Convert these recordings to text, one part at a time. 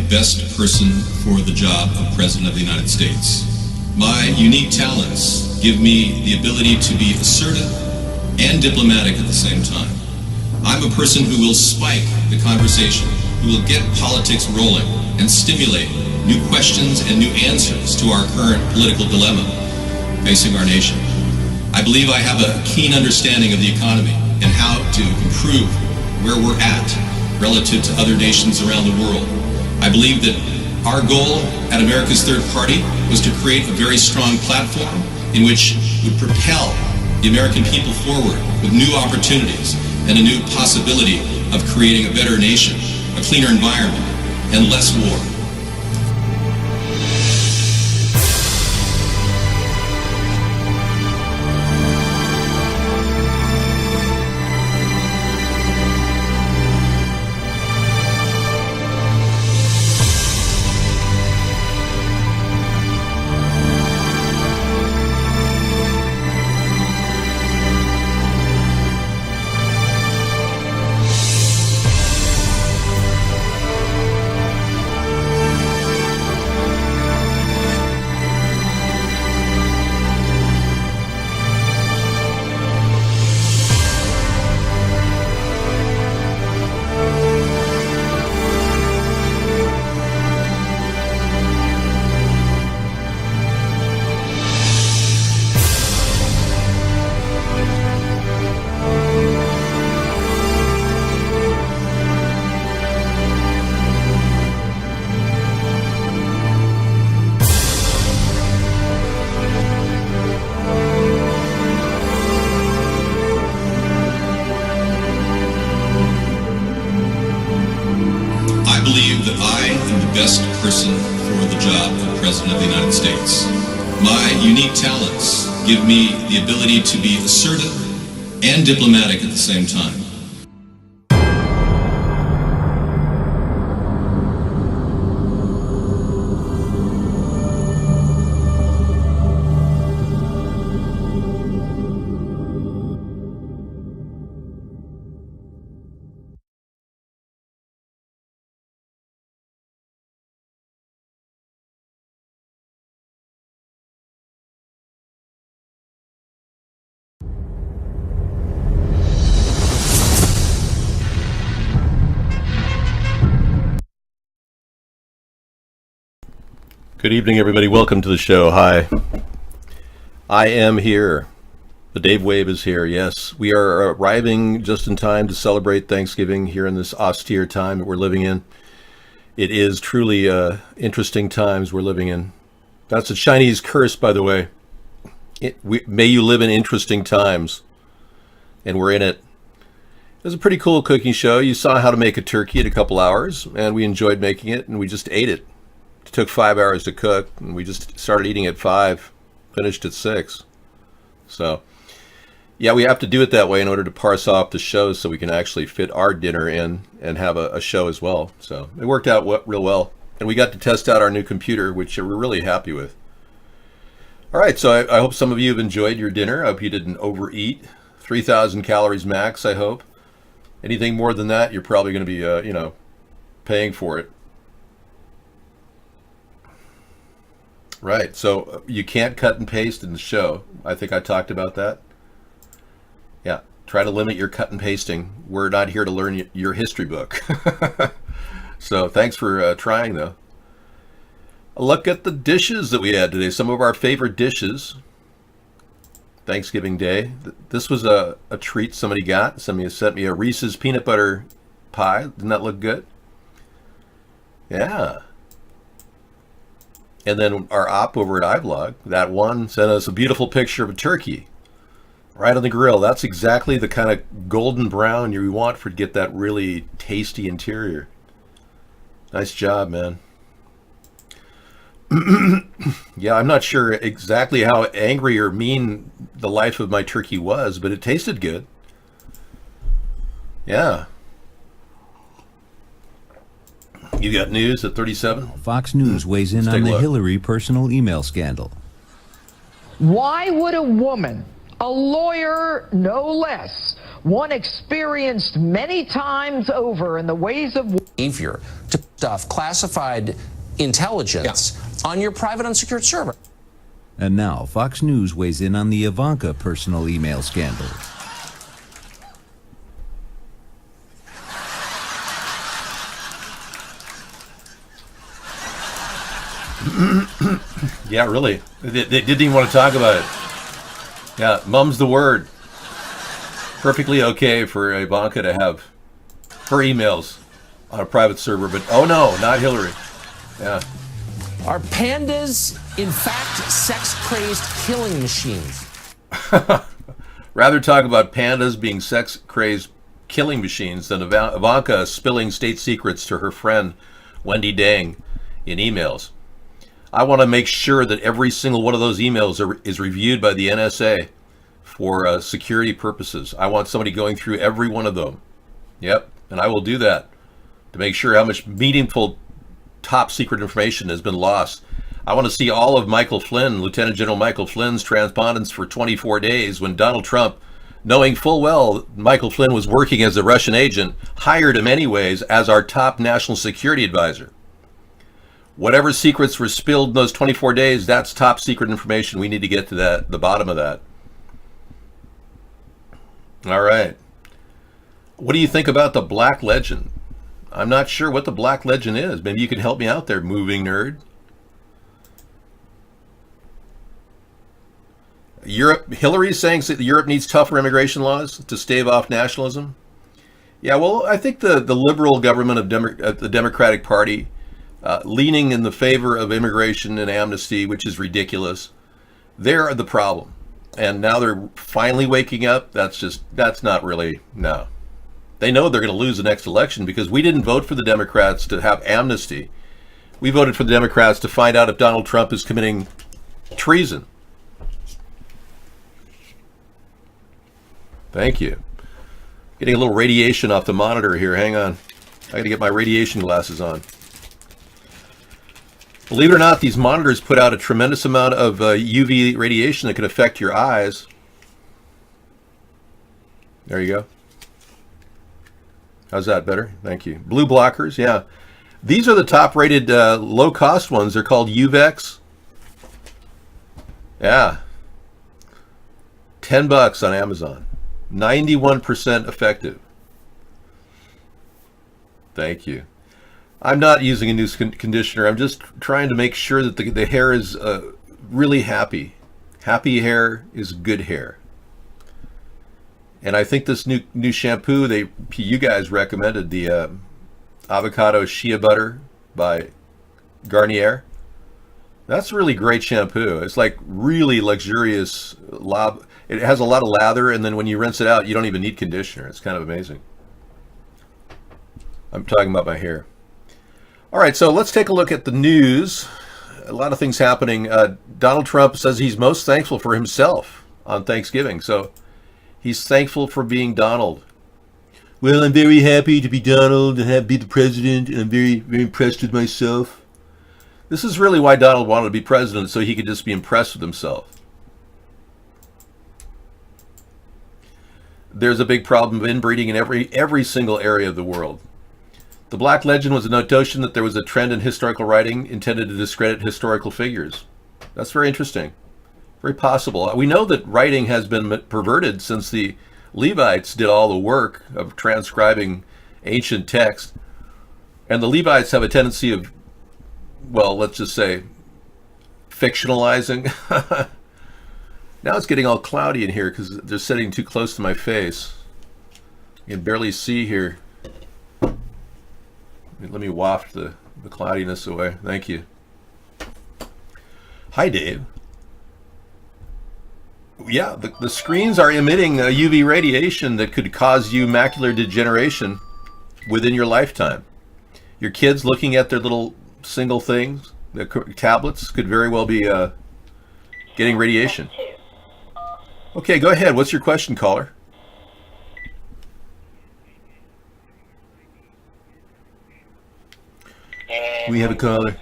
the best person for the job of President of the United States. My unique talents give me the ability to be assertive and diplomatic at the same time. I'm a person who will spike the conversation, who will get politics rolling and stimulate new questions and new answers to our current political dilemma facing our nation. I believe I have a keen understanding of the economy and how to improve where we're at relative to other nations around the world. I believe that our goal at America's Third Party was to create a very strong platform in which would propel the American people forward with new opportunities and a new possibility of creating a better nation, a cleaner environment, and less war. Best person for the job of President of the United States. My unique talents give me the ability to be assertive and diplomatic at the same time. Good evening, everybody. Welcome to the show. Hi. I am here. The Dave Wave is here. Yes, we are arriving just in time to celebrate Thanksgiving here in this austere time that we're living in. It is truly interesting times we're living in. That's a Chinese curse, by the way. May you live in interesting times. And we're in it. It was a pretty cool cooking show. You saw how to make a turkey in a couple hours, and we enjoyed making it, and we just ate it. It took 5 hours to cook, and we just started eating at 5, finished at 6. So, yeah, we have to do it that way in order to parse off the shows so we can actually fit our dinner in and have a show as well. So it worked out real well. And we got to test out our new computer, which we're really happy with. All right, so I hope some of you have enjoyed your dinner. I hope you didn't overeat. 3,000 calories max, I hope. Anything more than that, you're probably going to be, paying for it. Right, so you can't cut and paste in the show. I think I talked about that. Yeah, try to limit your cut and pasting. We're not here to learn your history book. So thanks for trying, though. Look at the dishes that we had today. Some of our favorite dishes. Thanksgiving Day. This was a treat somebody got. Somebody sent me a Reese's peanut butter pie. Didn't that look good? Yeah. And then our op over at iVlog, that one, sent us a beautiful picture of a turkey right on the grill. That's exactly the kind of golden brown you want to get that really tasty interior. Nice job, man. Yeah, I'm not sure exactly how angry or mean the life of my turkey was, but it tasted good. Yeah. You got news at 37? Fox News weighs in on the Hillary personal email scandal. Why would a woman, a lawyer no less, one experienced many times over in the ways of behavior to stuff, classified intelligence on your private unsecured server. And now Fox News weighs in on the Ivanka personal email scandal. Yeah, really. They didn't even want to talk about it. Yeah, mum's the word. Perfectly okay for Ivanka to have her emails on a private server, but oh no, not Hillary. Yeah. Are pandas, in fact, sex-crazed killing machines? Rather talk about pandas being sex-crazed killing machines than Ivanka spilling state secrets to her friend Wendy Dang in emails. I want to make sure that every single one of those emails is reviewed by the NSA for security purposes. I want somebody going through every one of them. Yep, and I will do that to make sure how much meaningful top secret information has been lost. I want to see all of Michael Flynn, Lieutenant General Michael Flynn's transpondence for 24 days when Donald Trump, knowing full well Michael Flynn was working as a Russian agent, hired him anyways as our top national security advisor. Whatever secrets were spilled in those 24 days, that's top secret information. We need to get to the bottom of that. All right. What do you think about the Black Legend? I'm not sure what the Black Legend is. Maybe you can help me out there, moving nerd. Hillary's saying that Europe needs tougher immigration laws to stave off nationalism. Yeah, well, I think the liberal government of the Democratic Party, leaning in the favor of immigration and amnesty, which is ridiculous, they're the problem. And now they're finally waking up. That's not really, no. They know they're going to lose the next election because we didn't vote for the Democrats to have amnesty. We voted for the Democrats to find out if Donald Trump is committing treason. Thank you. Getting a little radiation off the monitor here. Hang on. I got to get my radiation glasses on. Believe it or not, these monitors put out a tremendous amount of UV radiation that could affect your eyes. There you go. How's that better? Thank you. Blue blockers, yeah. These are the top-rated low-cost ones. They're called Uvex. Yeah. $10 on Amazon. 91% effective. Thank you. I'm not using a new conditioner. I'm just trying to make sure that the hair is really happy. Happy hair is good hair. And I think this new shampoo you guys recommended, the avocado shea butter by Garnier. That's a really great shampoo. It's like really luxurious. It has a lot of lather, and then when you rinse it out, you don't even need conditioner. It's kind of amazing. I'm talking about my hair. All right, so let's take a look at the news. A lot of things happening. Donald Trump says he's most thankful for himself on Thanksgiving. So he's thankful for being Donald. Well, I'm very happy to be Donald and be the president, and I'm very, very impressed with myself. This is really why Donald wanted to be president, so he could just be impressed with himself. There's a big problem of inbreeding in every single area of the world. The Black Legend was a notion that there was a trend in historical writing intended to discredit historical figures. That's very interesting. Very possible. We know that writing has been perverted since the Levites did all the work of transcribing ancient text. And the Levites have a tendency of, well, let's just say, fictionalizing. Now it's getting all cloudy in here because they're sitting too close to my face. You can barely see here. Let me waft the cloudiness away. Thank you. Hi, Dave. Yeah, the screens are emitting UV radiation that could cause you macular degeneration within your lifetime. Your kids looking at their little single things, the tablets, could very well be getting radiation. Okay, go ahead. What's your question, caller? We have a caller.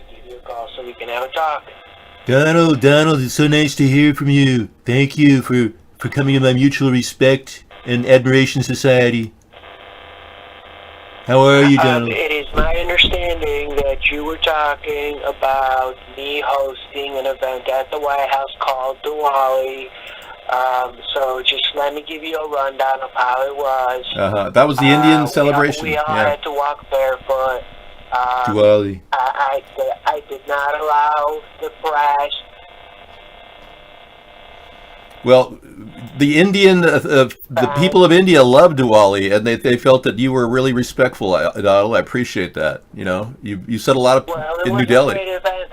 So we can have a talk. Donald, it's so nice to hear from you. Thank you for coming to my mutual respect and admiration society. How are you, Donald? It is my understanding that you were talking about me hosting an event at the White House called Diwali. So just let me give you a rundown of how it was. That was the Indian celebration. We all had to walk barefoot. Diwali. I did not allow the press. Well, the people of India love Diwali, and they felt that you were really respectful, Donald. I appreciate that. You know, you said a lot of in New Delhi. It was a great event.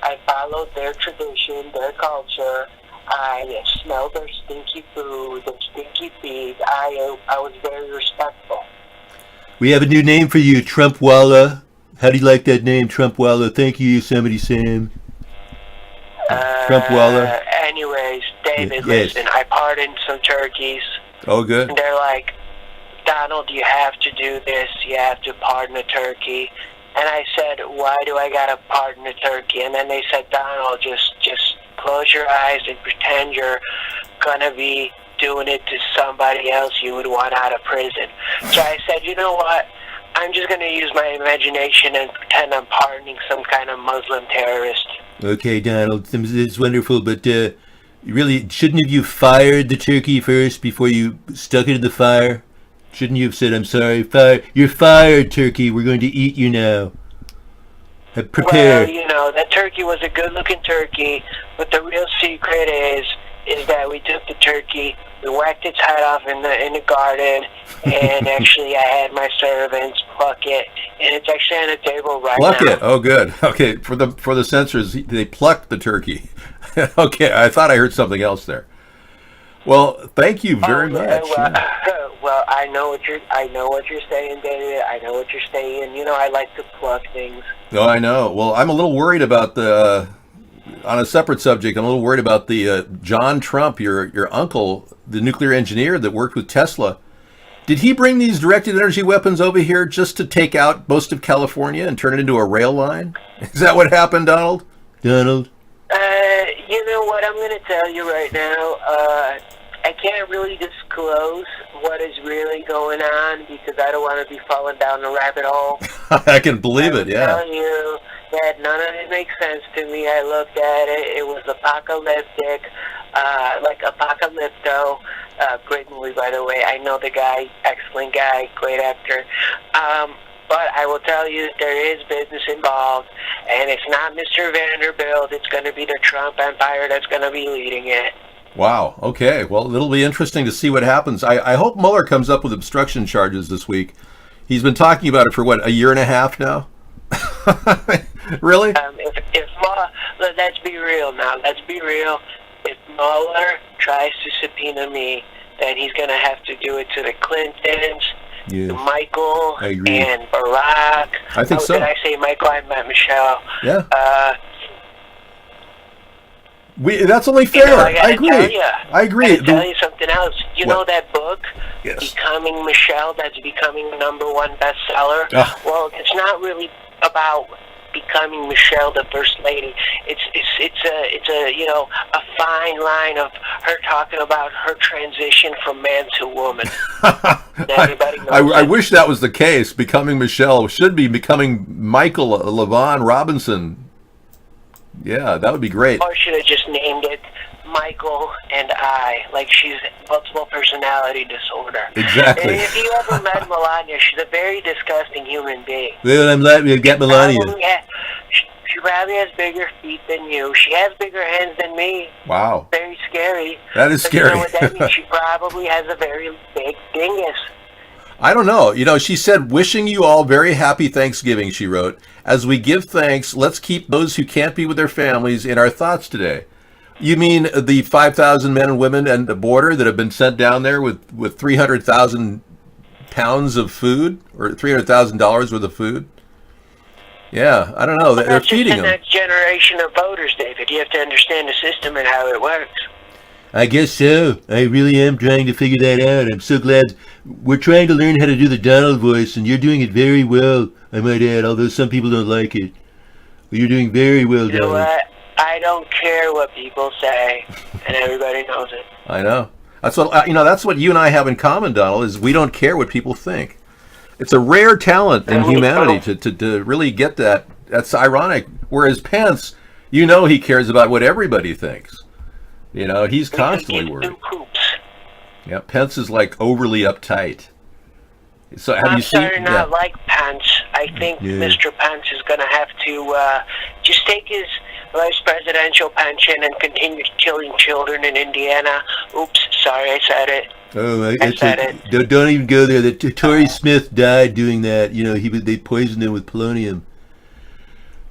I followed their tradition, their culture. I smelled their stinky food, their stinky feet. I was very respectful. We have a new name for you, Trumpwalla. How do you like that name, Trumpwalla? Thank you, Yosemite Sam. Trumpwalla. Anyways, David, Yes. listen, I pardoned some turkeys. Oh, good. And they're like, Donald, you have to do this. You have to pardon a turkey. And I said, why do I got to pardon a turkey? And then they said, Donald, just close your eyes and pretend you're going to be doing it to somebody else you would want out of prison. So I said, you know what? I'm just going to use my imagination and pretend I'm pardoning some kind of Muslim terrorist. Okay, Donald, it's wonderful, but really, shouldn't have you fired the turkey first before you stuck it in the fire? Shouldn't you have said, I'm sorry, you're fired, turkey, we're going to eat you now? Prepare. Well, you know, that turkey was a good-looking turkey, but the real secret is that we took the turkey, we whacked its head off in the garden, and actually I had my servants pluck it, and it's actually on the table right now. Pluck it? Oh, good. Okay, for the censors, they plucked the turkey. Okay, I thought I heard something else there. Well, thank you very much. Well, I know what you're saying, David. I know what you're saying. You know, I like to pluck things. No, I know. Well, I'm a little worried about on a separate subject, I'm a little worried about the John Trump, your uncle, the nuclear engineer that worked with Tesla. Did he bring these directed energy weapons over here just to take out most of California and turn it into a rail line? Is that what happened, Donald? Donald? You know what? I'm going to tell you right now. I can't really disclose what is really going on because I don't want to be falling down the rabbit hole. I can believe it, yeah. I tell you that none of it makes sense to me. I looked at it. It was apocalyptic, like Apocalypto. Great movie, by the way. I know the guy, excellent guy, great actor. But I will tell you there is business involved, and it's not Mr. Vanderbilt. It's going to be the Trump empire that's going to be leading it. Wow. Okay. Well, it'll be interesting to see what happens. I hope Mueller comes up with obstruction charges this week. He's been talking about it for, what, a year and a half now? Really? Let's be real now. Let's be real. If Mueller tries to subpoena me, then he's going to have to do it to the Clintons, to Michael, and Barack. I think so. Did I say Michael? I meant Michelle. Yeah. That's only fair. You know, I agree. I agree. I tell you something else. You know that book, Yes. Becoming Michelle, that's becoming the #1 bestseller? Well, it's not really about becoming Michelle, the first lady. It's a you know, a fine line of her talking about her transition from man to woman. Everybody knows I wish that was the case. Becoming Michelle should be becoming Michael LaVaughn Robinson. Yeah, that would be great. Or should have just named it Michael and I, like she's multiple personality disorder. Exactly. And if you ever met Melania, she's a very disgusting human being. Well, I'm glad we got Melania. She probably has bigger feet than you. She has bigger hands than me. Wow. Very scary. That is But scary. You know what that means? She probably has a very big dingus. I don't know. You know, she said, wishing you all very happy Thanksgiving, she wrote. As we give thanks, let's keep those who can't be with their families in our thoughts today. You mean the 5,000 men and women at the border that have been sent down there with 300,000 pounds of food or $300,000 worth of food? Yeah, I don't know. They're feeding them. That's just the next generation of voters, David. You have to understand the system and how it works. I guess so. I really am trying to figure that out. I'm so glad we're trying to learn how to do the Donald voice, and you're doing it very well, I might add, although some people don't like it. You're doing very well, You know Donald. what? I don't care what people say, and everybody knows it. I know. That's what you and I have in common, Donald, is we don't care what people think. It's a rare talent in humanity to really get that. That's ironic. Whereas Pence, you know, he cares about what everybody thinks. You know, he's constantly worried. Yeah, Pence is like overly uptight. So have you seen? I'm starting to like Pence. I think Mr. Pence is going to have to just take his vice presidential pension and continue killing children in Indiana. Oops, sorry, I said it. Oh, I said it. Don't even go there. Tory Smith died doing that. You know, they poisoned him with polonium.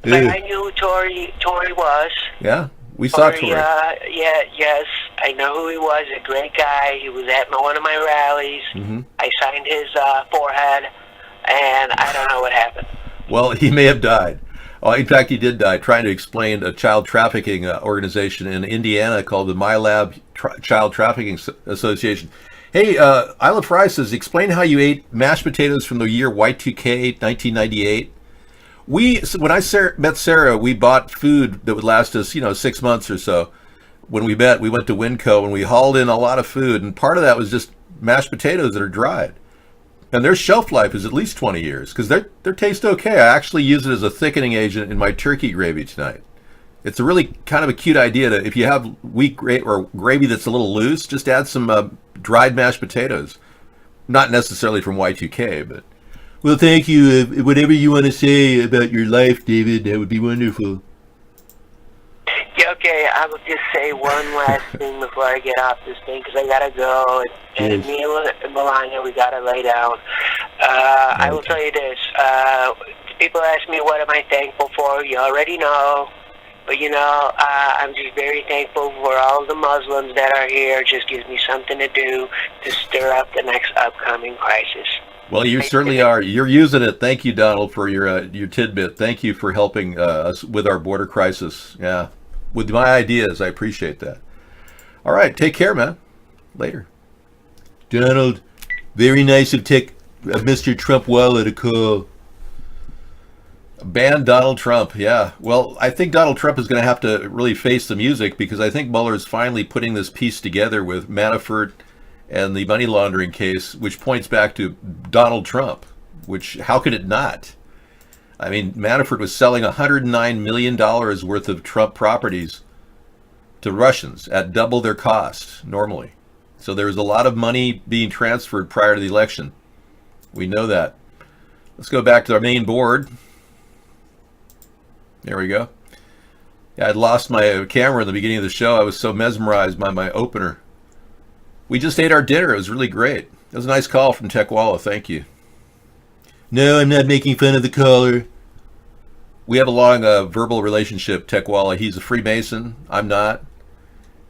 But I knew who Tory was. Yeah, we saw Tory. Yes, I know who he was. A great guy. He was at one of my rallies. Mm-hmm. I signed his forehead, and I don't know what happened. Well, he may have died. Oh, in fact, he did die trying to explain a child trafficking organization in Indiana called the MyLab Child Trafficking Association. Hey, Isla Fry says, explain how you ate mashed potatoes from the year Y2K, 1998. When I met Sarah, we bought food that would last us, 6 months or so. When we met, we went to Winco and we hauled in a lot of food, and part of that was just mashed potatoes that are dried. And their shelf life is at least 20 years because they taste okay. I actually use it as a thickening agent in my turkey gravy tonight. It's a really kind of a cute idea if you have weak gravy that's a little loose, just add some dried mashed potatoes. Not necessarily from Y2K, but... Well, thank you. Whatever you want to say about your life, David, that would be wonderful. Yeah, okay, I will just say one last thing before I get off this thing, because I gotta go, and me and Melania, we gotta lay down. I will tell you this, people ask me what am I thankful for, you already know, but I'm just very thankful for all the Muslims that are here. It just gives me something to do to stir up the next upcoming crisis. Well, you certainly are. You're using it. Thank you, Donald, for your tidbit. Thank you for helping us with our border crisis. Yeah. With my ideas, I appreciate that. All right, take care, man. Later. Donald, very nice of Mr. Trump Wallet to call. Ban Donald Trump, yeah. Well, I think Donald Trump is going to have to really face the music because I think Mueller is finally putting this piece together with Manafort and the money laundering case, which points back to Donald Trump, which, how could it not? I mean, Manafort was selling $109 million worth of Trump properties to Russians at double their cost normally. So there was a lot of money being transferred prior to the election. We know that. Let's go back to our main board. There we go. Yeah, I'd lost my camera in the beginning of the show. I was so mesmerized by my opener. We just ate our dinner. It was really great. It was a nice call from Techwalla. Thank you. No, I'm not making fun of the caller. We have a long verbal relationship, Techwalla. He's a Freemason. I'm not.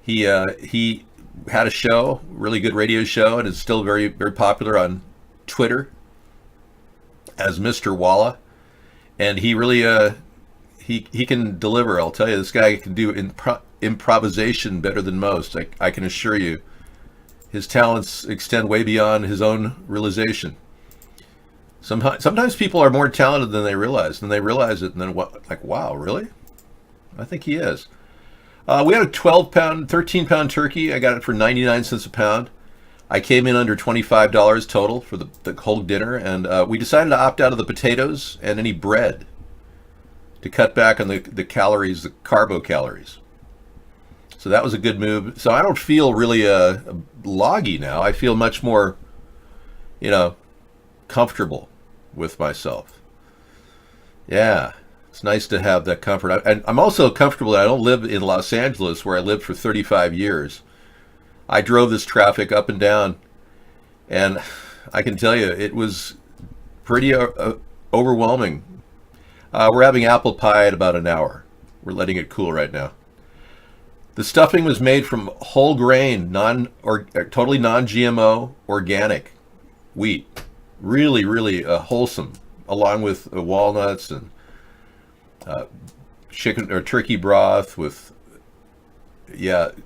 He had a show, really good radio show, and is still very, very popular on Twitter as Mr. Walla. And he really, he can deliver. I'll tell you, this guy can do improvisation better than most. I can assure you. His talents extend way beyond his own realization. Sometimes people are more talented than they realize, and they realize it, and then like, wow, really? I think he is. We had a 13-pound turkey. I got it for 99 cents a pound. I came in under $25 total for the whole dinner, and we decided to opt out of the potatoes and any bread to cut back on the calories, the carbo calories. So that was a good move. So I don't feel really loggy now. I feel much more, comfortable with myself. Yeah, it's nice to have that comfort. And I'm also comfortable that I don't live in Los Angeles, where I lived for 35 years. I drove this traffic up and down, and I can tell you it was pretty overwhelming. We're having apple pie in about an hour. We're letting it cool right now. The stuffing was made from whole grain, totally non-GMO, organic wheat. Really, really wholesome, along with walnuts and chicken or turkey broth with,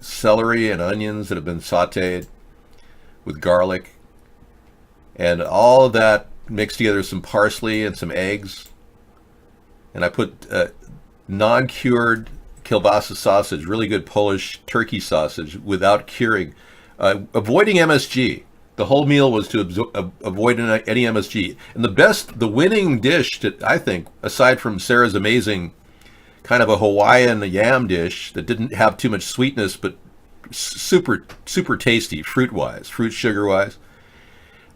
celery and onions that have been sauteed with garlic. And all of that mixed together with some parsley and some eggs. And I put non-cured kielbasa sausage, really good Polish turkey sausage without curing, avoiding MSG. The whole meal was to avoid any MSG. And the winning dish that I think, aside from Sarah's amazing kind of a Hawaiian yam dish that didn't have too much sweetness, but super, super tasty fruit sugar-wise.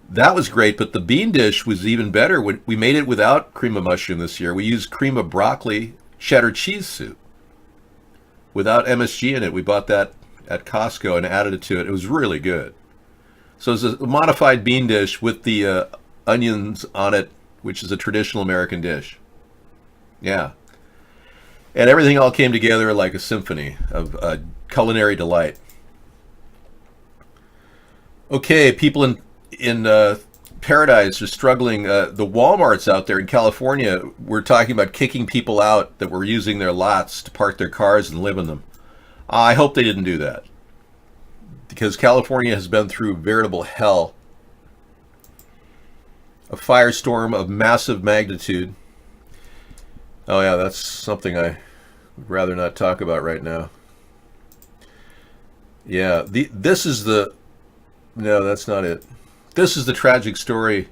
That was great, but the bean dish was even better. We made it without cream of mushroom this year. We used cream of broccoli cheddar cheese soup without MSG in it. We bought that at Costco and added it to it. It was really good. So it's a modified bean dish with the onions on it, which is a traditional American dish. Yeah. And everything all came together like a symphony of culinary delight. Okay, people in Paradise are struggling. The Walmarts out there in California were talking about kicking people out that were using their lots to park their cars and live in them. I hope they didn't do that, because California has been through veritable hell. A firestorm of massive magnitude. Oh yeah, that's something I would rather not talk about right now. Yeah, this is the... No, that's not it. This is the tragic story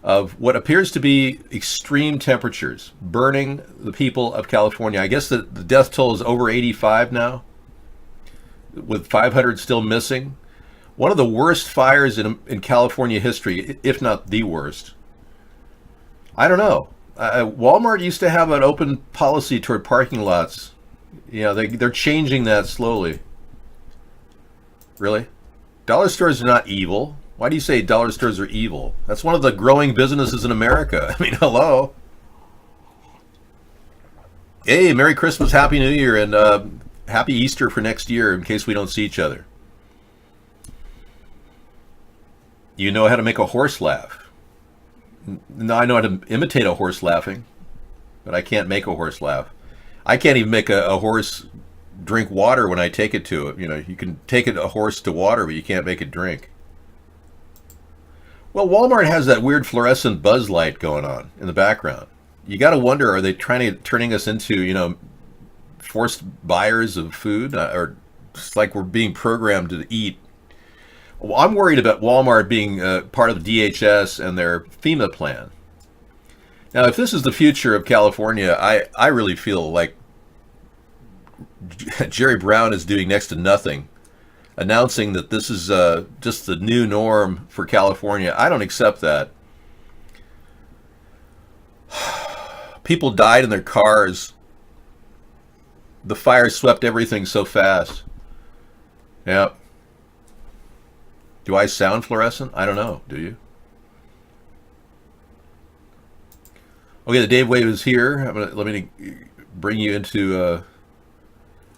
of what appears to be extreme temperatures burning the people of California. I guess the death toll is over 85 now, with 500 still missing. One of the worst fires in California history, if not the worst. I don't know. Walmart used to have an open policy toward parking lots. You know, they're changing that slowly. Really? Dollar stores are not evil. Why do you say dollar stores are evil? That's one of the growing businesses in America. I mean, hello. Hey, Merry Christmas, Happy New Year, and Happy Easter for next year in case we don't see each other. You know how to make a horse laugh. No, I know how to imitate a horse laughing, but I can't make a horse laugh. I can't even make a horse drink water when I take it to it. You know, you can take a horse to water, but you can't make it drink. Well, Walmart has that weird fluorescent buzz light going on in the background. You got to wonder, are they turning us into, you know, forced buyers of food, or it's like we're being programmed to eat? Well, I'm worried about Walmart being part of DHS and their FEMA plan. Now, if this is the future of California, I really feel like Jerry Brown is doing next to nothing, announcing that this is just the new norm for California. I don't accept that. People died in their cars. The fire swept everything so fast. Yeah. Do I sound fluorescent? I don't know. Do you? Okay, the Dave Wave is here. Let me bring you into...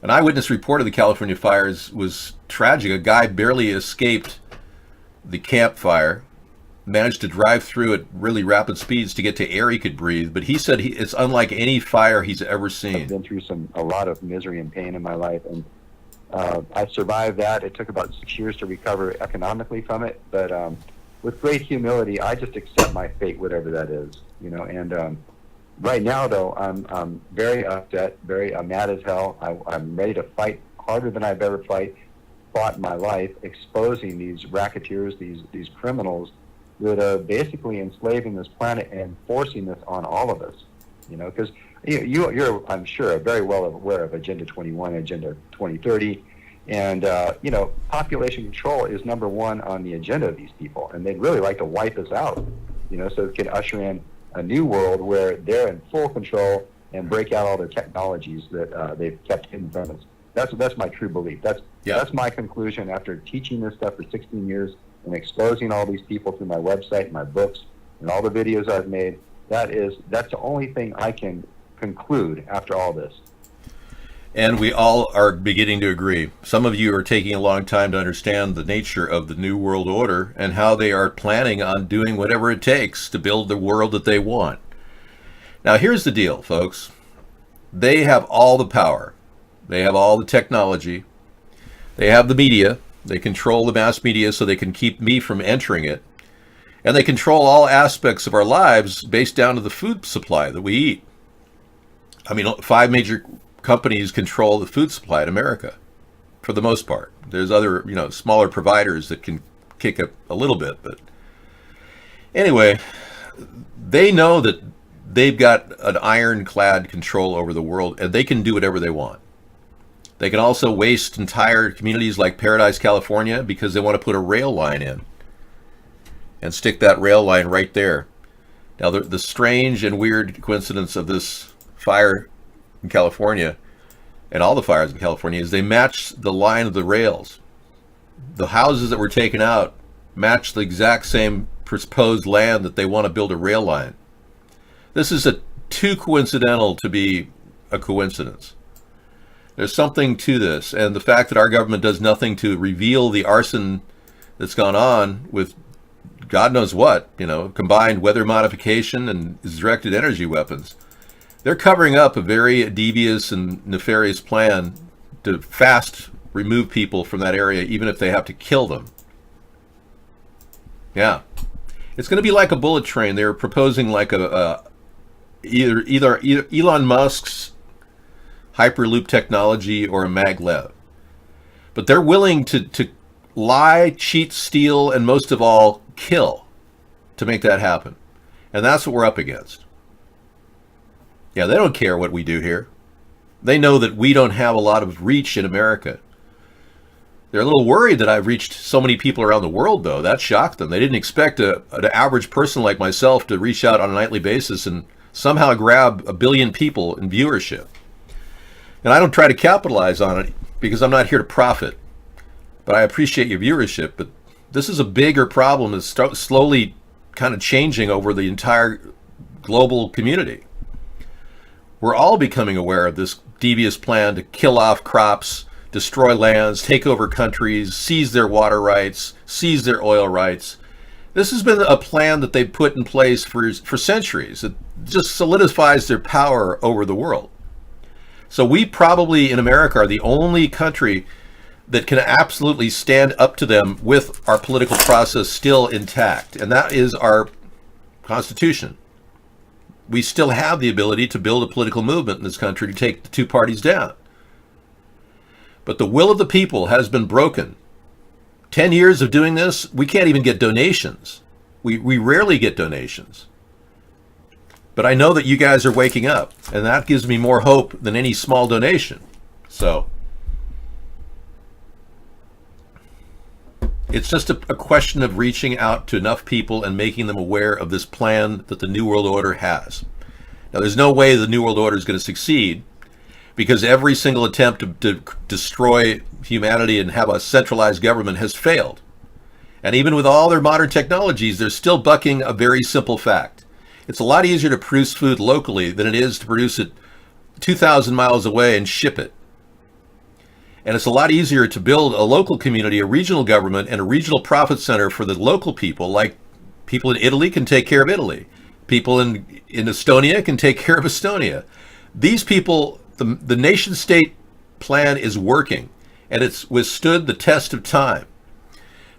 An eyewitness report of the California fires was tragic. A guy barely escaped the campfire, managed to drive through at really rapid speeds to get to air he could breathe, but he said it's unlike any fire he's ever seen. I've been through a lot of misery and pain in my life, and I survived that. It took about 6 years to recover economically from it, but with great humility, I just accept my fate, whatever that is, you know. And right now, though, I'm very upset, very mad as hell. I'm ready to fight harder than I've ever fought in my life, exposing these racketeers, these criminals that are basically enslaving this planet and forcing this on all of us. You know, because you're, I'm sure, very well aware of Agenda 21, Agenda 2030, and you know, population control is number one on the agenda of these people, and they'd really like to wipe us out. You know, so it can usher in a new world where they're in full control and break out all their technologies that they've kept hidden from us. That's my true belief. That's my conclusion after teaching this stuff for 16 years and exposing all these people through my website, my books, and all the videos I've made. That's the only thing I can conclude after all this. And we all are beginning to agree. Some of you are taking a long time to understand the nature of the New World Order and how they are planning on doing whatever it takes to build the world that they want. Now, here's the deal, folks. They have all the power. They have all the technology. They have the media. They control the mass media so they can keep me from entering it. And they control all aspects of our lives based down to the food supply that we eat. I mean, 5 major companies control the food supply in America, for the most part. There's other, smaller providers that can kick a little bit. But anyway, they know that they've got an ironclad control over the world, and they can do whatever they want. They can also waste entire communities like Paradise, California, because they want to put a rail line in and stick that rail line right there. Now, the strange and weird coincidence of this fire in California, and all the fires in California, is they match the line of the rails. The houses that were taken out match the exact same proposed land that they want to build a rail line. This is too coincidental to be a coincidence. There's something to this, and the fact that our government does nothing to reveal the arson that's gone on with God knows what, combined weather modification and directed energy weapons. They're covering up a very devious and nefarious plan to fast remove people from that area, even if they have to kill them. Yeah. It's going to be like a bullet train. They're proposing like either Elon Musk's Hyperloop technology or a maglev. But they're willing to lie, cheat, steal, and most of all, kill to make that happen. And that's what we're up against. Yeah, they don't care what we do here. They know that we don't have a lot of reach in America. They're a little worried that I've reached so many people around the world, though. That shocked them. They didn't expect an average person like myself to reach out on a nightly basis and somehow grab 1 billion people in viewership. And I don't try to capitalize on it because I'm not here to profit. But I appreciate your viewership. But this is a bigger problem that's slowly kind of changing over the entire global community. We're all becoming aware of this devious plan to kill off crops, destroy lands, take over countries, seize their water rights, seize their oil rights. This has been a plan that they've put in place for centuries. It just solidifies their power over the world. So we probably in America are the only country that can absolutely stand up to them with our political process still intact. And that is our Constitution. We still have the ability to build a political movement in this country to take the two parties down. But the will of the people has been broken. 10 years of doing this, we can't even get donations. We rarely get donations. But I know that you guys are waking up, and that gives me more hope than any small donation. So it's just a question of reaching out to enough people and making them aware of this plan that the New World Order has. Now, there's no way the New World Order is going to succeed because every single attempt to destroy humanity and have a centralized government has failed. And even with all their modern technologies, they're still bucking a very simple fact. It's a lot easier to produce food locally than it is to produce it 2,000 miles away and ship it. And it's a lot easier to build a local community, a regional government, and a regional profit center for the local people, like people in Italy can take care of Italy. People in Estonia can take care of Estonia. These people, the nation state plan is working, and it's withstood the test of time.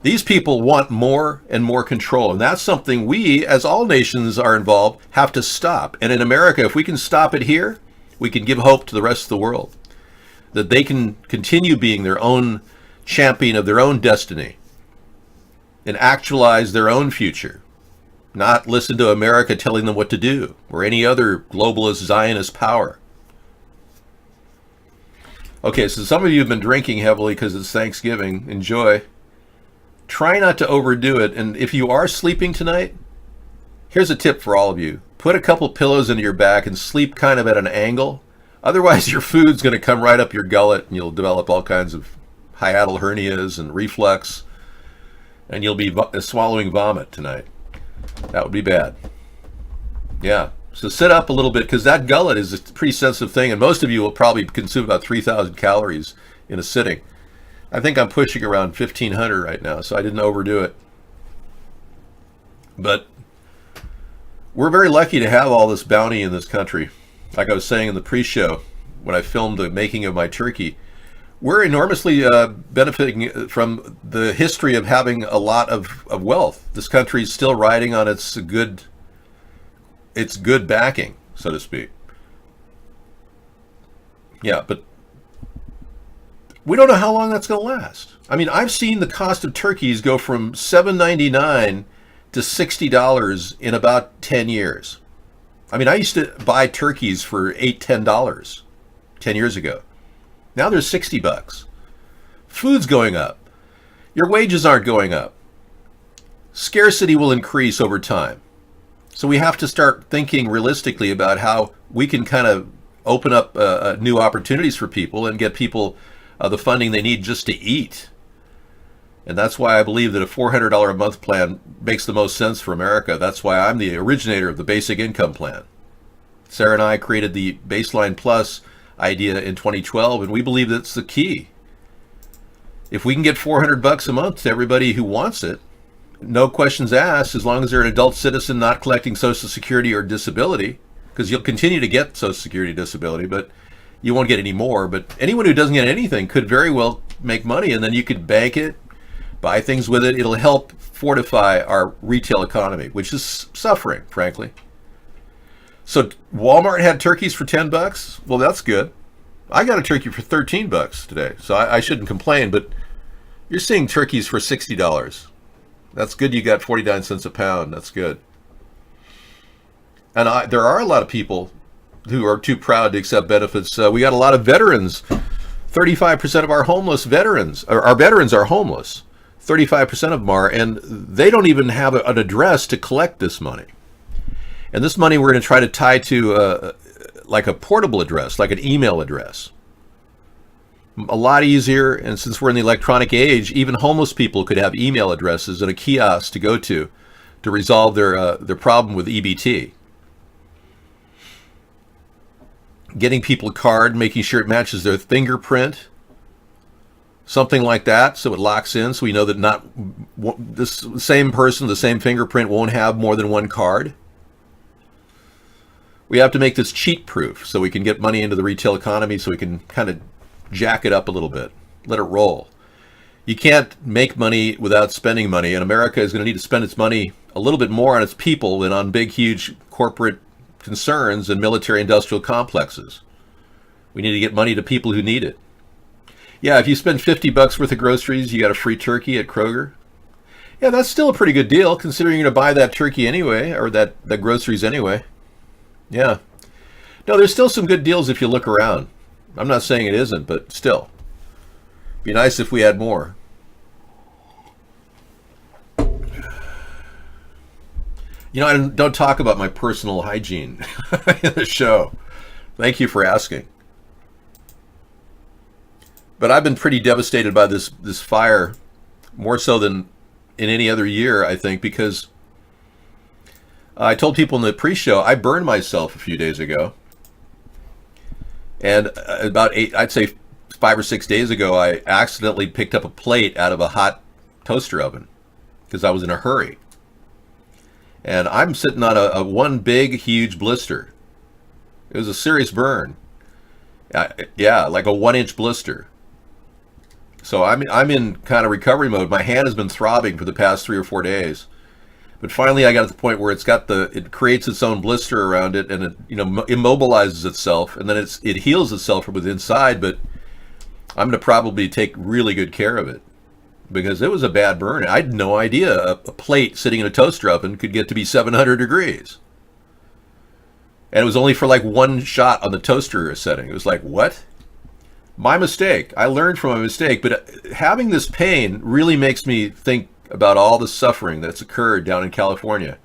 These people want more and more control, and that's something we, as all nations are involved, have to stop. And in America, if we can stop it here, we can give hope to the rest of the world that they can continue being their own champion of their own destiny and actualize their own future, not listen to America telling them what to do or any other globalist Zionist power. Okay, so some of you have been drinking heavily because it's Thanksgiving. Enjoy. Try not to overdo it. And if you are sleeping tonight, here's a tip for all of you. Put a couple pillows into your back and sleep kind of at an angle. Otherwise, your food's going to come right up your gullet and you'll develop all kinds of hiatal hernias and reflux. And you'll be swallowing vomit tonight. That would be bad. Yeah. So sit up a little bit because that gullet is a pretty sensitive thing. And most of you will probably consume about 3,000 calories in a sitting. I think I'm pushing around 1,500 right now, so I didn't overdo it. But we're very lucky to have all this bounty in this country. Like I was saying in the pre-show, when I filmed the making of my turkey, we're enormously benefiting from the history of having a lot of wealth. This country is still riding on its good backing, so to speak. Yeah, but we don't know how long that's going to last. I mean, I've seen the cost of turkeys go from $7.99 to $60 in about 10 years. I mean, I used to buy turkeys for $8, $10 10 years ago. Now they're $60. Food's going up. Your wages aren't going up. Scarcity will increase over time. So we have to start thinking realistically about how we can kind of open up new opportunities for people and get people the funding they need just to eat. And that's why I believe that a $400 a month plan makes the most sense for America. That's why I'm the originator of the basic income plan. Sarah and I created the Baseline Plus idea in 2012, and we believe that's the key. If we can get $400 a month to everybody who wants it, no questions asked, as long as they're an adult citizen not collecting Social Security or disability, because you'll continue to get Social Security disability, but you won't get any more. But anyone who doesn't get anything could very well make money, and then you could bank it, buy things with it. It'll help fortify our retail economy, which is suffering, frankly. So Walmart had turkeys for $10. Well, that's good. I got a turkey for $13 today, so I shouldn't complain, but you're seeing turkeys for $60. That's good. You got 49 cents a pound. That's good. And there are a lot of people who are too proud to accept benefits. We got a lot of veterans. 35% of our homeless veterans, or our veterans are homeless. 35% of them are, and they don't even have an address to collect this money. And this money we're going to try to tie to like a portable address, like an email address. A lot easier, and since we're in the electronic age, even homeless people could have email addresses and a kiosk to go to resolve their problem with EBT. Getting people a card, making sure it matches their fingerprint, something like that, so it locks in, so we know that not this same person, the same fingerprint won't have more than one card. We have to make this cheat proof so we can get money into the retail economy, so we can kind of jack it up a little bit, let it roll. You can't make money without spending money, and America is going to need to spend its money a little bit more on its people than on big, huge corporate concerns and military industrial complexes. We need to get money to people who need it. Yeah, if you spend $50 worth of groceries, you got a free turkey at Kroger. Yeah, that's still a pretty good deal, considering you're going to buy that turkey anyway, or that groceries anyway. Yeah. No, there's still some good deals if you look around. I'm not saying it isn't, but still. Be nice if we had more. You know, I don't talk about my personal hygiene in the show. Thank you for asking. But I've been pretty devastated by this fire, more so than in any other year, I think, because I told people in the pre-show I burned myself a few days ago. And about I'd say 5 or 6 days ago, I accidentally picked up a plate out of a hot toaster oven because I was in a hurry. And I'm sitting on a one big, huge blister. It was a serious burn. Yeah, like a 1-inch blister. So I'm in kind of recovery mode. My hand has been throbbing for the past 3 or 4 days. But finally I got to the point where it creates its own blister around it, and it immobilizes itself, and then it heals itself from within inside. But I'm going to probably take really good care of it because it was a bad burn. I had no idea a plate sitting in a toaster oven could get to be 700 degrees. And it was only for like one shot on the toaster setting. It was like, what? My mistake. I learned from my mistake, but having this pain really makes me think about all the suffering that's occurred down in California.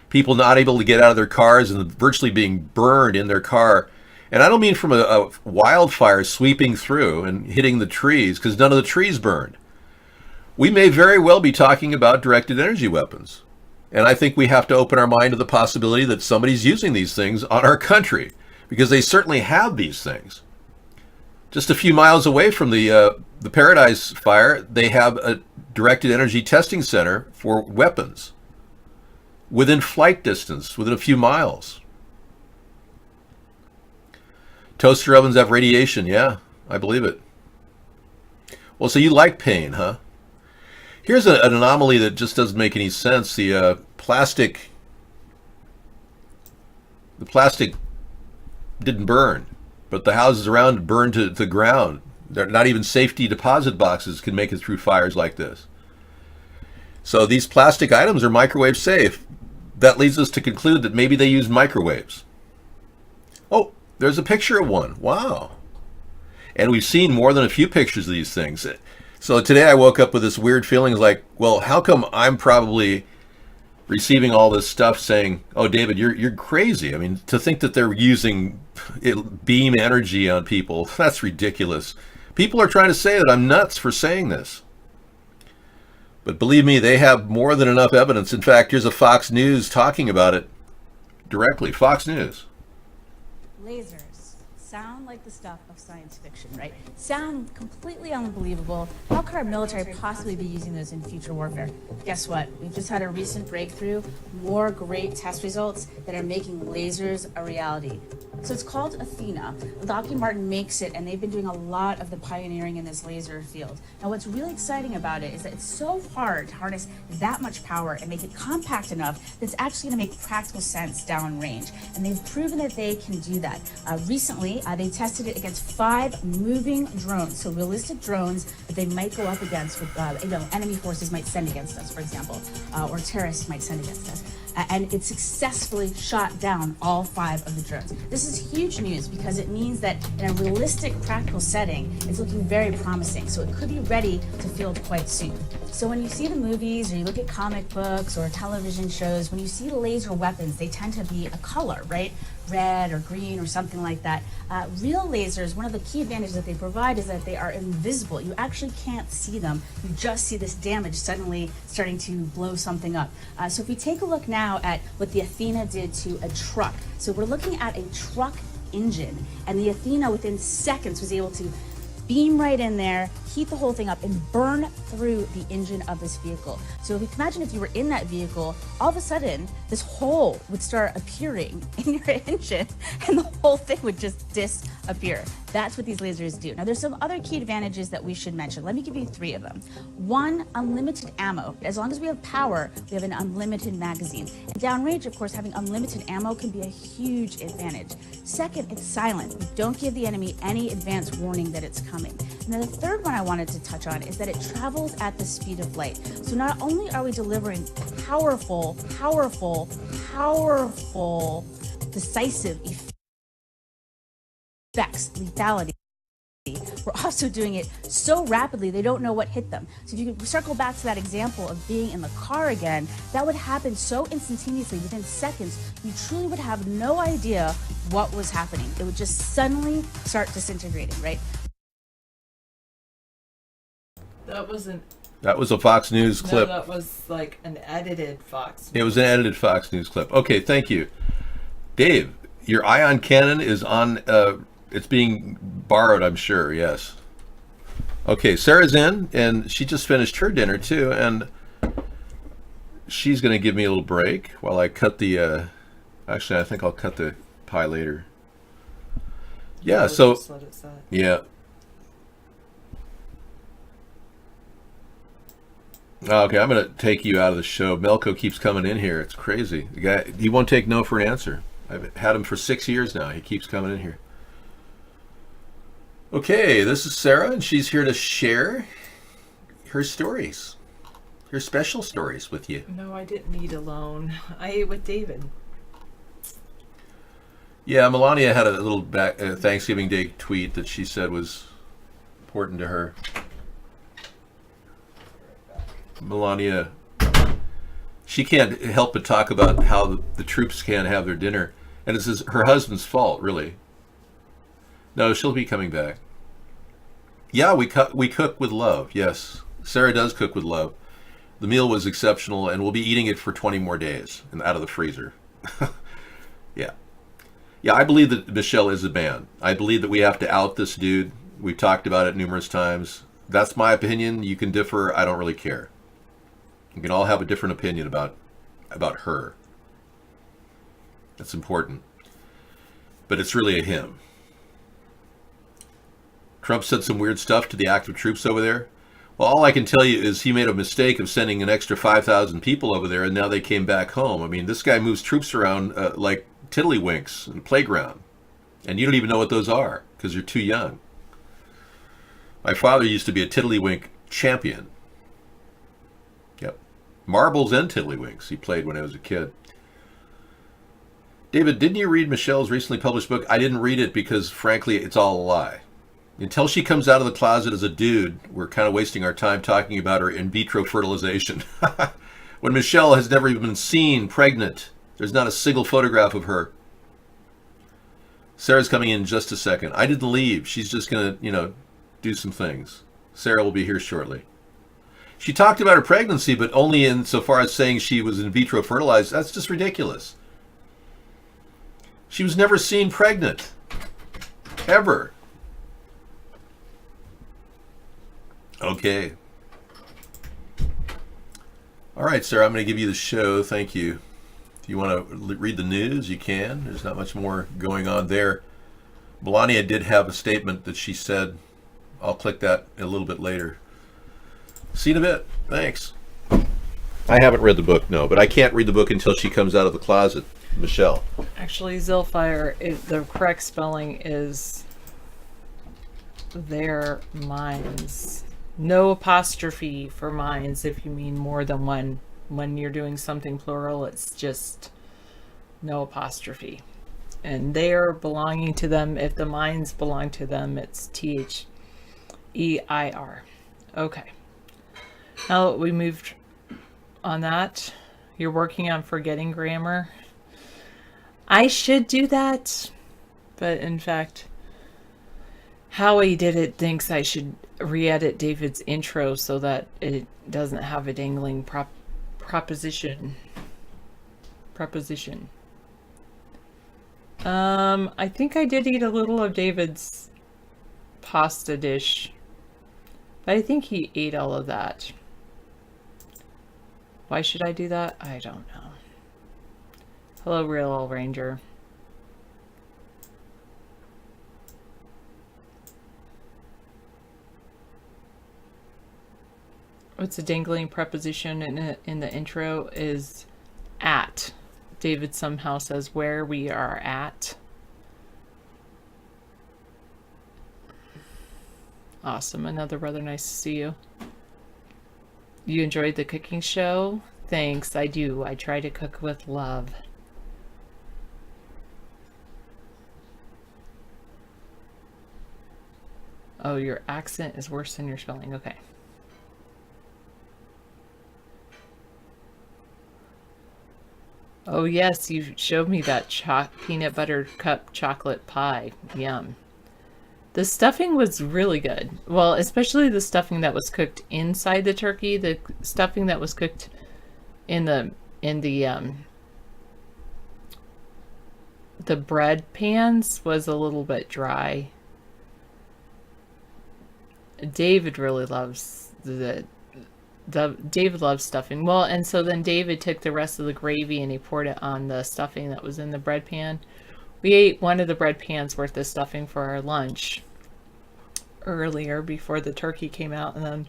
People not able to get out of their cars and virtually being burned in their car. And I don't mean from a wildfire sweeping through and hitting the trees, because none of the trees burned. We may very well be talking about directed energy weapons. And I think we have to open our mind to the possibility that somebody's using these things on our country, because they certainly have these things. Just a few miles away from the Paradise Fire, they have a directed energy testing center for weapons within flight distance, within a few miles. Toaster ovens have radiation. Yeah, I believe it. Well, so you like pain, huh? Here's an anomaly that just doesn't make any sense. The plastic didn't burn, but the houses around burned to the ground. They're not even safety deposit boxes can make it through fires like this. So these plastic items are microwave safe. That leads us to conclude that maybe they use microwaves. Oh, there's a picture of one. Wow. And we've seen more than a few pictures of these things. So today I woke up with this weird feeling like, well, how come I'm probably receiving all this stuff saying, oh, David, you're crazy. I mean, to think that they're using beam energy on people, that's ridiculous. People are trying to say that I'm nuts for saying this. But believe me, they have more than enough evidence. In fact, here's a Fox News talking about it directly. Fox News. Lasers sound like the stuff of science fiction, right? Sound completely unbelievable. How could our military possibly be using those in future warfare? Guess what? We've just had a recent breakthrough, more great test results that are making lasers a reality. So it's called Athena. Lockheed Martin makes it, and they've been doing a lot of the pioneering in this laser field. Now, what's really exciting about it is that it's so hard to harness that much power and make it compact enough that it's actually going to make practical sense downrange. And they've proven that they can do that. Recently, they tested it against 5 moving drones, so realistic drones that they might go up against with, enemy forces might send against us, for example, or terrorists might send against us. And it successfully shot down all 5 of the drones. This is huge news because it means that in a realistic, practical setting, it's looking very promising. So it could be ready to field quite soon. So when you see the movies or you look at comic books or television shows, when you see laser weapons, they tend to be a color, right? Red or green or something like that. Real lasers, one of the key advantages that they provide is that they are invisible. You actually can't see them. You just see this damage suddenly starting to blow something up. So if we take a look now at what the Athena did to a truck. So we're looking at a truck engine, and the Athena within seconds was able to beam right in there, heat the whole thing up, and burn through the engine of this vehicle. So if you can imagine if you were in that vehicle, all of a sudden, this hole would start appearing in your engine, and the whole thing would just disappear. That's what these lasers do. Now, there's some other key advantages that we should mention. Let me give you 3 of them. 1, unlimited ammo. As long as we have power, we have an unlimited magazine. And downrange, of course, having unlimited ammo can be a huge advantage. Second, it's silent. You don't give the enemy any advance warning that it's coming. And then the third one I wanted to touch on is that it travels at the speed of light. So not only are we delivering powerful, decisive effects, lethality, we're also doing it so rapidly they don't know what hit them. So if you could circle back to that example of being in the car again, that would happen so instantaneously, within seconds, you truly would have no idea what was happening. It would just suddenly start disintegrating, right? That wasn't. That was a Fox News clip. No, that was like an edited Fox News. It was an edited Fox News clip. Okay, thank you. Dave, your ion cannon is on, it's being borrowed, I'm sure, yes. Okay, Sarah's in, and she just finished her dinner too, and she's going to give me a little break while I cut the, actually I think I'll cut the pie later. Yeah, so, Just let it set. yeah. Okay, I'm going to take you out of the show. Melko keeps coming in here. It's crazy. The guy, he won't take no for an answer. I've had him for 6 years now. He keeps coming in here. Okay, this is Sarah, and she's here to share her stories, her special stories with you. No, I didn't eat alone. I ate with David. Yeah, Melania had a little Thanksgiving Day tweet that she said was important to her. Melania, she can't help but talk about how the troops can't have their dinner, and it's her husband's fault, really. No, she'll be coming back. Yeah, we cook with love. Yes, Sarah does cook with love. The meal was exceptional, and we'll be eating it for 20 more days and out of the freezer. Yeah, I believe that Michelle is a man. I believe that we have to out this dude. We've talked about it numerous times. That's my opinion. You can differ. I don't really care. We can all have a different opinion about her. That's important. But it's really a him. Trump said some weird stuff to the active troops over there. Well, all I can tell you is he made a mistake of sending an extra 5,000 people over there, and now they came back home. I mean, this guy moves troops around like tiddlywinks in a playground. And you don't even know what those are because you're too young. My father used to be a tiddlywink champion. Yep. Marbles and tiddlywinks he played when I was a kid. David, didn't you read Michelle's recently published book? I didn't read it because, frankly, it's all a lie. Until she comes out of the closet as a dude, we're kind of wasting our time talking about her in vitro fertilization. When Michelle has never even been seen pregnant, there's not a single photograph of her. Sarah's coming in just a second. I didn't leave. She's just going to, do some things. Sarah will be here shortly. She talked about her pregnancy, but only insofar as saying she was in vitro fertilized. That's just ridiculous. She was never seen pregnant. Ever. Okay. All right, Sarah, I'm going to give you the show. Thank you. If you want to read the news, you can. There's not much more going on there. Melania did have a statement that she said. I'll click that a little bit later. See you in a bit. Thanks. I haven't read the book, no, but I can't read the book until she comes out of the closet. Michelle. Actually, Zilfire, the correct spelling is their minds. No apostrophe for minds if you mean more than one. When you're doing something plural, it's just no apostrophe. And they are belonging to them. If the minds belong to them, it's THEIR. Okay. Now that we moved on that, you're working on forgetting grammar. I should do that, but in fact, Howie did it thinks I should re-edit David's intro so that it doesn't have a dangling preposition. I think I did eat a little of David's pasta dish, but I think he ate all of that. Why should I do that? I don't know. Hello, Real Old Ranger. What's a dangling preposition in the intro is at. David somehow says where we are at. Awesome. Another brother. Nice to see you. You enjoyed the cooking show? Thanks. I do. I try to cook with love. Oh, your accent is worse than your spelling. Okay. Oh yes, you showed me that peanut butter cup chocolate pie. Yum. The stuffing was really good. Well, especially the stuffing that was cooked inside the turkey. The stuffing that was cooked in the bread pans was a little bit dry. David really loves David loves stuffing. Well, and so then David took the rest of the gravy and he poured it on the stuffing that was in the bread pan. We ate one of the bread pans worth of stuffing for our lunch earlier before the turkey came out, and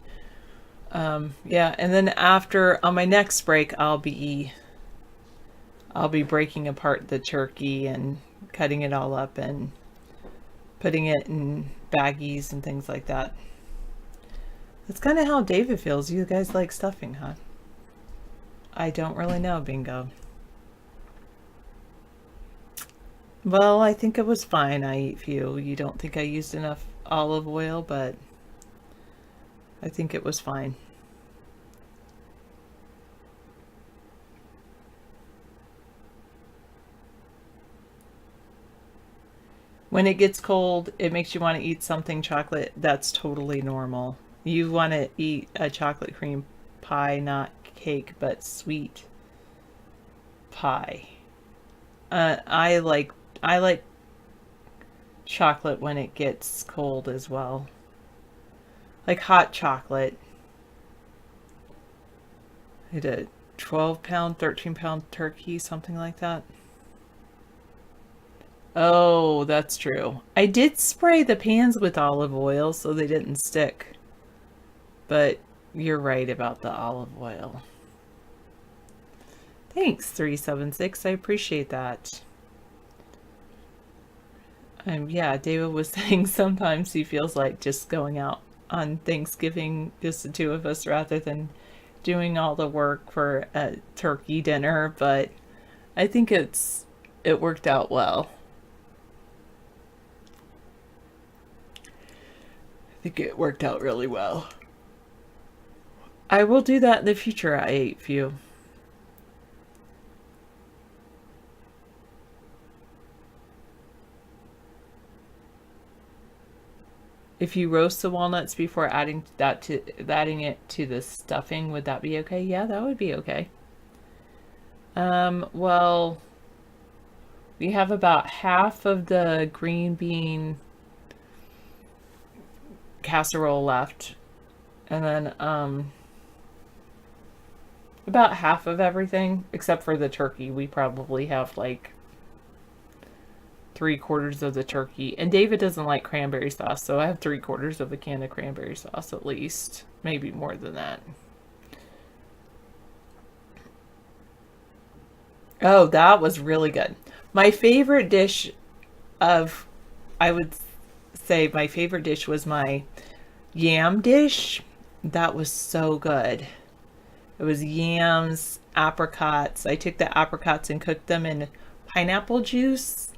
then yeah, and then after on my next break I'll be breaking apart the turkey and cutting it all up and putting it in baggies and things like that. That's kind of how David feels. You guys like stuffing, huh? I don't really know, Bingo. Well, I think it was fine. I eat few. You don't think I used enough olive oil, but I think it was fine. When it gets cold, it makes you want to eat something chocolate. That's totally normal. You want to eat a chocolate cream pie, not cake, but sweet pie. I like chocolate when it gets cold as well. Like hot chocolate. I did a 12-pound, 13-pound turkey, something like that. Oh, that's true. I did spray the pans with olive oil so they didn't stick. But you're right about the olive oil. Thanks, 376. I appreciate that. Yeah, David was saying sometimes he feels like just going out on Thanksgiving, just the two of us, rather than doing all the work for a turkey dinner, but I think it worked out well. I think it worked out really well. I will do that in the future, I ate few. If you roast the walnuts before adding it to the stuffing, would that be okay? Yeah, that would be okay. Well, we have about half of the green bean casserole left, and then about half of everything except for the turkey. We probably have like 3/4 of the turkey, and David doesn't like cranberry sauce, so I have 3/4 of a can of cranberry sauce at least, maybe more than that. Oh, that was really good. My favorite dish I would say my favorite dish was my yam dish. That was so good. It was yams, apricots. I took the apricots and cooked them in pineapple juice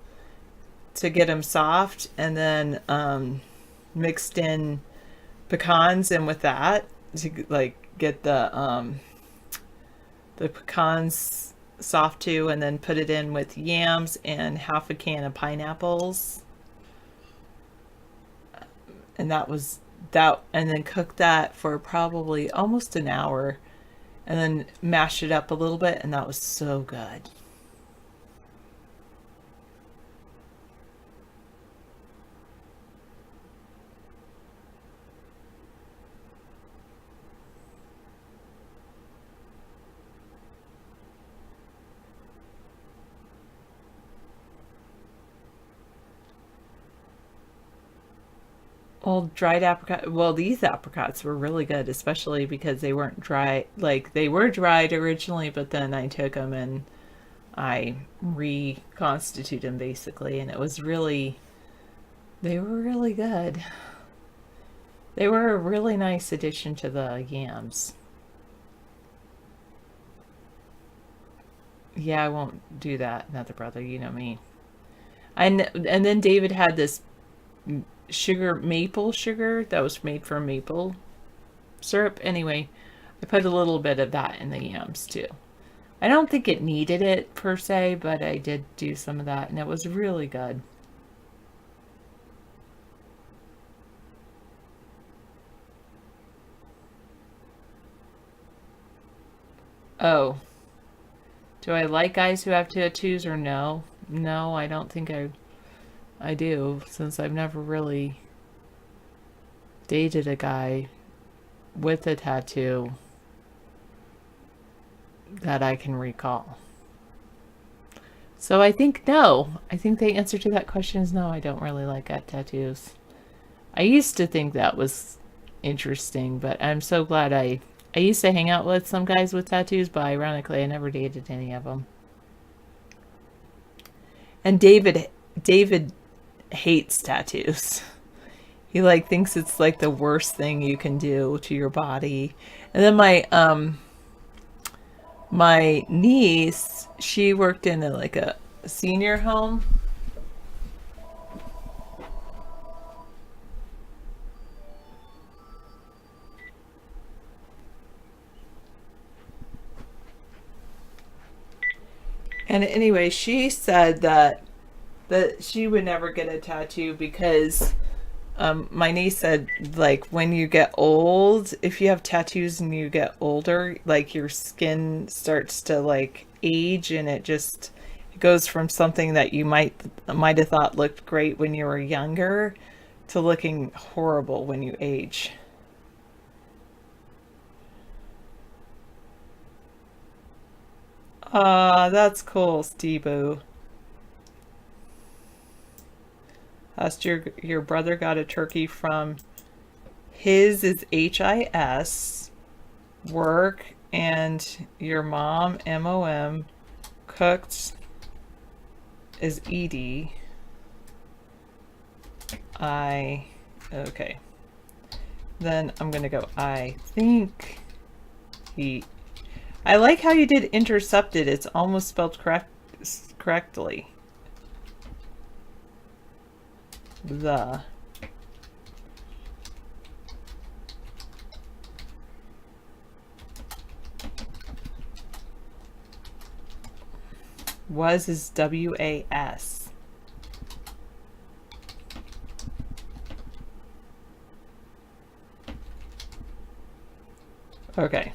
to get them soft, and then mixed in pecans in with that to like get the pecans soft too, and then put it in with yams and half a can of pineapples, and that was that, and then cook that for probably almost an hour, and then mash it up a little bit, and that was so good. Well, dried apricot. Well, these apricots were really good, especially because they weren't dry. Like, they were dried originally, but then I took them and I reconstituted them basically, and it was really, they were really good. They were a really nice addition to the yams. Yeah, I won't do that, another brother, you know me. And then David had this maple sugar that was made from maple syrup. Anyway, I put a little bit of that in the yams too. I don't think it needed it per se, but I did do some of that, and it was really good. Oh, do I like guys who have tattoos or no? No, I don't think I do, since I've never really dated a guy with a tattoo that I can recall. So I think no. I think the answer to that question is no, I don't really like tattoos. I used to think that was interesting, but I'm so glad I used to hang out with some guys with tattoos, but ironically I never dated any of them. And David hates tattoos. He like thinks it's like the worst thing you can do to your body. And then my niece, she worked in a senior home. And anyway, she said that she would never get a tattoo because my niece said, like, when you get old, if you have tattoos and you get older, like, your skin starts to like age, and it goes from something that you might have thought looked great when you were younger to looking horrible when you age. That's cool, Steve-o. Asked your brother got a turkey from his is HIS work, and your mom MOM cooked is ED. Okay. Then I'm gonna go, I think he... I like how you did intercepted. It's almost spelled correctly. The. Was is W-A-S. Okay.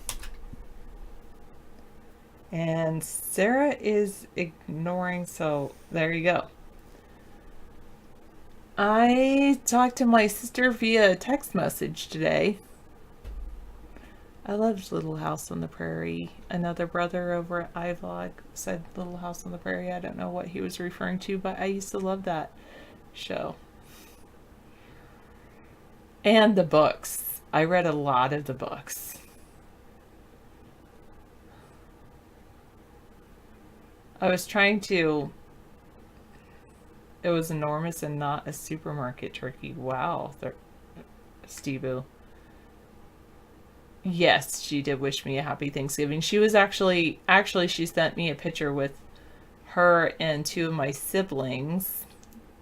And Sarah is ignoring, so there you go. I talked to my sister via text message today. I loved Little House on the Prairie. Another brother over at iVlog said Little House on the Prairie. I don't know what he was referring to, but I used to love that show. And the books. I read a lot of the books. I was trying to... It was enormous and not a supermarket turkey. Wow, Steve-oo. Yes, she did wish me a happy Thanksgiving. She was actually she sent me a picture with her and two of my siblings.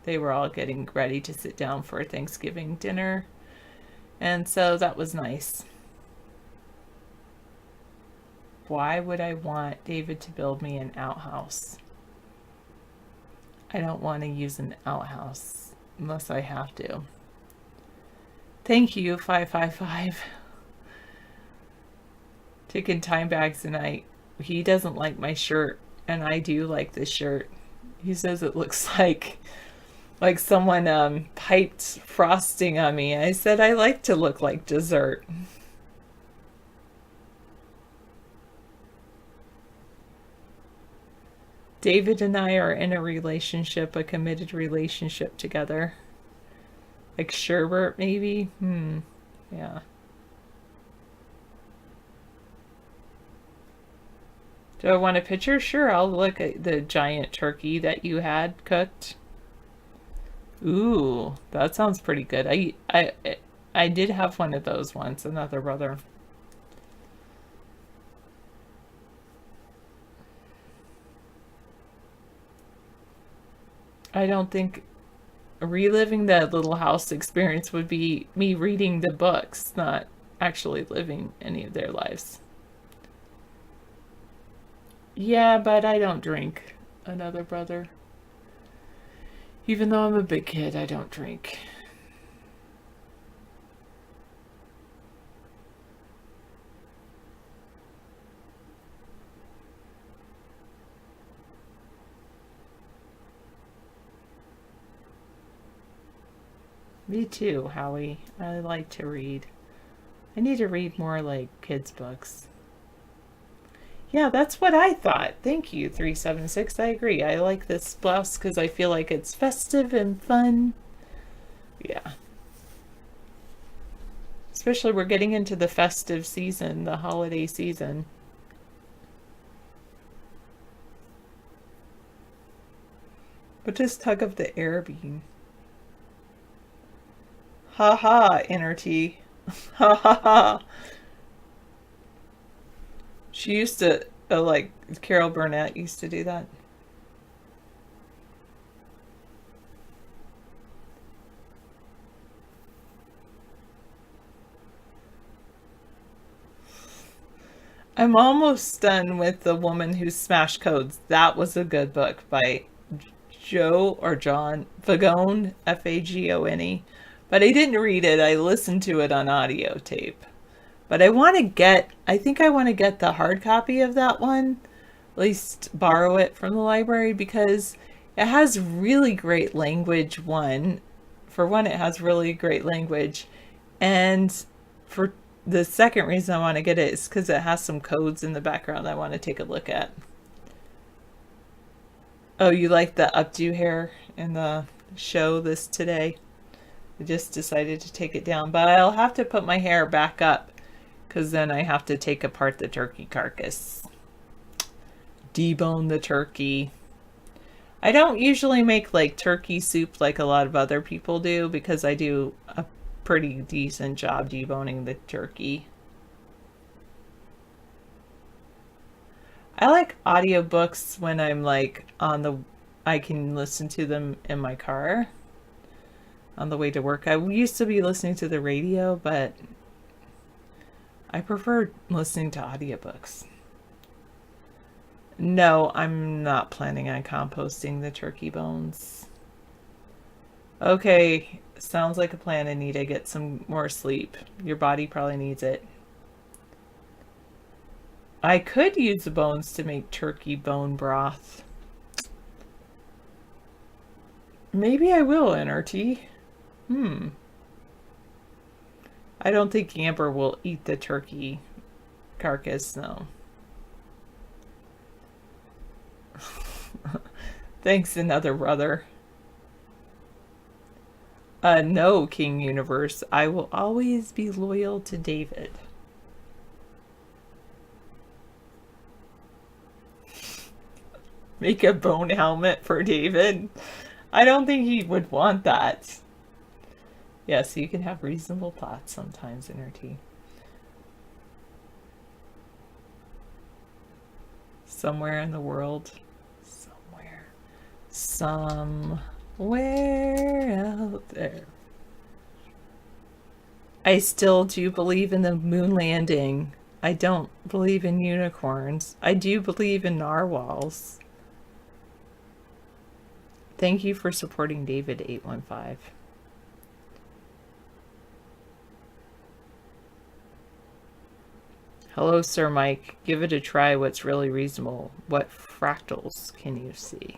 They were all getting ready to sit down for a Thanksgiving dinner. And so that was nice. Why would I want David to build me an outhouse? I don't want to use an outhouse unless I have to. Thank you, 555. Taking time bags tonight. He doesn't like my shirt, and I do like this shirt. He says it looks like someone piped frosting on me. I said I like to look like dessert. David and I are in a relationship, a committed relationship together. Like Sherbert, maybe? Yeah. Do I want a picture? Sure, I'll look at the giant turkey that you had cooked. Ooh, that sounds pretty good. I did have one of those once, another brother. I don't think reliving that Little House experience would be me reading the books, not actually living any of their lives. Yeah, but I don't drink. Another brother. Even though I'm a big kid, I don't drink. Me too, Howie. I like to read. I need to read more like kids' books. Yeah, that's what I thought. Thank you, 376. I agree. I like this blouse because I feel like it's festive and fun. Yeah. Especially we're getting into the festive season, the holiday season. But just tug of the air beam. Ha ha, Inner T. Ha ha ha. She used to, like, Carol Burnett used to do that. I'm almost done with The Woman Who Smashed Codes. That was a good book by Joe or John Fagone, F-A-G-O-N-E. But I didn't read it. I listened to it on audio tape. But I think I want to get the hard copy of that one. At least borrow it from the library because it has really great language, For one, it has really great language. And for the second reason I want to get it is because it has some codes in the background I want to take a look at. Oh, you like the updo hair in the show this today? I just decided to take it down, but I'll have to put my hair back up because then I have to take apart the turkey carcass. Debone the turkey. I don't usually make like turkey soup like a lot of other people do because I do pretty decent job deboning the turkey. I like audiobooks when I'm like I can listen to them in my car on the way to work. I used to be listening to the radio, but I prefer listening to audiobooks. No, I'm not planning on composting the turkey bones. Okay, sounds like a plan, Anita. Get some more sleep. Your body probably needs it. I could use the bones to make turkey bone broth. Maybe I will, NRT. I don't think Amber will eat the turkey carcass, no. Thanks, another brother. No, King Universe. I will always be loyal to David. Make a bone helmet for David. I don't think he would want that. Yes, you can have reasonable thoughts sometimes, NRT. Somewhere in the world. Somewhere out there. I still do believe in the moon landing. I don't believe in unicorns. I do believe in narwhals. Thank you for supporting David 815. Hello, Sir Mike. Give it a try. What's really reasonable? What fractals can you see?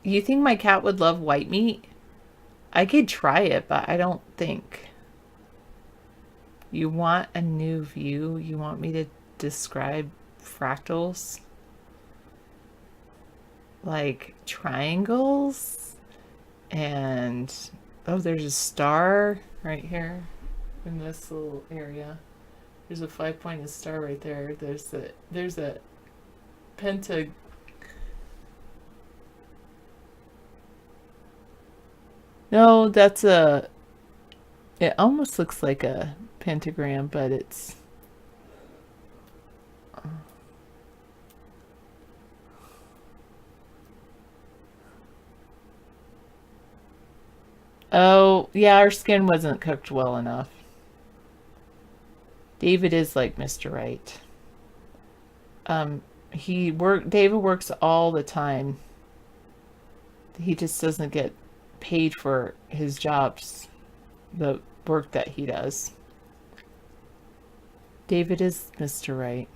You think my cat would love white meat? I could try it, but I don't think. You want a new view? You want me to describe fractals? Like triangles? And, oh, there's a star right here in this little area. There's a 5-pointed star right there. There's a pentagon. No, that's a... It almost looks like a pentagram, but it's... Oh, yeah, our skin wasn't cooked well enough. David is like Mr. Right. David works all the time. He just doesn't get paid for his jobs, the work that he does. David is Mr. Right.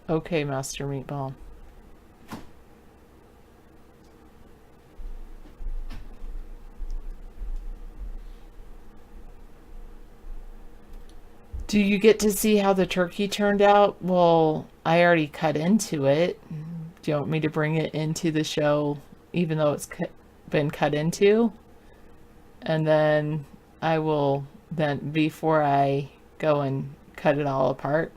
Okay, Master Meatball. Do you get to see how the turkey turned out? Well, I already cut into it. Do you want me to bring it into the show, even though it's been cut into? And then I will, before I go and cut it all apart.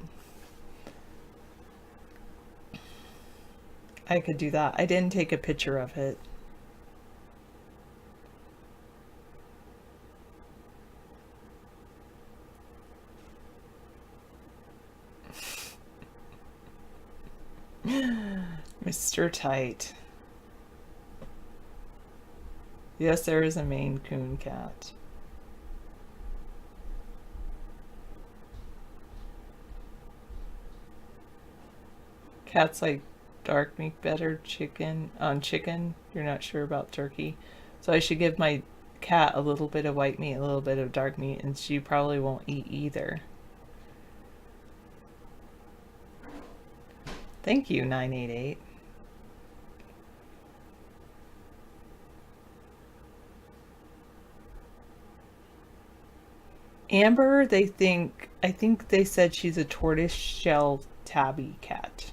I could do that. I didn't take a picture of it. Mr. Tight. Yes, there is a Maine Coon cat. Cats like dark meat better on chicken. You're not sure about turkey. So I should give my cat a little bit of white meat, a little bit of dark meat, and she probably won't eat either. Thank you, 988. Amber, I think they said she's a tortoise shell tabby cat.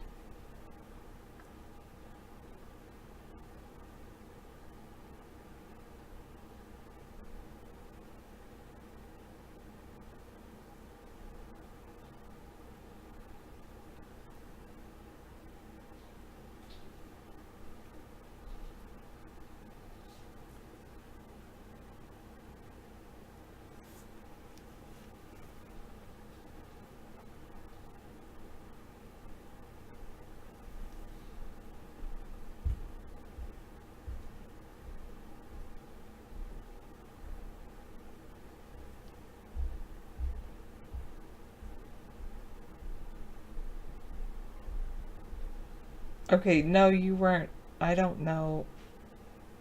Okay, no, you weren't. I don't know.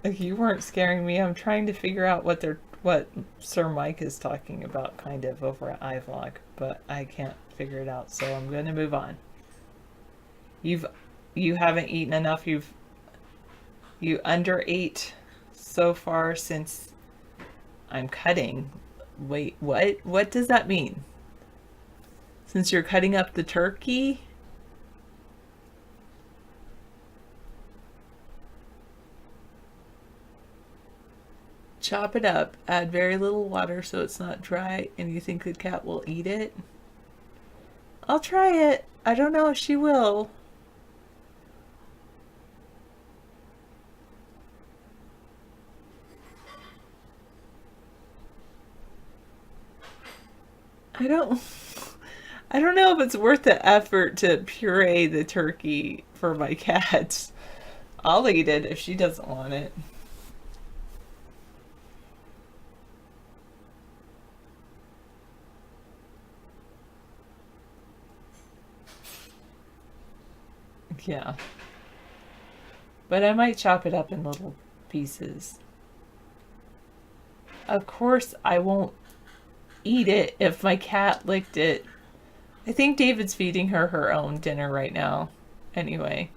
Like, you weren't scaring me. I'm trying to figure out what Sir Mike is talking about, kind of, over at iVlog, but I can't figure it out, so I'm going to move on. You haven't eaten enough. You underate so far since I'm cutting. Wait, what? What does that mean? Since you're cutting up the turkey? Chop it up, add very little water so it's not dry, and you think the cat will eat it? I'll try it. I don't know if she will. I don't I don't know if it's worth the effort to puree the turkey for my cat. I'll eat it if she doesn't want it. Yeah. But I might chop it up in little pieces. Of course I won't eat it if my cat licked it. I think David's feeding her her own dinner right now. Anyway.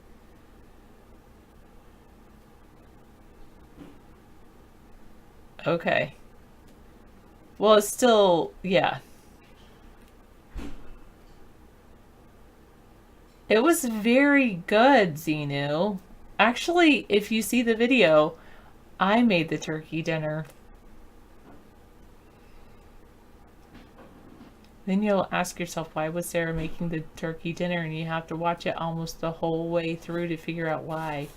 Okay. Well, it's still, yeah. It was very good, Xenu. Actually, if you see the video, I made the turkey dinner. Then you'll ask yourself, why was Sarah making the turkey dinner? And you have to watch it almost the whole way through to figure out why.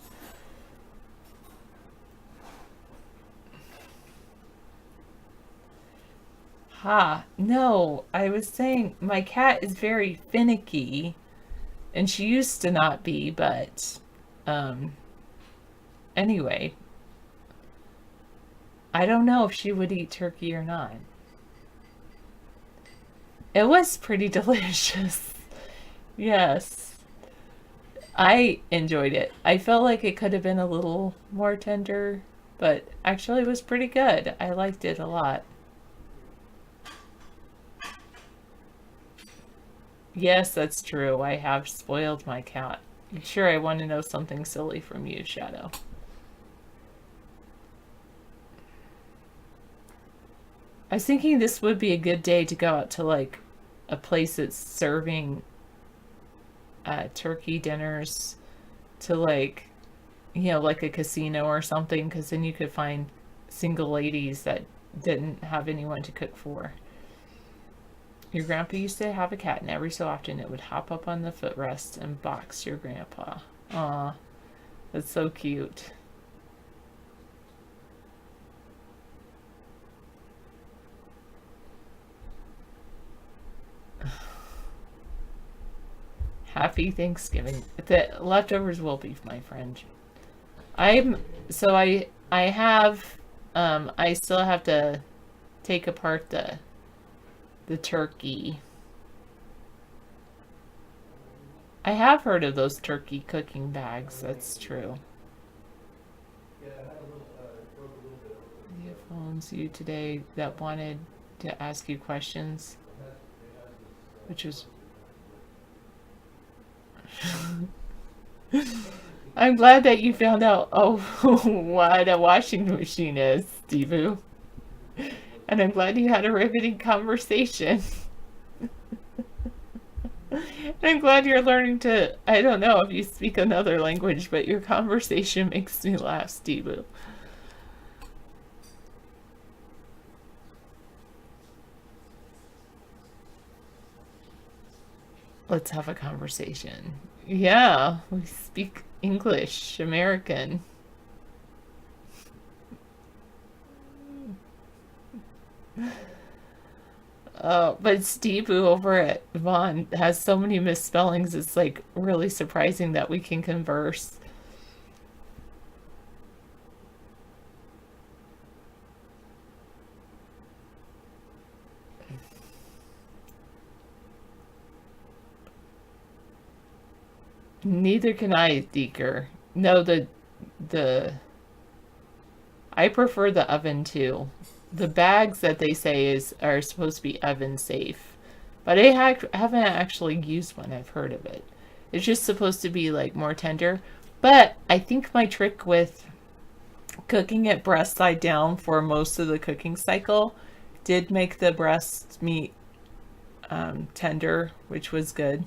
Ha, no, I was saying my cat is very finicky. And she used to not be, but anyway, I don't know if she would eat turkey or not. It was pretty delicious. Yes. I enjoyed it. I felt like it could have been a little more tender, but actually it was pretty good. I liked it a lot. Yes, that's true. I have spoiled my cat. Sure, I want to know something silly from you, Shadow. I was thinking this would be a good day to go out to like a place that's serving turkey dinners to like, you know, like a casino or something, because then you could find single ladies that didn't have anyone to cook for. Your grandpa used to have a cat, and every so often it would hop up on the footrest and box your grandpa. Aw, that's so cute. Happy Thanksgiving. The leftovers will be, my friend. I still have to take apart the turkey. I have heard of those turkey cooking bags, that's true. The phones you today that wanted to ask you questions, which was I'm glad that you found out what a washing machine is, Stevu. And I'm glad you had a riveting conversation. And I'm glad you're learning to, I don't know if you speak another language, but your conversation makes me laugh, Stevu. Let's have a conversation. Yeah, we speak English, American. But Stevu over at Vaughn has so many misspellings, it's like really surprising that we can converse. Neither can I, Deeker. No, I prefer the oven too. The bags that they say are supposed to be oven safe, but I haven't actually used one. I've heard of it. It's just supposed to be like more tender. But I think my trick with cooking it breast side down for most of the cooking cycle did make the breast meat tender, which was good.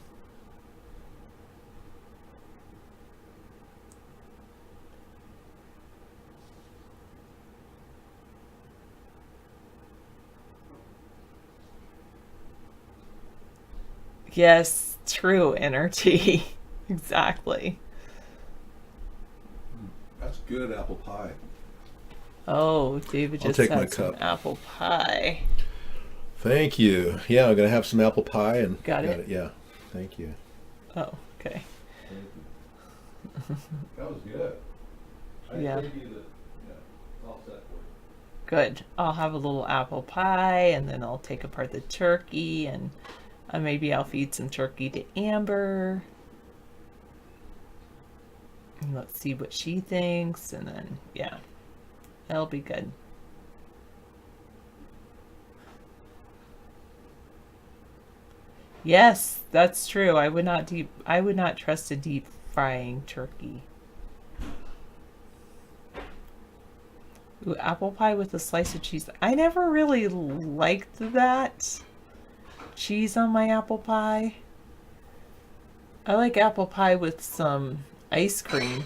Yes, true, NRT. Exactly. That's good apple pie. Oh, David I'll just take my had some cup. apple pie. Thank you. Yeah, I'm gonna have some apple pie and Got it? Yeah, thank you. Oh, okay. That was good. Yeah. gave you the all set for you. Good. I'll have a little apple pie, and then I'll take apart the turkey, and maybe I'll feed some turkey to Amber. And let's see what she thinks, and then, yeah, that'll be good. Yes, that's true. I would not trust a deep frying turkey. Ooh, apple pie with a slice of cheese. I never really liked that cheese on my apple pie. I like apple pie with some ice cream.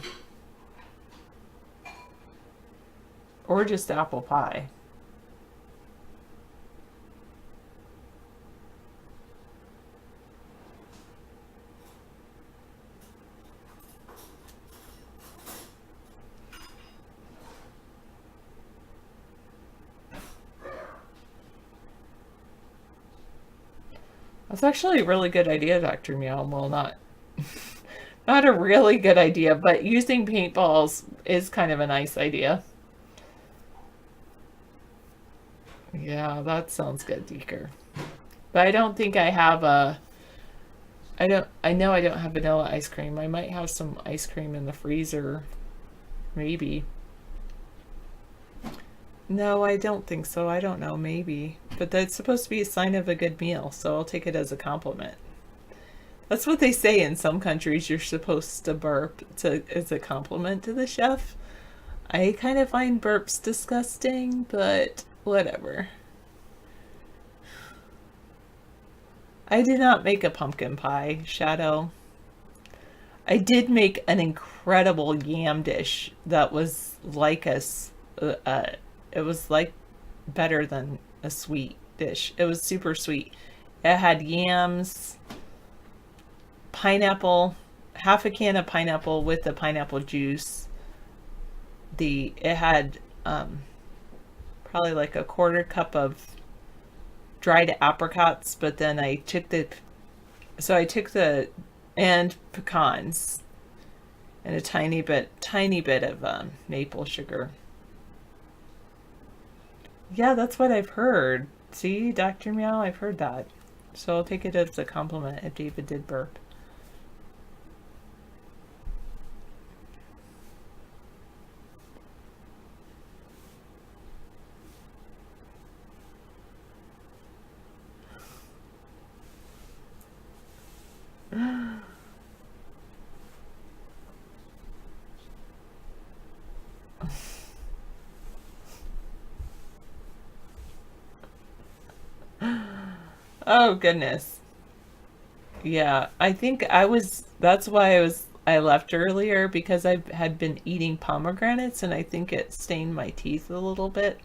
Or just apple pie. That's actually a really good idea, Dr. Meow. Well, not a really good idea, but using paintballs is kind of a nice idea. Yeah, that sounds good, Deeker. But I don't think I have I know I don't have vanilla ice cream. I might have some ice cream in the freezer. Maybe. No, I don't think so. I don't know. Maybe. But that's supposed to be a sign of a good meal, so I'll take it as a compliment. That's what they say in some countries. You're supposed to burp as a compliment to the chef. I kind of find burps disgusting, but whatever. I did not make a pumpkin pie, Shadow. I did make an incredible yam dish that was like it was like better than a sweet dish. It was super sweet. It had yams, pineapple, half a can of pineapple with the pineapple juice. It had probably like a quarter cup of dried apricots, but then I took and pecans and a tiny bit of maple sugar. Yeah, that's what I've heard. See, Dr. Meow, I've heard that. So I'll take it as a compliment if David did burp. Oh goodness. Yeah, I think that's why I left earlier, because I had been eating pomegranates and I think it stained my teeth a little bit.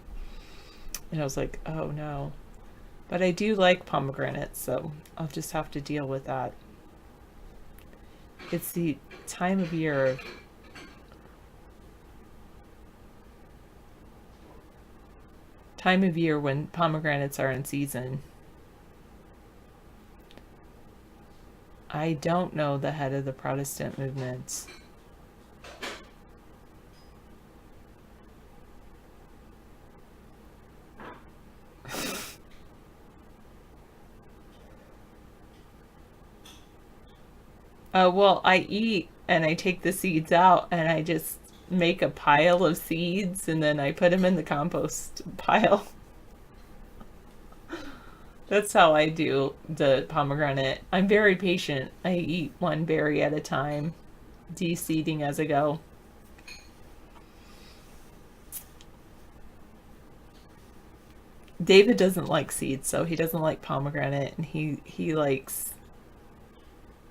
And I was like, oh no. But I do like pomegranates, so I'll just have to deal with that. It's the time of year when pomegranates are in season. I don't know the head of the Protestant movements. Well, I eat and I take the seeds out and I just make a pile of seeds and then I put them in the compost pile. That's how I do the pomegranate. I'm very patient. I eat one berry at a time, de-seeding as I go. David doesn't like seeds, so he doesn't like pomegranate, and he likes.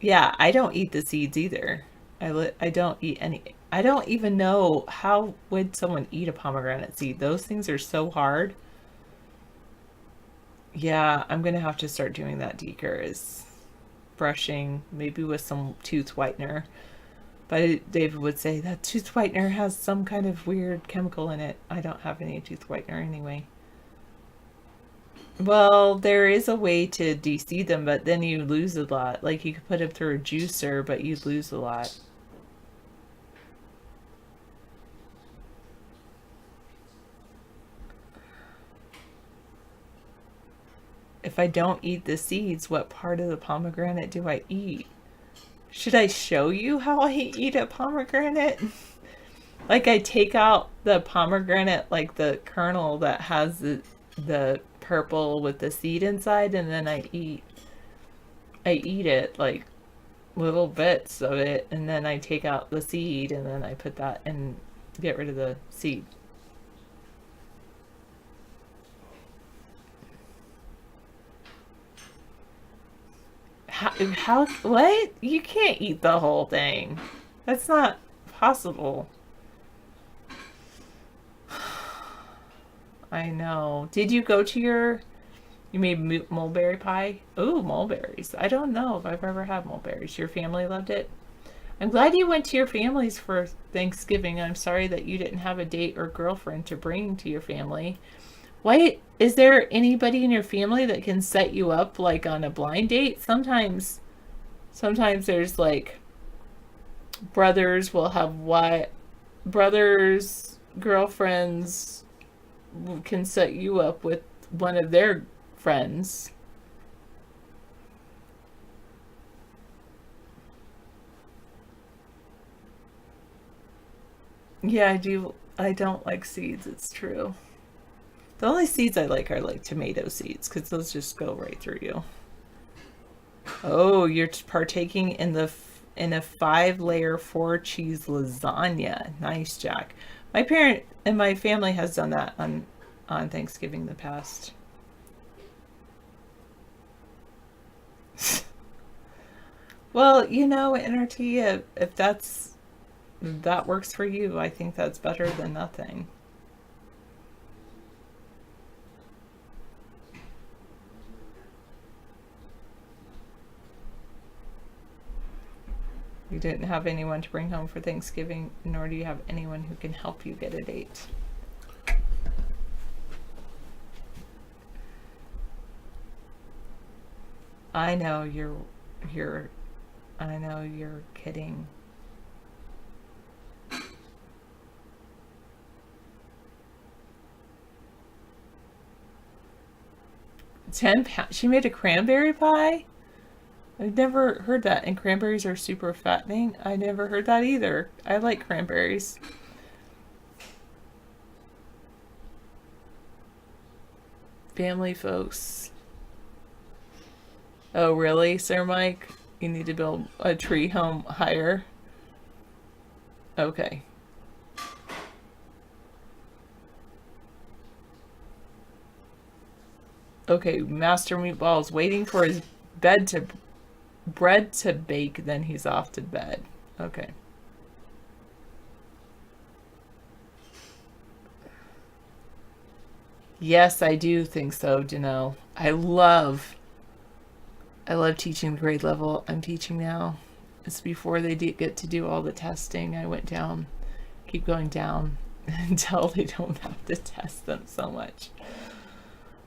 Yeah, I don't eat the seeds either. I don't eat any. I don't even know how would someone eat a pomegranate seed. Those things are so hard. Yeah, I'm gonna have to start doing that, Deeker, is brushing, maybe with some tooth whitener. But David would say that tooth whitener has some kind of weird chemical in it. I don't have any tooth whitener anyway. Well, there is a way to de-seed them, but then you lose a lot. Like, you could put them through a juicer, but you'd lose a lot. If I don't eat the seeds, what part of the pomegranate do I eat? Should I show you how I eat a pomegranate? Like, I take out the pomegranate, like the kernel that has the purple with the seed inside, and then I eat it, like little bits of it, and then I take out the seed and then I put that and get rid of the seed. How what? You can't eat the whole thing. That's not possible. I know. Did you go to you made mulberry pie? Ooh, mulberries. I don't know if I've ever had mulberries. Your family loved it? I'm glad you went to your family's for Thanksgiving. I'm sorry that you didn't have a date or girlfriend to bring to your family. Why, is there anybody in your family that can set you up like on a blind date? Sometimes there's like brothers will have brothers, girlfriends can set you up with one of their friends. Yeah, I don't like seeds, it's true. The only seeds I like are like tomato seeds, because those just go right through you. Oh, you're partaking in a 5-layer 4-cheese lasagna. Nice, Jack. My parent and my family has done that on Thanksgiving in the past. Well, NRT, if that works for you, I think that's better than nothing. You didn't have anyone to bring home for Thanksgiving, nor do you have anyone who can help you get a date. I know you're kidding. £10. She made a cranberry pie? I've never heard that. And cranberries are super fattening. I never heard that either. I like cranberries. Family folks. Oh, really, Sir Mike? You need to build a tree home higher? Okay. Okay, Master Meatball's waiting for his bread to bake, then he's off to bed. Okay. Yes, I do think so, Janelle. I love teaching grade level. I'm teaching now. It's before they get to do all the testing. I went down, keep going down until they don't have to test them so much.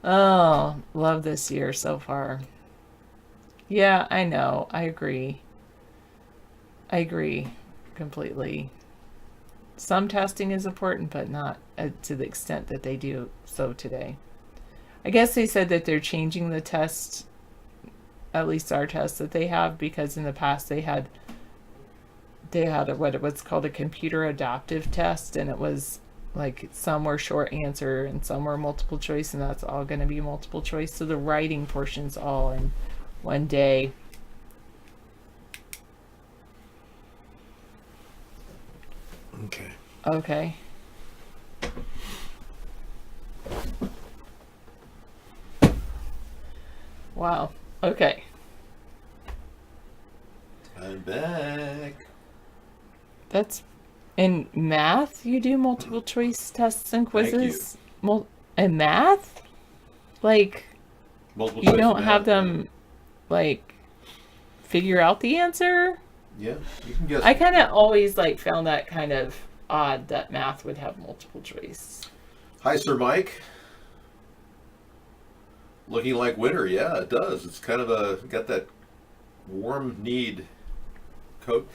Oh, love this year so far. Yeah, I know. I agree. I agree completely. Some testing is important, but not to the extent that they do so today. I guess they said that they're changing the test, at least our test that they have, because in the past they had they had what's called a computer adaptive test, and it was like some were short answer and some were multiple choice, and that's all going to be multiple choice. So the writing portion's all in one day. Okay. Okay. Wow. Okay. I'm back. That's in math. You do multiple choice tests and quizzes. In math, like Multiple you choice don't math, have them like figure out the answer. Yeah, you can guess. I kind of always like found that kind of odd that math would have multiple choice. Hi, Sir Mike. Looking like winter. Yeah, it does. It's kind of got that warm kneed coat.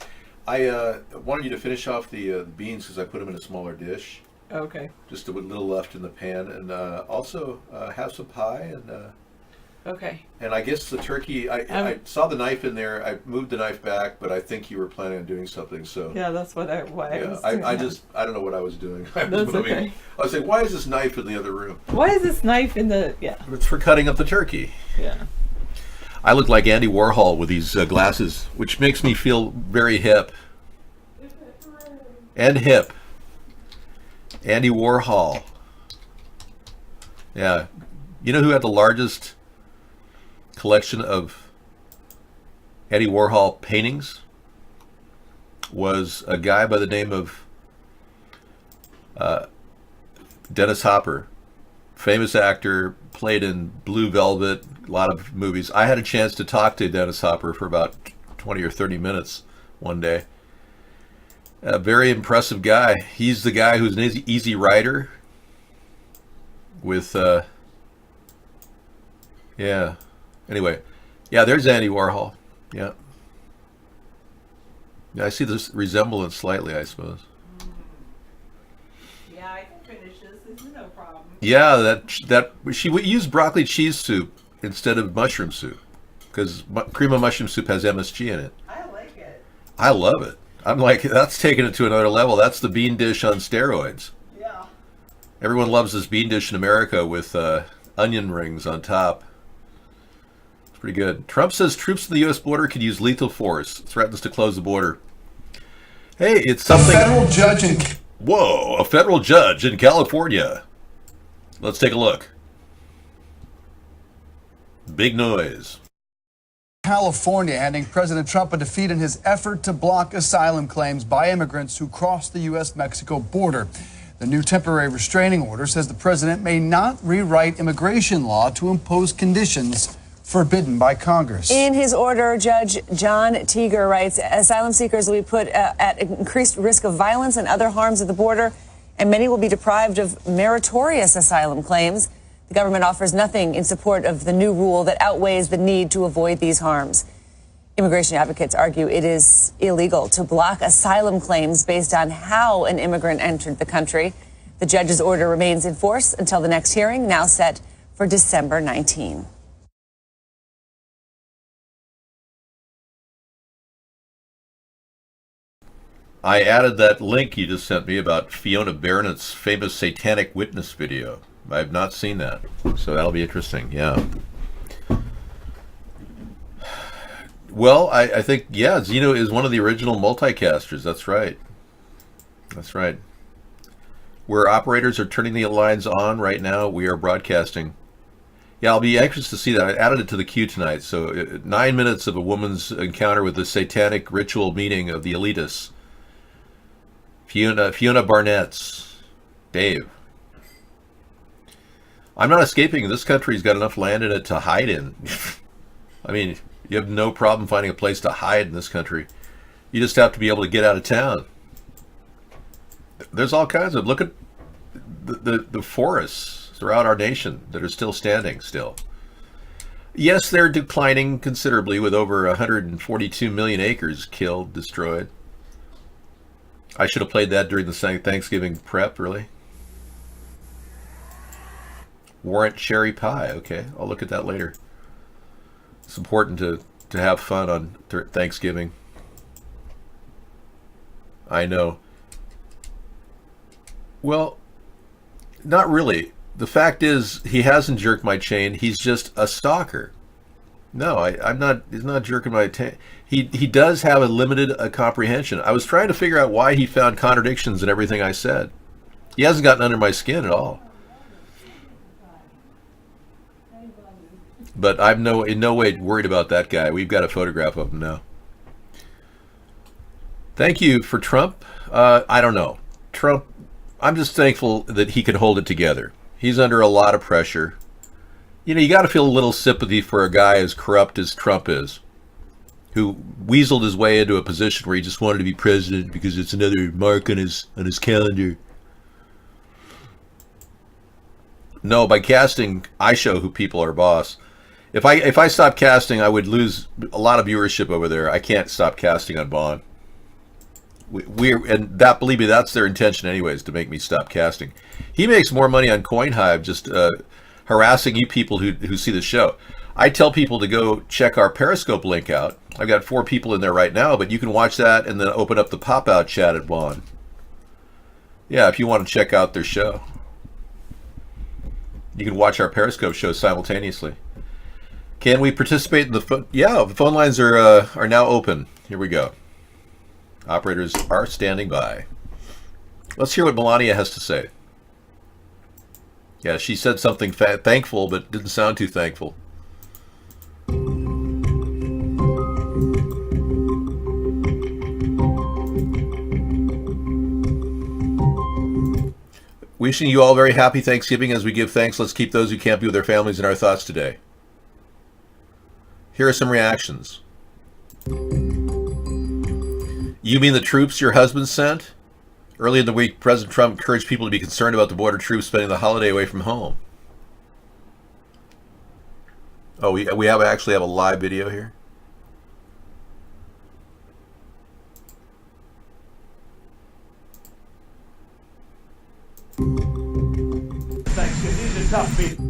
I wanted you to finish off the beans because I put them in a smaller dish. Okay. Just a little left in the pan, and also have some pie and. Okay. And I guess the turkey. I saw the knife in there. I moved the knife back, but I think you were planning on doing something. So. Yeah, that's what I was I doing. I don't know what I was doing. I was That's moving. okay. I was saying, why is this knife in the other room? Why is this knife in the It's for cutting up the turkey. Yeah. I look like Andy Warhol with these glasses, which makes me feel very hip. And hip. Andy Warhol. Yeah. You know who had the largest collection of Andy Warhol paintings? Was a guy by the name of Dennis Hopper. Famous actor, played in Blue Velvet, a lot of movies. I had a chance to talk to Dennis Hopper for about 20 or 30 minutes one day. A very impressive guy. He's the guy who's an easy rider with, yeah. Anyway, yeah, there's Andy Warhol. Yeah. Yeah, I see this resemblance slightly, I suppose. Yeah, I can finish this. This is no problem. Yeah, that she would use broccoli cheese soup instead of mushroom soup because cream of mushroom soup has MSG in it. I like it. I love it. I'm like, that's taking it to another level. That's the bean dish on steroids. Yeah. Everyone loves this bean dish in America with onion rings on top. It's pretty good. Trump says troops at the U.S. border could use lethal force. Threatens to close the border. Hey, it's something. Federal judge in Whoa, a federal judge in California. Let's take a look. Big noise. California handing President Trump a defeat in his effort to block asylum claims by immigrants who cross the U.S.-Mexico border. The new temporary restraining order says the president may not rewrite immigration law to impose conditions forbidden by Congress. In his order, Judge John Teager writes, asylum seekers will be put at increased risk of violence and other harms at the border, and many will be deprived of meritorious asylum claims. The government offers nothing in support of the new rule that outweighs the need to avoid these harms. Immigration advocates argue it is illegal to block asylum claims based on how an immigrant entered the country. The judge's order remains in force until the next hearing, now set for December 19. I added that link you just sent me about Fiona Barnett's famous satanic witness video. I've not seen that, so that'll be interesting. Yeah. Well, I think, yeah, Zeno is one of the original multicasters. That's right. That's right. Where operators are turning the lines on right now, we are broadcasting. Yeah, I'll be anxious to see that. I added it to the queue tonight. So 9 minutes of a woman's encounter with the satanic ritual meeting of the elitists. Fiona Barnett's. Dave. I'm not escaping. This country's got enough land in it to hide in. I mean, you have no problem finding a place to hide in this country. You just have to be able to get out of town. There's all kinds of, look at the forests throughout our nation that are still standing still. Yes, they're declining considerably with over 142 million acres killed, destroyed. I should have played that during the Thanksgiving prep, really. Warrant cherry pie. Okay, I'll look at that later. It's important to have fun on Thanksgiving. I know. Well, not really. The fact is, he hasn't jerked my chain. He's just a stalker. No, I'm not. He's not jerking my chain. He does have a limited comprehension. I was trying to figure out why he found contradictions in everything I said. He hasn't gotten under my skin at all. But I'm in no way worried about that guy. We've got a photograph of him now. Thank you for Trump. I don't know. Trump, I'm just thankful that he can hold it together. He's under a lot of pressure. You know, you got to feel a little sympathy for a guy as corrupt as Trump is, who weaseled his way into a position where he just wanted to be president because it's another mark on his calendar. No, by casting, I show who people are boss. If I stop casting, I would lose a lot of viewership over there. I can't stop casting on Bond. And that, believe me, that's their intention anyways, to make me stop casting. He makes more money on CoinHive just harassing you people who see the show. I tell people to go check our Periscope link out. I've got 4 people in there right now, but you can watch that and then open up the pop-out chat at Bond. Yeah, if you want to check out their show. You can watch our Periscope show simultaneously. Can we participate in the phone? Yeah, the phone lines are now open. Here we go. Operators are standing by. Let's hear what Melania has to say. Yeah, she said something thankful, but didn't sound too thankful. Wishing you all very happy Thanksgiving as we give thanks. Let's keep those who can't be with their families in our thoughts today. Here are some reactions. You mean the troops your husband sent? Early in the week, President Trump encouraged people to be concerned about the border troops spending the holiday away from home. Oh, we actually have a live video here? These are tough people.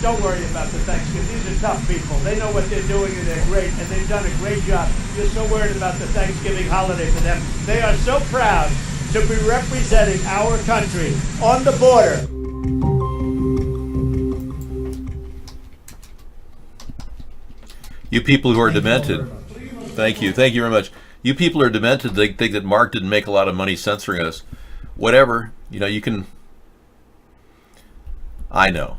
Don't worry about the Thanksgiving. These are tough people. They know what they're doing and they're great, and they've done a great job. You're so worried about the Thanksgiving holiday for them. They are so proud to be representing our country on the border. You people who are demented, thank you very much. You people are demented. They think that Mark didn't make a lot of money censoring us. Whatever, you know, you can. I know.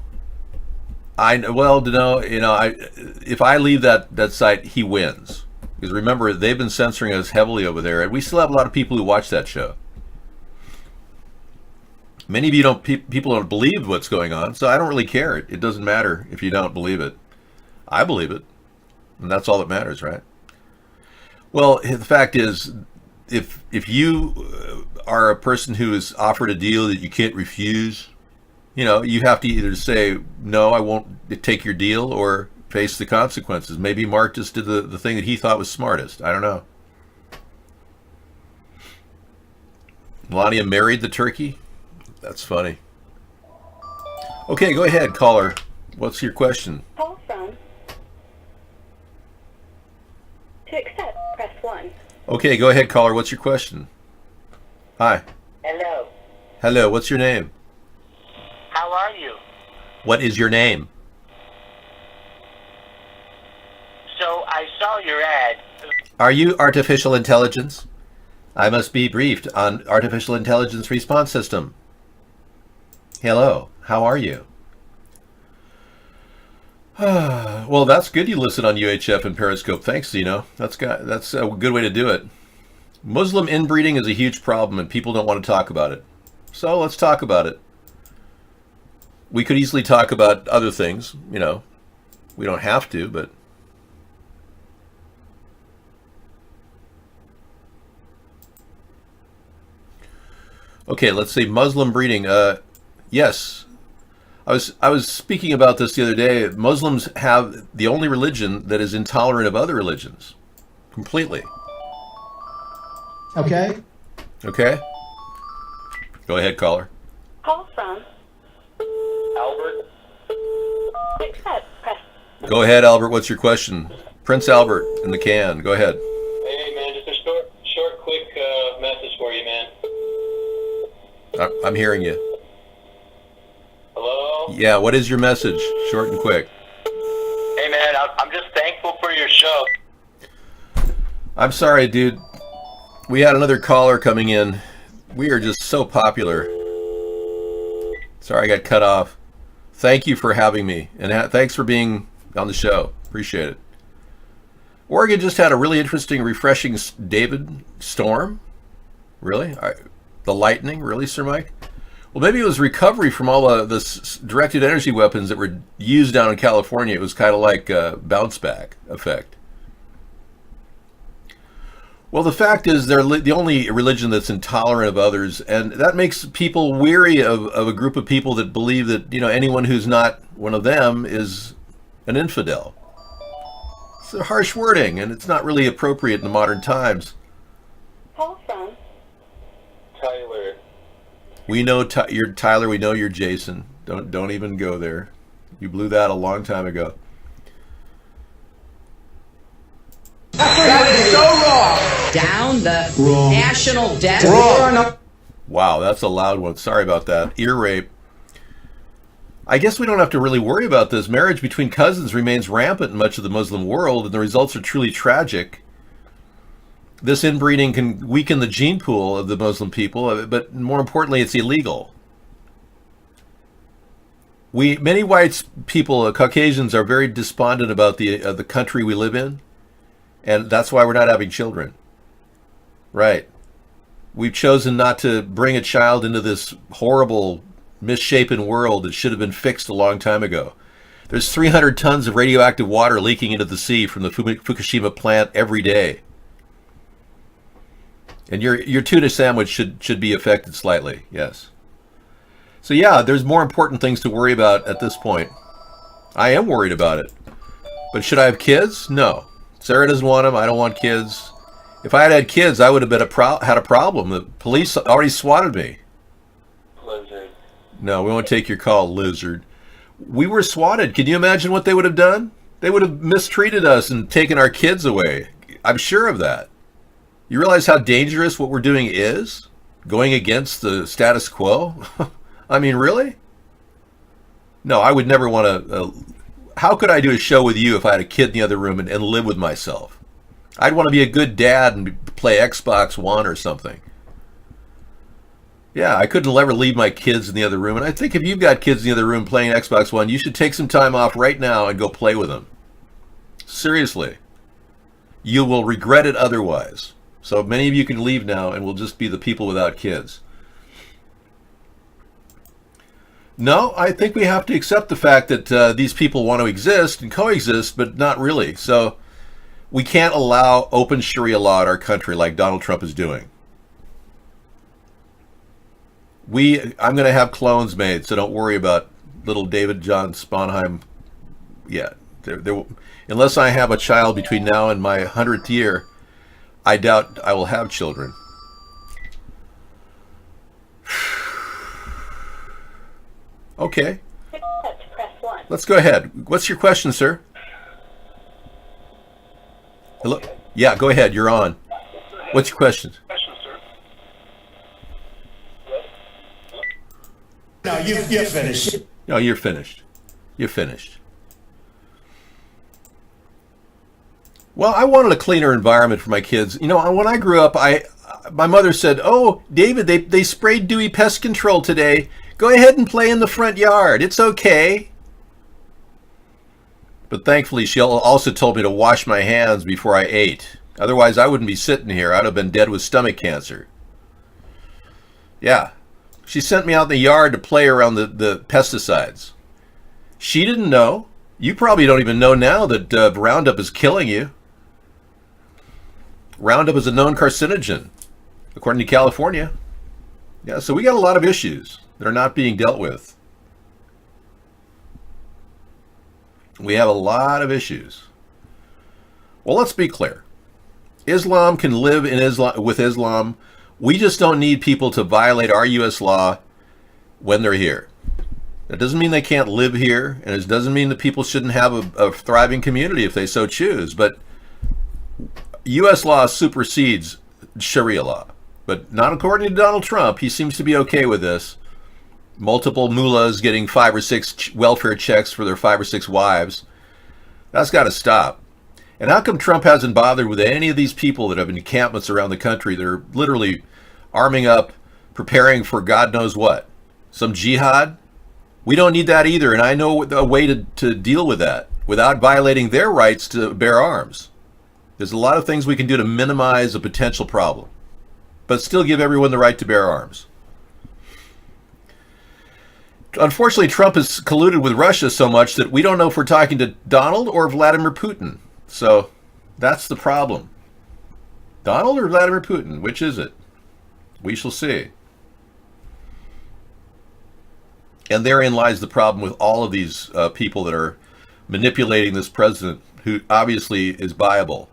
Well, if I leave that site, he wins. Because remember, they've been censoring us heavily over there, and we still have a lot of people who watch that show. Many of you people don't believe what's going on, so I don't really care. It doesn't matter if you don't believe it. I believe it, and that's all that matters, right? Well, the fact is, if you are a person who is offered a deal that you can't refuse, you know, you have to either say, no, I won't take your deal, or face the consequences. Maybe Mark just did the thing that he thought was smartest. I don't know. Melania married the turkey? That's funny. Okay, go ahead, caller. What's your question? Call from. To accept, press 1. Okay, go ahead, caller. What's your question? Hi. Hello. Hello, what's your name? How are you? What is your name? So I saw your ad. Are you artificial intelligence? I must be briefed on artificial intelligence response system. Hello, how are you? Well, that's good you listen on UHF and Periscope. Thanks, Zeno. That's a good way to do it. Muslim inbreeding is a huge problem and people don't want to talk about it. So let's talk about it. We could easily talk about other things, you know. We don't have to, but... Okay, let's say Muslim breeding. Yes. I was speaking about this the other day. Muslims have the only religion that is intolerant of other religions. Completely. Okay. Okay. Go ahead, caller. Call from. Albert. To accept, press. Go ahead, Albert. What's your question? Prince Albert in the can. Go ahead. Hey, I'm hearing you. Hello? Yeah, what is your message? Short and quick. Hey, man, I'm just thankful for your show. I'm sorry, dude. We had another caller coming in. We are just so popular. Sorry I got cut off. Thank you for having me, and thanks for being on the show. Appreciate it. Oregon just had a really interesting, refreshing David storm. Really? The lightning? Really, Sir Mike? Well, maybe it was recovery from all the directed energy weapons that were used down in California. It was kind of like a bounce back effect. Well, the fact is they're the only religion that's intolerant of others, and that makes people weary of a group of people that believe that, you know, anyone who's not one of them is an infidel. It's a harsh wording, and it's not really appropriate in the modern times. Call from Tyler. We know you're Tyler. We know you're Jason. Don't even go there. You blew that a long time ago. That is so wrong. Down the national debt. Wrong. Wow, that's a loud one. Sorry about that. Ear rape. I guess we don't have to really worry about this. Marriage between cousins remains rampant in much of the Muslim world, and the results are truly tragic. This inbreeding can weaken the gene pool of the Muslim people, but more importantly, it's illegal. Many white people, Caucasians, are very despondent about the country we live in, and that's why we're not having children. Right. We've chosen not to bring a child into this horrible, misshapen world that should have been fixed a long time ago. There's 300 tons of radioactive water leaking into the sea from the Fukushima plant every day. And your tuna sandwich should be affected slightly, yes. So yeah, there's more important things to worry about at this point. I am worried about it. But should I have kids? No. Sarah doesn't want them. I don't want kids. If I had had kids, I would have had a problem. The police already swatted me. Lizard. No, we won't take your call, lizard. We were swatted. Can you imagine what they would have done? They would have mistreated us and taken our kids away. I'm sure of that. You realize how dangerous what we're doing is? Going against the status quo? I mean, really? No, I would never want to... how could I do a show with you if I had a kid in the other room and live with myself? I'd want to be a good dad and play Xbox One or something. Yeah, I couldn't ever leave my kids in the other room. And I think if you've got kids in the other room playing Xbox One, you should take some time off right now and go play with them. Seriously. You will regret it otherwise. So many of you can leave now and we'll just be the people without kids. No, I think we have to accept the fact that these people want to exist and coexist, but not really. So we can't allow open Sharia law in our country like Donald Trump is doing. I'm going to have clones made, so don't worry about little David John Sponheim yet. Unless I have a child between now and my 100th year, I doubt I will have children. Okay. Let's go ahead. What's your question, sir? Hello? Yeah, go ahead. You're on. What's your question? No, you're finished. No, you're finished. You're finished. Well, I wanted a cleaner environment for my kids. You know, when I grew up, my mother said, "Oh, David, they sprayed Dewey Pest Control today. Go ahead and play in the front yard. It's okay." But thankfully, she also told me to wash my hands before I ate. Otherwise, I wouldn't be sitting here. I'd have been dead with stomach cancer. Yeah. She sent me out in the yard to play around the pesticides. She didn't know. You probably don't even know now that Roundup is killing you. Roundup is a known carcinogen, according to California. Yeah, so we got a lot of issues that are not being dealt with. We have a lot of issues. Well, let's be clear. Islam can live with Islam. We just don't need people to violate our U.S. law when they're here. That doesn't mean they can't live here, and it doesn't mean that people shouldn't have a thriving community if they so choose. But U.S. law supersedes Sharia law. But not according to Donald Trump. He seems to be okay with this. Multiple mullahs getting 5 or 6 welfare checks for their 5 or 6 wives. That's got to stop. And how come Trump hasn't bothered with any of these people that have encampments around the country that are literally arming up, preparing for God knows what? Some jihad? We don't need that either, and I know a way to deal with that without violating their rights to bear arms. There's a lot of things we can do to minimize a potential problem, but still give everyone the right to bear arms. Unfortunately, Trump has colluded with Russia so much that we don't know if we're talking to Donald or Vladimir Putin. So that's the problem. Donald or Vladimir Putin? Which is it? We shall see. And therein lies the problem with all of these people that are manipulating this president, who obviously is viable.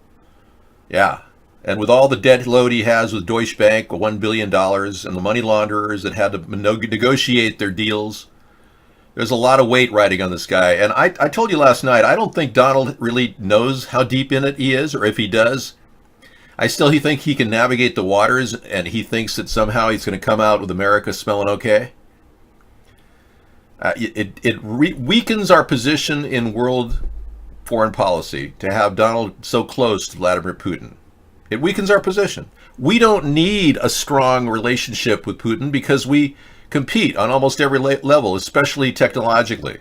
Yeah. And with all the debt load he has with Deutsche Bank, $1 billion, and the money launderers that had to negotiate their deals, there's a lot of weight riding on this guy. And I told you last night, I don't think Donald really knows how deep in it he is, or if he does. I still think he can navigate the waters, and he thinks that somehow he's going to come out with America smelling okay. It weakens our position in world foreign policy to have Donald so close to Vladimir Putin. It weakens our position. We don't need a strong relationship with Putin because we compete on almost every level, especially technologically.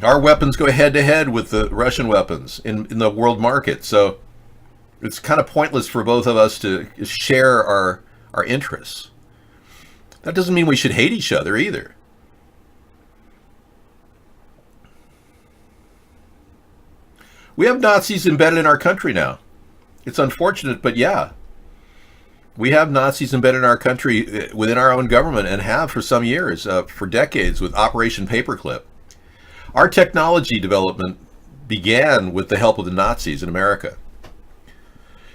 Our weapons go head to head with the Russian weapons in the world market. So it's kind of pointless for both of us to share our interests. That doesn't mean we should hate each other either. We have Nazis embedded in our country now. It's unfortunate, but yeah. We have Nazis embedded in our country within our own government, and have for some years, for decades, with Operation Paperclip. Our technology development began with the help of the Nazis in America.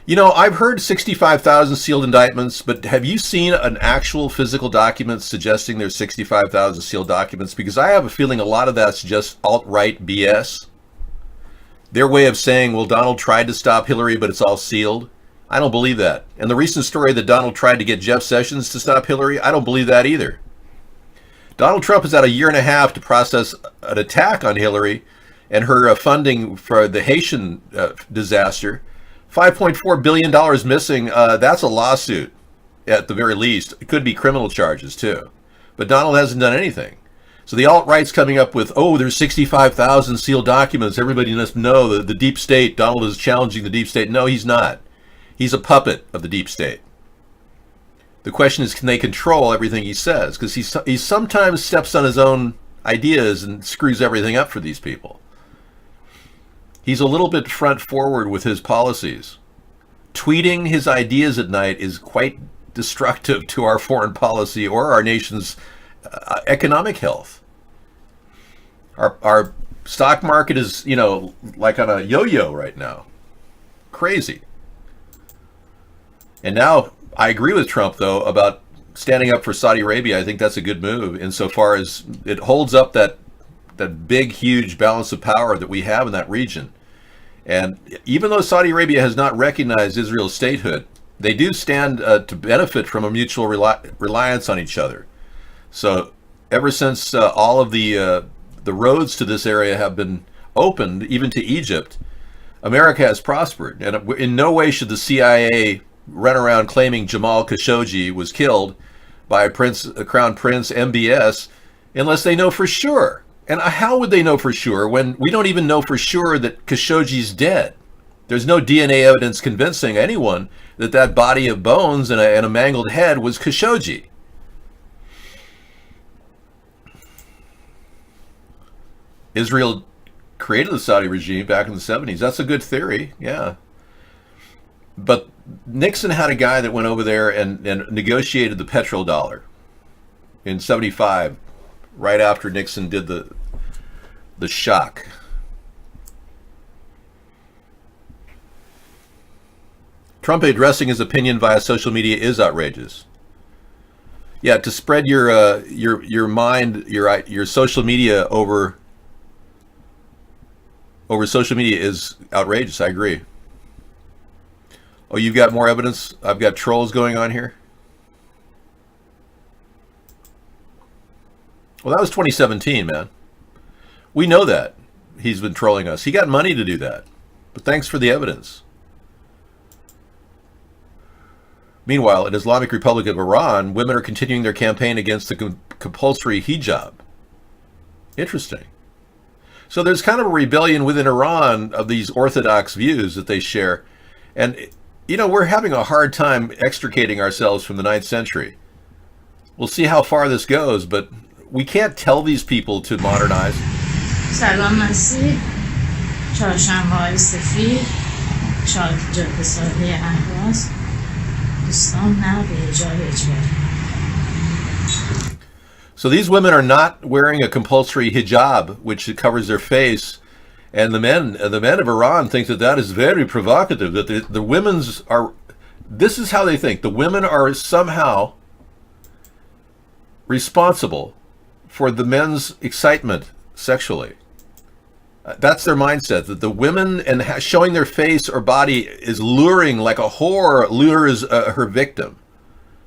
You know, I've heard 65,000 sealed indictments, but have you seen an actual physical document suggesting there's 65,000 sealed documents? Because I have a feeling a lot of that's just alt-right BS. Their way of saying, well, Donald tried to stop Hillary, but it's all sealed. I don't believe that. And the recent story that Donald tried to get Jeff Sessions to stop Hillary, I don't believe that either. Donald Trump has had a year and a half to process an attack on Hillary and her funding for the Haitian disaster. $5.4 billion missing. That's a lawsuit at the very least. It could be criminal charges too. But Donald hasn't done anything. So the alt-right's coming up with, oh, there's 65,000 sealed documents. Everybody must know the deep state. Donald is challenging the deep state. No, he's not. He's a puppet of the deep state. The question is, can they control everything he says? Because he sometimes steps on his own ideas and screws everything up for these people. He's a little bit front forward with his policies. Tweeting his ideas at night is quite destructive to our foreign policy or our nation's economic health. Our stock market is, you know, like on a yo-yo right now. Crazy. And now I agree with Trump, though, about standing up for Saudi Arabia. I think that's a good move insofar as it holds up that big, huge balance of power that we have in that region. And even though Saudi Arabia has not recognized Israel's statehood, they do stand to benefit from a mutual reliance on each other. So ever since all of the roads to this area have been opened, even to Egypt, America has prospered. And in no way should the CIA run around claiming Jamal Khashoggi was killed by Crown Prince MBS unless they know for sure. And how would they know for sure when we don't even know for sure that Khashoggi's dead? There's no DNA evidence convincing anyone that that body of bones and a mangled head was Khashoggi. Israel created the Saudi regime back in the 70s. That's a good theory, yeah. But Nixon had a guy that went over there and negotiated the petrodollar in 75, right after Nixon did the shock. Trump addressing his opinion via social media is outrageous. Yeah, to spread your mind, your social media over social media is outrageous. I agree. Oh, you've got more evidence? I've got trolls going on here? Well, that was 2017, man. We know that. He's been trolling us. He got money to do that. But thanks for the evidence. Meanwhile, in Islamic Republic of Iran, women are continuing their campaign against the compulsory hijab. Interesting. So there's kind of a rebellion within Iran of these orthodox views that they share. And, you know, we're having a hard time extricating ourselves from the 9th century. We'll see how far this goes, but we can't tell these people to modernize. سلام مسیح چهارشنبه‌های سفید جاده سازی اهواز دوستان نه به جای اجباری. So these women are not wearing a compulsory hijab, which covers their face, and the men of Iran think that that is very provocative. That the women's are, this is how they think. The women are somehow responsible for the men's excitement sexually. That's their mindset. That the women and showing their face or body is luring, like a whore lures her victim.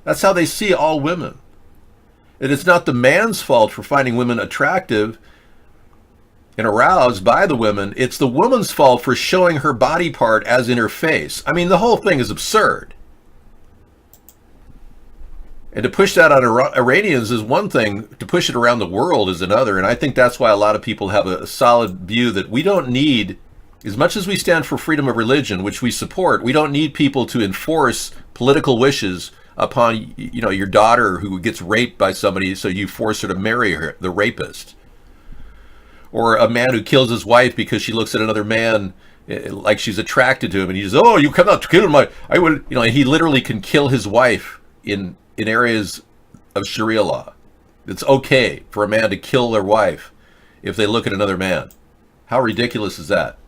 That's how they see all women. And it's not the man's fault for finding women attractive and aroused by the women. It's the woman's fault for showing her body part as in her face. I mean, the whole thing is absurd. And to push that on Iranians is one thing. To push it around the world is another. And I think that's why a lot of people have a solid view that we don't need, as much as we stand for freedom of religion, which we support, we don't need people to enforce political wishes upon, you know, your daughter who gets raped by somebody, so you force her to marry her, the rapist. Or a man who kills his wife because she looks at another man like she's attracted to him, and he says, "Oh, you cannot kill my," I would, you know, he literally can kill his wife in areas of Sharia law. It's okay for a man to kill their wife if they look at another man. How ridiculous is that?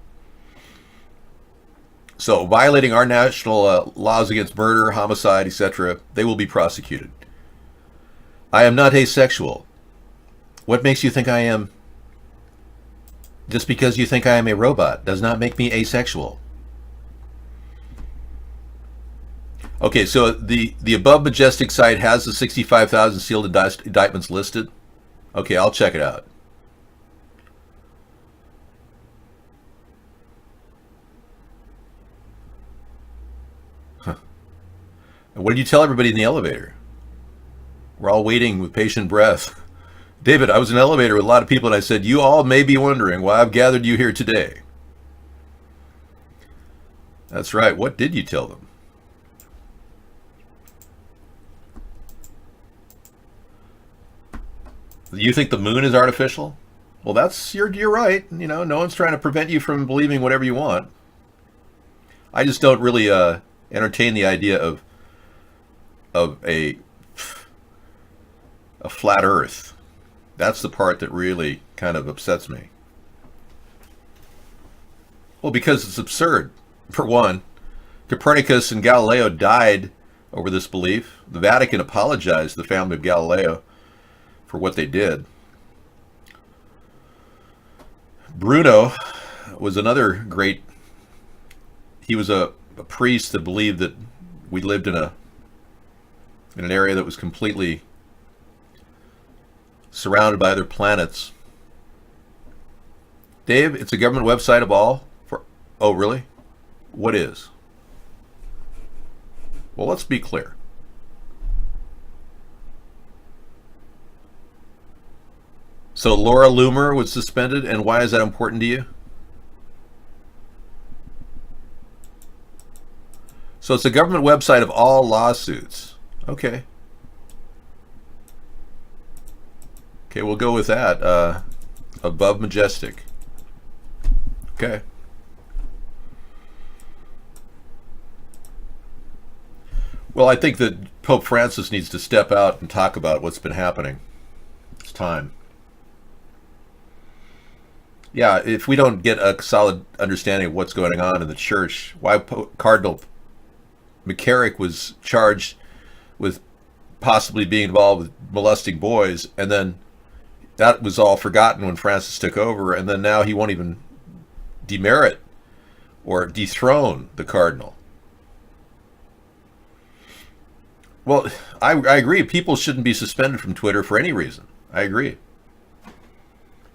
So, violating our national laws against murder, homicide, etc., they will be prosecuted. I am not asexual. What makes you think I am? Just because you think I am a robot does not make me asexual. Okay, so the above Majestic site has the 65,000 sealed indictments listed. Okay, I'll check it out. And what did you tell everybody in the elevator? We're all waiting with patient breath. David, I was in an elevator with a lot of people and I said, you all may be wondering why I've gathered you here today. That's right. What did you tell them? You think the moon is artificial? Well, that's you're right. You know, no one's trying to prevent you from believing whatever you want. I just don't really entertain the idea of a flat Earth. That's the part that really kind of upsets me. Well, because it's absurd. For one, Copernicus and Galileo died over this belief. The Vatican apologized to the family of Galileo for what they did. Bruno was another great, he was a priest that believed that we lived in an area that was completely surrounded by other planets. Dave, it's a government website of all? Oh, really? What is? Well, let's be clear. So Laura Loomer was suspended, and why is that important to you? So it's a government website of all lawsuits. Okay. Okay, we'll go with that. Above Majestic. Okay. Well, I think that Pope Francis needs to step out and talk about what's been happening. It's time. Yeah, if we don't get a solid understanding of what's going on in the church, why Cardinal McCarrick was charged with possibly being involved with molesting boys, and then that was all forgotten when Francis took over, and then now he won't even demerit or dethrone the cardinal. Well, I agree. People shouldn't be suspended from Twitter for any reason. I agree.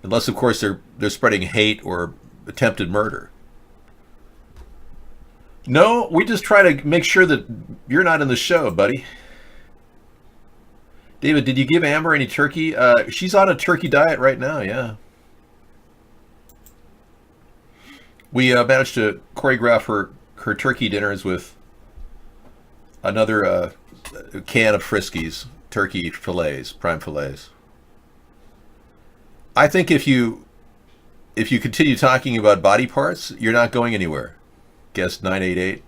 Unless, of course, they're spreading hate or attempted murder. No, we just try to make sure that you're not in the show, buddy. David, did you give Amber any turkey? She's on a turkey diet right now, yeah. We managed to choreograph her turkey dinners with another can of Friskies, turkey fillets, prime fillets. I think if you continue talking about body parts, you're not going anywhere. Guest 988.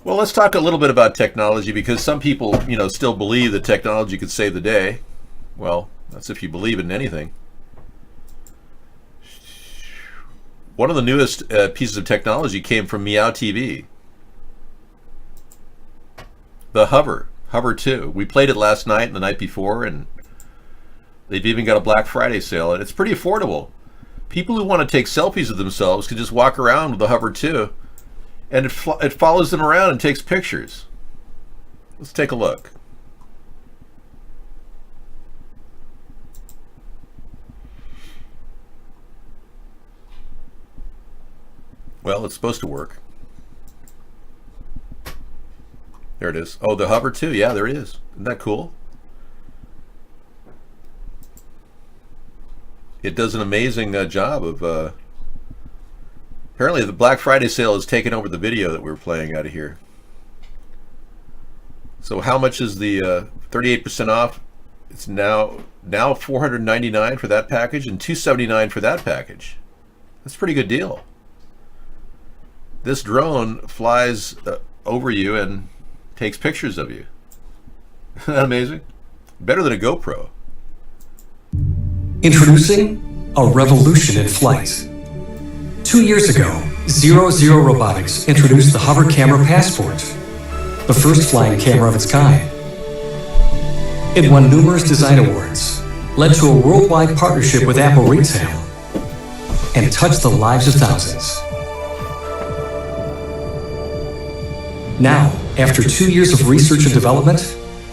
Well, let's talk a little bit about technology, because some people, still believe that technology could save the day. Well, that's if you believe in anything. One of the newest pieces of technology came from Meow TV. The Hover 2. We played it last night and the night before, and they've even got a Black Friday sale, and it's pretty affordable. People who want to take selfies of themselves can just walk around with the Hover 2, and it follows them around and takes pictures. Let's take a look. Well, it's supposed to work. There it is. Oh, the Hover 2. Yeah, there it is. Isn't that cool? It does an amazing job of... apparently the Black Friday sale has taken over the video that we were playing out of here. So how much is the 38% off? It's now $499 for that package and $279 for that package. That's a pretty good deal. This drone flies over you and takes pictures of you. Isn't that amazing? Better than a GoPro. Introducing a revolution in flight. 2 years ago, Zero Robotics introduced the Hover Camera Passport, the first flying camera of its kind. It won numerous design awards, led to a worldwide partnership with Apple Retail, and touched the lives of thousands. Now, after 2 years of research and development,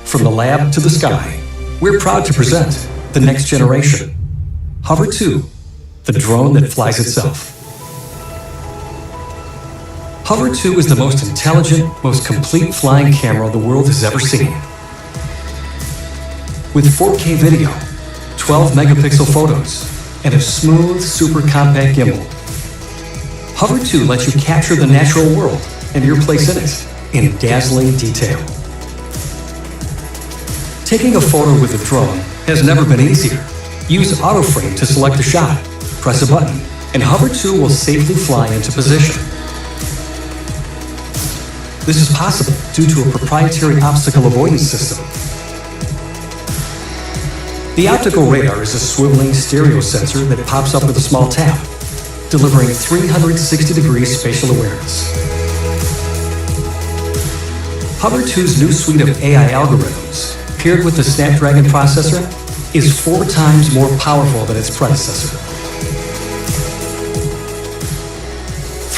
from the lab to the sky, we're proud to present the next generation, Hover 2, the drone that flies itself. Hover 2 is the most intelligent, most complete flying camera the world has ever seen. With 4K video, 12 megapixel photos, and a smooth, super compact gimbal, Hover 2 lets you capture the natural world and your place in it in dazzling detail. Taking a photo with a drone has never been easier. Use AutoFrame to select a shot, press a button, and Hover 2 will safely fly into position. This is possible due to a proprietary obstacle avoidance system. The optical radar is a swiveling stereo sensor that pops up with a small tap, delivering 360-degree spatial awareness. Hover 2's new suite of AI algorithms, paired with the Snapdragon processor, is 4 times more powerful than its predecessor.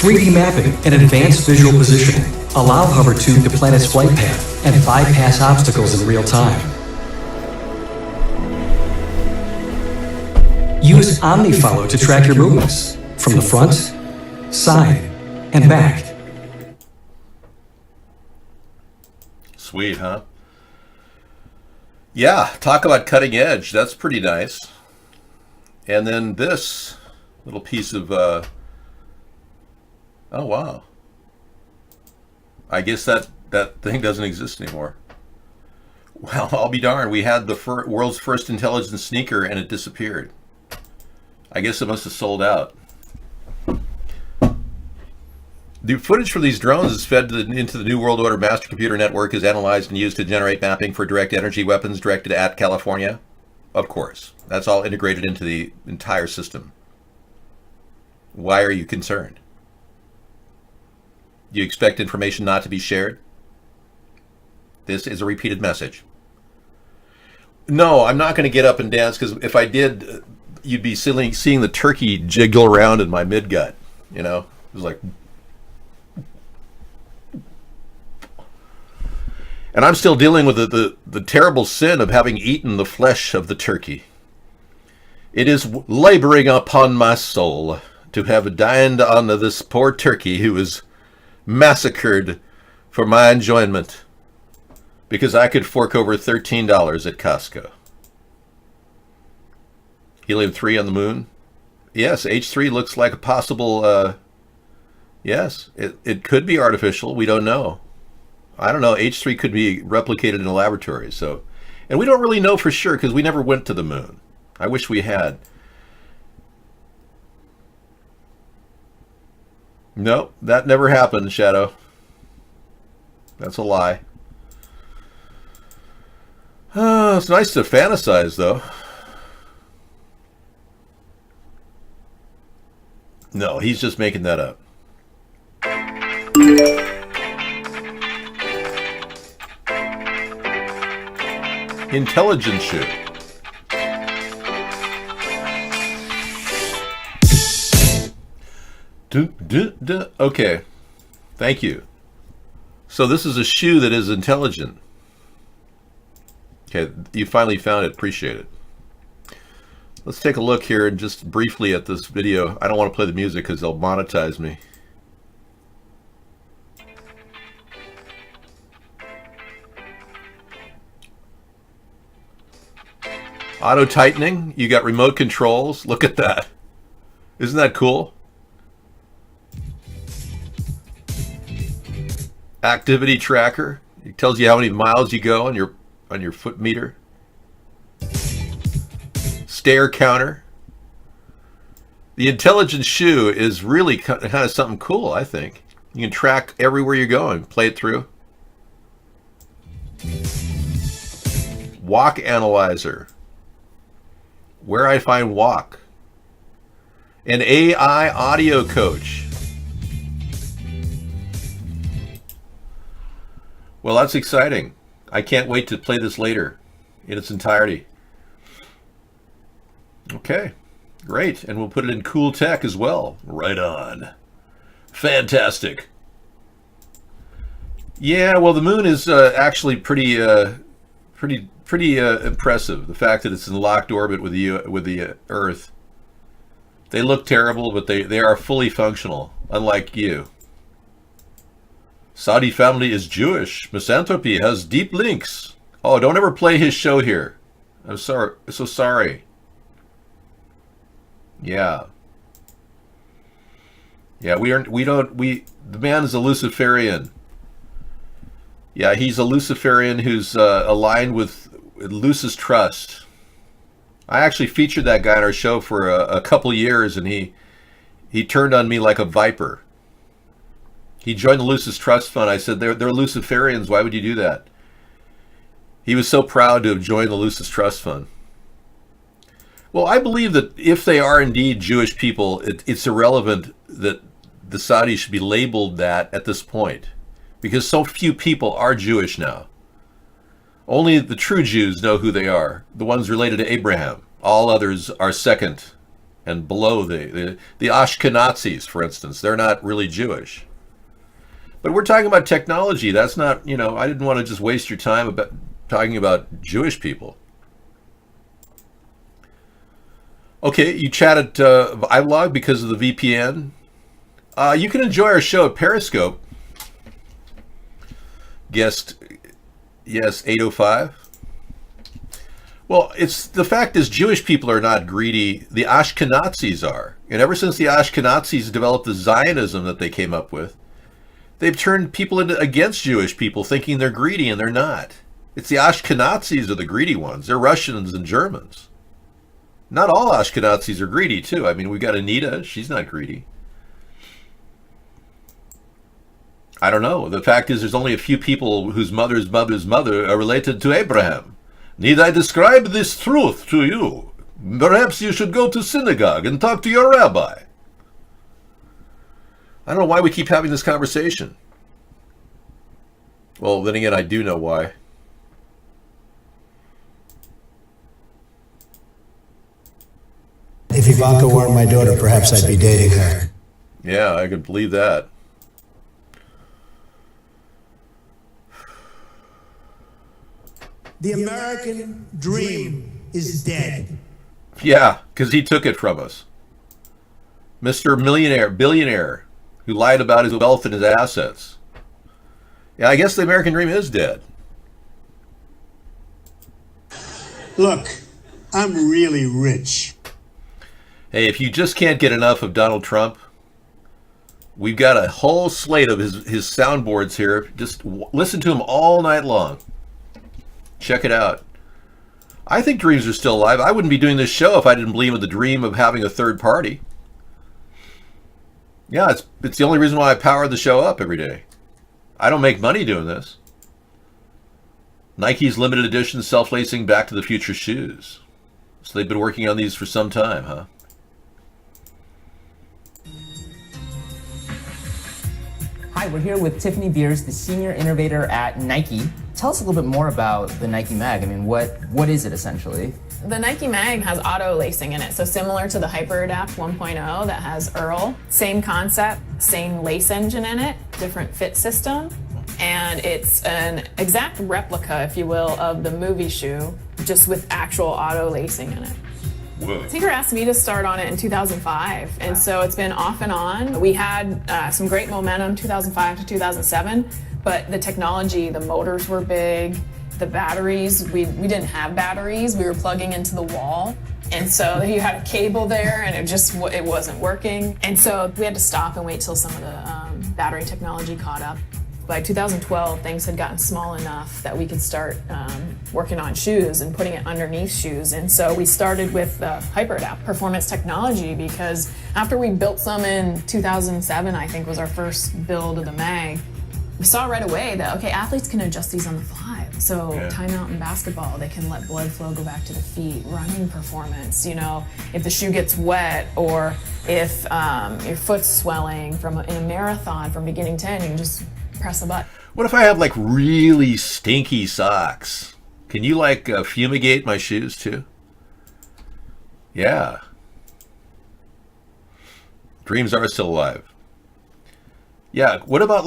3D mapping and advanced visual positioning allow Hover 2 to plan its flight path and bypass obstacles in real time. Use OmniFollow to track your movements from the front, side, and back. Sweet, huh? Yeah, talk about cutting edge. That's pretty nice. And then this little piece of... oh, wow. I guess that thing doesn't exist anymore. Well, I'll be darned. We had the world's first intelligent sneaker and it disappeared. I guess it must have sold out. The footage from these drones is fed into the New World Order Master Computer Network, is analyzed and used to generate mapping for direct energy weapons directed at California. Of course. That's all integrated into the entire system. Why are you concerned? Do you expect information not to be shared? This is a repeated message. No, I'm not going to get up and dance, because if I did, you'd be seeing the turkey jiggle around in my midgut. You know? It was like... And I'm still dealing with the terrible sin of having eaten the flesh of the turkey. It is laboring upon my soul to have dined on this poor turkey who was massacred for my enjoyment because I could fork over $13 at Costco. Helium-3 on the moon? Yes, H3 looks like a possible, yes, it could be artificial. We don't know. I don't know. H3 could be replicated in a laboratory. So, and we don't really know for sure because we never went to the moon. I wish we had. No, that never happened, Shadow. That's a lie. It's nice to fantasize, though. No, he's just making that up. Intelligence shoot. Okay, thank you. So this is a shoe that is intelligent. Okay, you finally found it. Appreciate it. Let's take a look here and just briefly at this video. I don't want to play the music because they'll monetize me. Auto tightening. You got remote controls. Look at that. Isn't that cool? Activity tracker. It tells you how many miles you go on your foot meter. Stair counter. The intelligent shoe is really kind of something cool, I think. You can track everywhere you're going. Play it through. Walk analyzer. Where I find walk. An AI audio coach. Well, that's exciting. I can't wait to play this later in its entirety. Okay, great. And we'll put it in cool tech as well. Right on. Fantastic. Yeah, well, the moon is actually pretty impressive. The fact that it's in locked orbit with the Earth. They look terrible, but they are fully functional, unlike you. Saudi family is Jewish. Misanthropy has deep links. Oh, don't ever play his show here. I'm sorry. So sorry. Yeah. Yeah, the man is a Luciferian. Yeah, he's a Luciferian who's aligned with Lucis Trust. I actually featured that guy on our show for a couple years, and he turned on me like a viper. He joined the Lucis Trust Fund. I said, they're Luciferians. Why would you do that? He was so proud to have joined the Lucis Trust Fund. Well, I believe that if they are indeed Jewish people, it's irrelevant that the Saudis should be labeled that at this point, because so few people are Jewish now. Only the true Jews know who they are, the ones related to Abraham. All others are second and below. The Ashkenazis, for instance, they're not really Jewish. But we're talking about technology. That's not, I didn't want to just waste your time about talking about Jewish people. Okay, you chatted iVlog because of the VPN. You can enjoy our show at Periscope. Guest, yes, 805. Well, the fact is Jewish people are not greedy. The Ashkenazis are. And ever since the Ashkenazis developed the Zionism that they came up with, they've turned people against Jewish people thinking they're greedy, and they're not. It's the Ashkenazis are the greedy ones. They're Russians and Germans. Not all Ashkenazis are greedy, too. I mean, we got Anita. She's not greedy. I don't know. The fact is there's only a few people whose mother's mother's mother are related to Abraham. Need I describe this truth to you? Perhaps you should go to synagogue and talk to your rabbi. I don't know why we keep having this conversation. Well, then again, I do know why. If Ivanka weren't my daughter, perhaps I'd be dating her. Yeah, I could believe that. The American dream is dead. Yeah, because he took it from us. Mr. Billionaire, who lied about his wealth and his assets. Yeah, I guess the American dream is dead. Look, I'm really rich. Hey, if you just can't get enough of Donald Trump, we've got a whole slate of his soundboards here. Just listen to him all night long. Check it out. I think dreams are still alive. I wouldn't be doing this show if I didn't believe in the dream of having a third party. Yeah, it's the only reason why I power the show up every day. I don't make money doing this. Nike's limited edition self-lacing Back to the Future shoes. So they've been working on these for some time, huh? Hi, we're here with Tiffany Beers, the senior innovator at Nike. Tell us a little bit more about the Nike Mag. I mean, what is it essentially? The Nike Mag has auto lacing in it, so similar to the HyperAdapt 1.0 that has Earl. Same concept, same lace engine in it, different fit system, and it's an exact replica, if you will, of the movie shoe, just with actual auto lacing in it. Whoa. Tinker asked me to start on it in 2005, and so it's been off and on. We had some great momentum 2005 to 2007, but the technology, the motors were big, the batteries, we didn't have batteries, we were plugging into the wall, and so you had a cable there and it wasn't working, and so we had to stop and wait till some of the battery technology caught up. By 2012, things had gotten small enough that we could start working on shoes and putting it underneath shoes. And so we started with HyperAdapt performance technology, because after we built some in 2007, I think was our first build of the Mag, we saw right away that, okay, athletes can adjust these on the fly. So timeout in basketball, they can let blood flow go back to the feet. Running performance, if the shoe gets wet, or if your foot's swelling in a marathon from beginning to end, you can just press a button. What if I have like really stinky socks? Can you fumigate my shoes too? Yeah. Dreams are still alive. Yeah, what about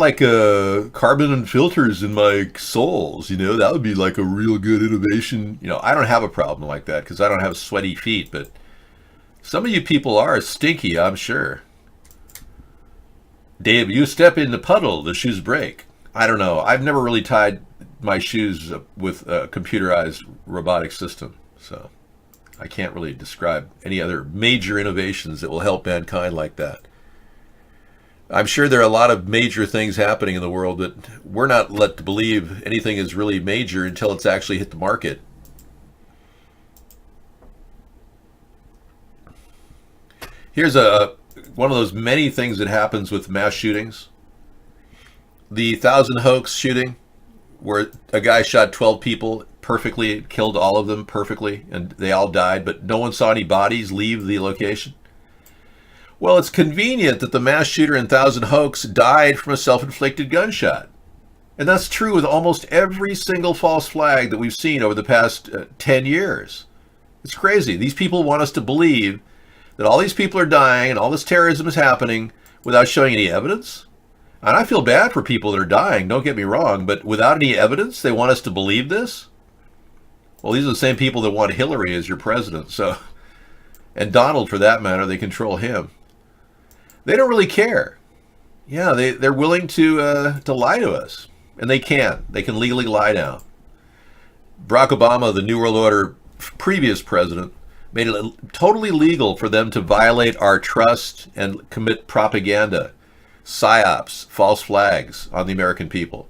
carbon filters in my soles? That would be like a real good innovation. I don't have a problem like that because I don't have sweaty feet, but some of you people are stinky, I'm sure. Dave, you step in the puddle, the shoes break. I don't know. I've never really tied my shoes with a computerized robotic system, so I can't really describe any other major innovations that will help mankind like that. I'm sure there are a lot of major things happening in the world that we're not led to believe anything is really major until it's actually hit the market. Here's one of those many things that happens with mass shootings. The Thousand Oaks shooting, where a guy shot 12 people perfectly, killed all of them perfectly, and they all died, but no one saw any bodies leave the location. Well, it's convenient that the mass shooter in Thousand Oaks died from a self-inflicted gunshot. And that's true with almost every single false flag that we've seen over the past 10 years. It's crazy. These people want us to believe that all these people are dying and all this terrorism is happening without showing any evidence. And I feel bad for people that are dying, don't get me wrong, but without any evidence, they want us to believe this? Well, these are the same people that want Hillary as your president, so, and Donald for that matter, they control him. They don't really care. Yeah, they're willing to lie to us, and they can legally lie now. Barack Obama, the New World Order previous president, made it totally legal for them to violate our trust and commit propaganda, psyops, false flags on the American people.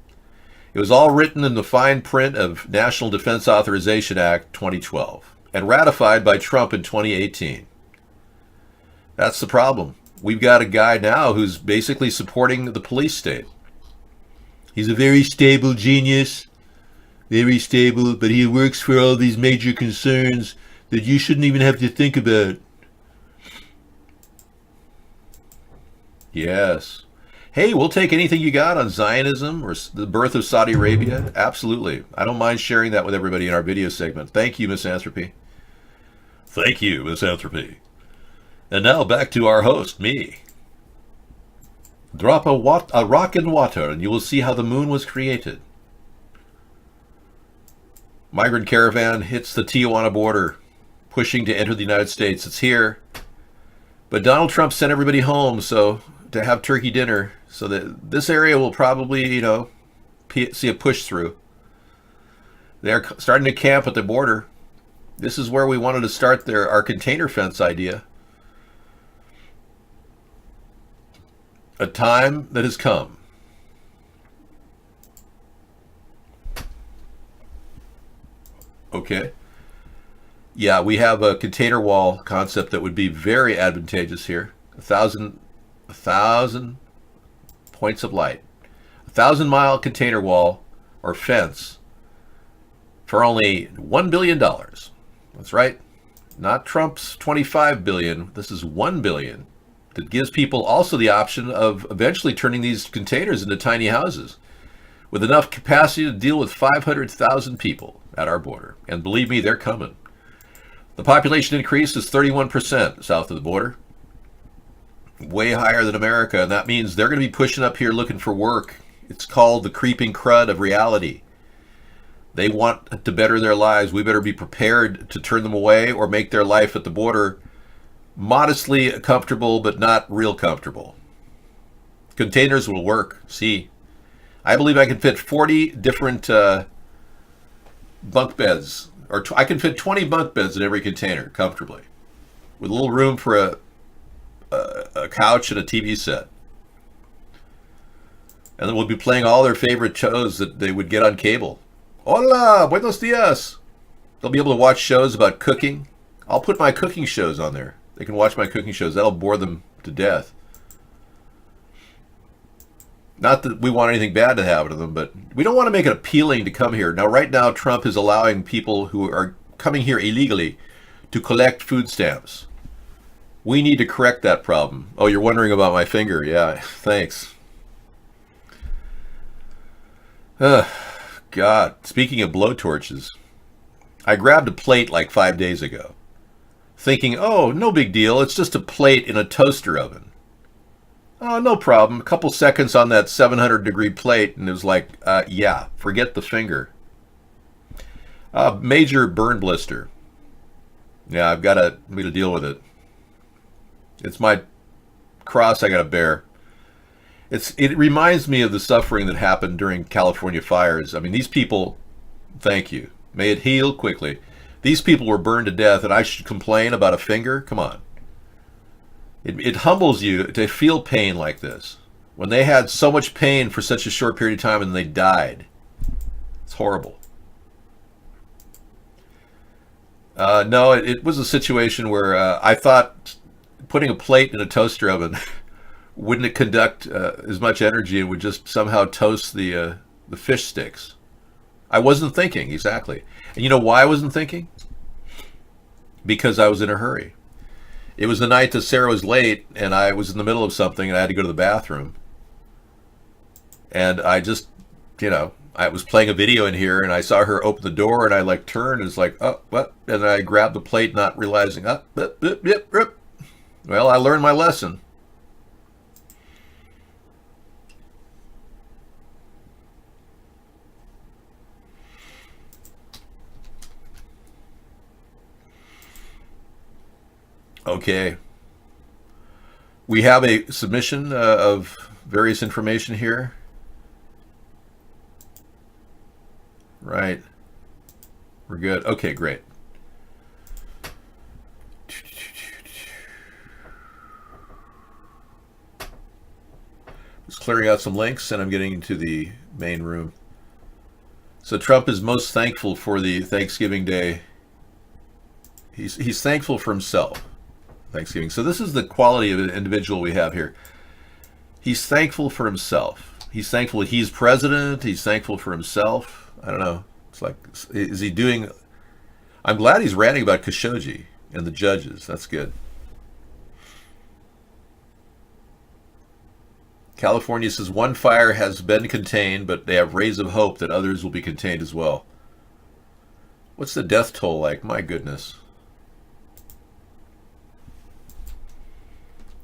It was all written in the fine print of National Defense Authorization Act 2012 and ratified by Trump in 2018. That's the problem. We've got a guy now who's basically supporting the police state. He's a very stable genius, very stable, but he works for all these major concerns that you shouldn't even have to think about. Yes. Hey, we'll take anything you got on Zionism or the birth of Saudi Arabia. Absolutely. I don't mind sharing that with everybody in our video segment. Thank you, Misanthropy. Thank you, Misanthropy. And now back to our host, me. Drop a rock in water and you will see how the moon was created. Migrant caravan hits the Tijuana border, pushing to enter the United States. It's here. But Donald Trump sent everybody home to have turkey dinner, so that this area will probably, see a push through. They're starting to camp at the border. This is where we wanted to start our container fence idea. A time that has come. Okay. Yeah, we have a container wall concept that would be very advantageous here. 1,000 points of light. 1,000-mile container wall or fence for only $1 billion. That's right. Not Trump's $25 billion. This is $1 billion. That gives people also the option of eventually turning these containers into tiny houses with enough capacity to deal with 500,000 people at our border. And believe me, they're coming. The population increase is 31% south of the border. Way higher than America, and that means they're going to be pushing up here looking for work. It's called the creeping crud of reality. They want to better their lives. We better be prepared to turn them away or make their life at the border modestly comfortable, but not real comfortable. Containers will work. See, I believe I can fit 40 different bunk beds, or I can fit 20 bunk beds in every container comfortably, with a little room for a couch and a TV set. And then we'll be playing all their favorite shows that they would get on cable. Hola, buenos dias. They'll be able to watch shows about cooking. I'll put my cooking shows on there. They can watch my cooking shows. That'll bore them to death. Not that we want anything bad to happen to them, but we don't want to make it appealing to come here. Now, right now, Trump is allowing people who are coming here illegally to collect food stamps. We need to correct that problem. Oh, you're wondering about my finger. Yeah, thanks. God, speaking of blowtorches, I grabbed a plate like 5 days ago, thinking, oh, no big deal. It's just a plate in a toaster oven. Oh, no problem. A couple seconds on that 700-degree plate, and it was like, yeah, forget the finger. Major burn blister. Yeah, I've got to deal with it. It's my cross I got to bear. It reminds me of the suffering that happened during California fires. I mean, these people, thank you. May it heal quickly. These people were burned to death, and I should complain about a finger? Come on. It humbles you to feel pain like this. When they had so much pain for such a short period of time and they died. It's horrible. No, it was a situation where I thought putting a plate in a toaster oven wouldn't it conduct as much energy and would just somehow toast the fish sticks. I wasn't thinking, exactly. And you know why I wasn't thinking? Because I was in a hurry. It was the night that Sarah was late, and I was in the middle of something, and I had to go to the bathroom. And I just, I was playing a video in here, and I saw her open the door, and I turned, and it's like, oh, what? And I grabbed the plate, not realizing, Well, I learned my lesson. Okay. We have a submission of various information here. Right. We're good. Okay, great. Just clearing out some links, and I'm getting into the main room. So Trump is most thankful for the Thanksgiving Day. He's thankful for himself. Thanksgiving. So this is the quality of an individual we have here. He's thankful for himself. He's thankful that he's president. He's thankful for himself. I don't know. It's like, is he doing... I'm glad he's ranting about Khashoggi and the judges. That's good. California says one fire has been contained, but they have rays of hope that others will be contained as well. What's the death toll like? My goodness.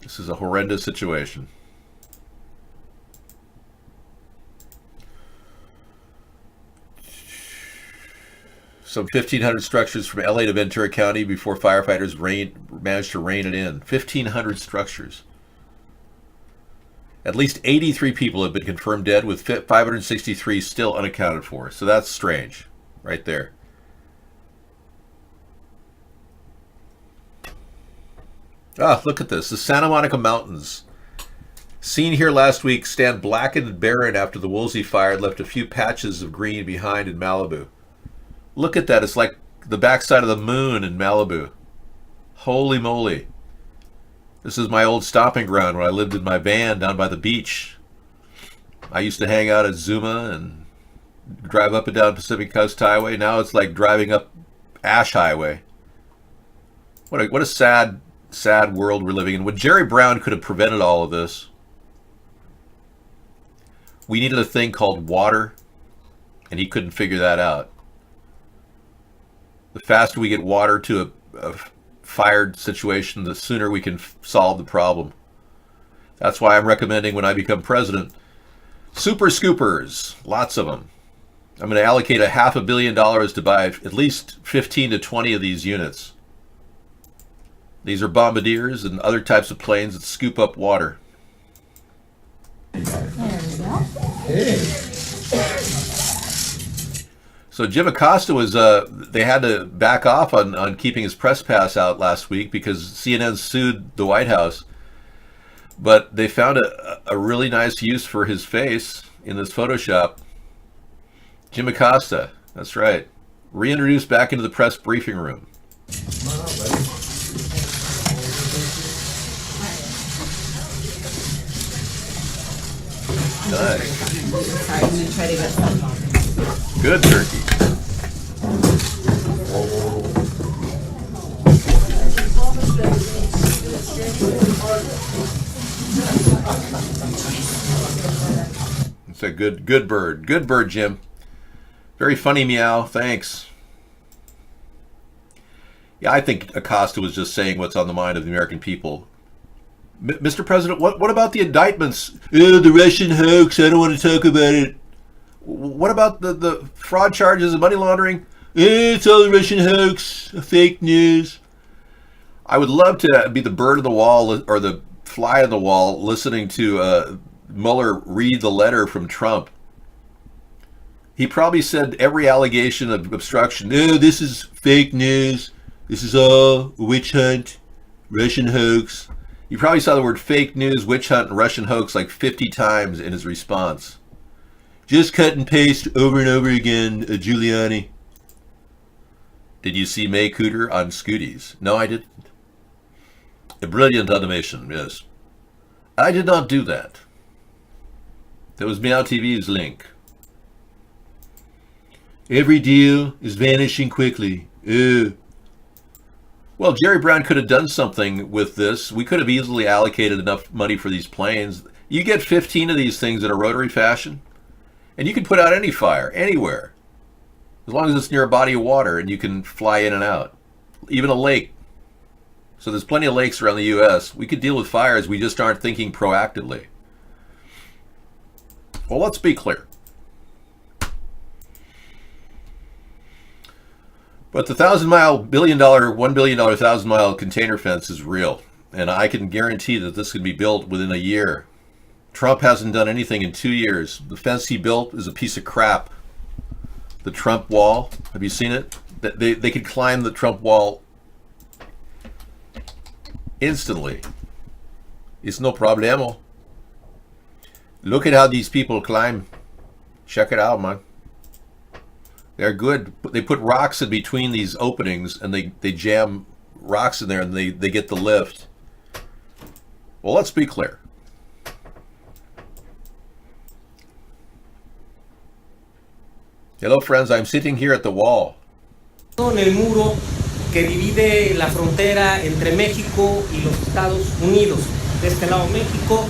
This is a horrendous situation. Some 1,500 structures from LA to Ventura County before firefighters managed to rein it in. 1,500 structures. At least 83 people have been confirmed dead, with 563 still unaccounted for. So that's strange, right there. Ah, look at this. The Santa Monica Mountains. Seen here last week, stand blackened and barren after the Woolsey fire left a few patches of green behind in Malibu. Look at that. It's like the backside of the moon in Malibu. Holy moly. This is my old stomping ground where I lived in my van down by the beach. I used to hang out at Zuma and drive up and down Pacific Coast Highway. Now it's like driving up Ash Highway. What a sad, sad world we're living in. When Jerry Brown could have prevented all of this, we needed a thing called water, and he couldn't figure that out. The faster we get water to a fired situation, the sooner we can solve the problem. That's why I'm recommending, when I become president, super scoopers, lots of them. I'm going to allocate $500 million to buy at least 15 to 20 of these units. These are bombardiers and other types of planes that scoop up water. There we go. Hey. So Jim Acosta was, they had to back off on keeping his press pass out last week because CNN sued the White House. But they found a really nice use for his face in this Photoshop. Jim Acosta, that's right. Reintroduced back into the press briefing room. Nice. Sorry, I'm going to try to get some. Good turkey. It's a good bird. Good bird, Jim. Very funny meow. Thanks. Yeah, I think Acosta was just saying what's on the mind of the American people. Mr. President, what about the indictments? The Russian hoax. I don't want to talk about it. What about the fraud charges and money laundering? It's all the Russian hoax, fake news. I would love to be the bird on the wall or the fly on the wall listening to Mueller read the letter from Trump. He probably said every allegation of obstruction. No, this is fake news. This is all a witch hunt, Russian hoax. You probably saw the word fake news, witch hunt, and Russian hoax like 50 times in his response. Just cut and paste over and over again, Giuliani. Did you see May Cooter on Scooties? No, I didn't. A brilliant animation, yes. I did not do that. That was Meow TV's link. Every deal is vanishing quickly. Well, Jerry Brown could have done something with this. We could have easily allocated enough money for these planes. You get 15 of these things in a rotary fashion, and you can put out any fire, anywhere. As long as it's near a body of water and you can fly in and out. Even a lake. So there's plenty of lakes around the U.S. We could deal with fires, we just aren't thinking proactively. Well, let's be clear. But the $1,000 billion, $1 billion, 1,000-mile container fence is real. And I can guarantee that this can be built within a year. Trump hasn't done anything in 2 years. The fence he built is a piece of crap. The Trump wall, have you seen it? They could climb the Trump wall instantly. It's no problemo. Look at how these people climb. Check it out, man. They're good. They put rocks in between these openings and they jam rocks in there and they get the lift. Well, let's be clear. Hello, friends. I'm sitting here at the wall. En el muro que divide la frontera entre México y los Estados Unidos. De este lado México,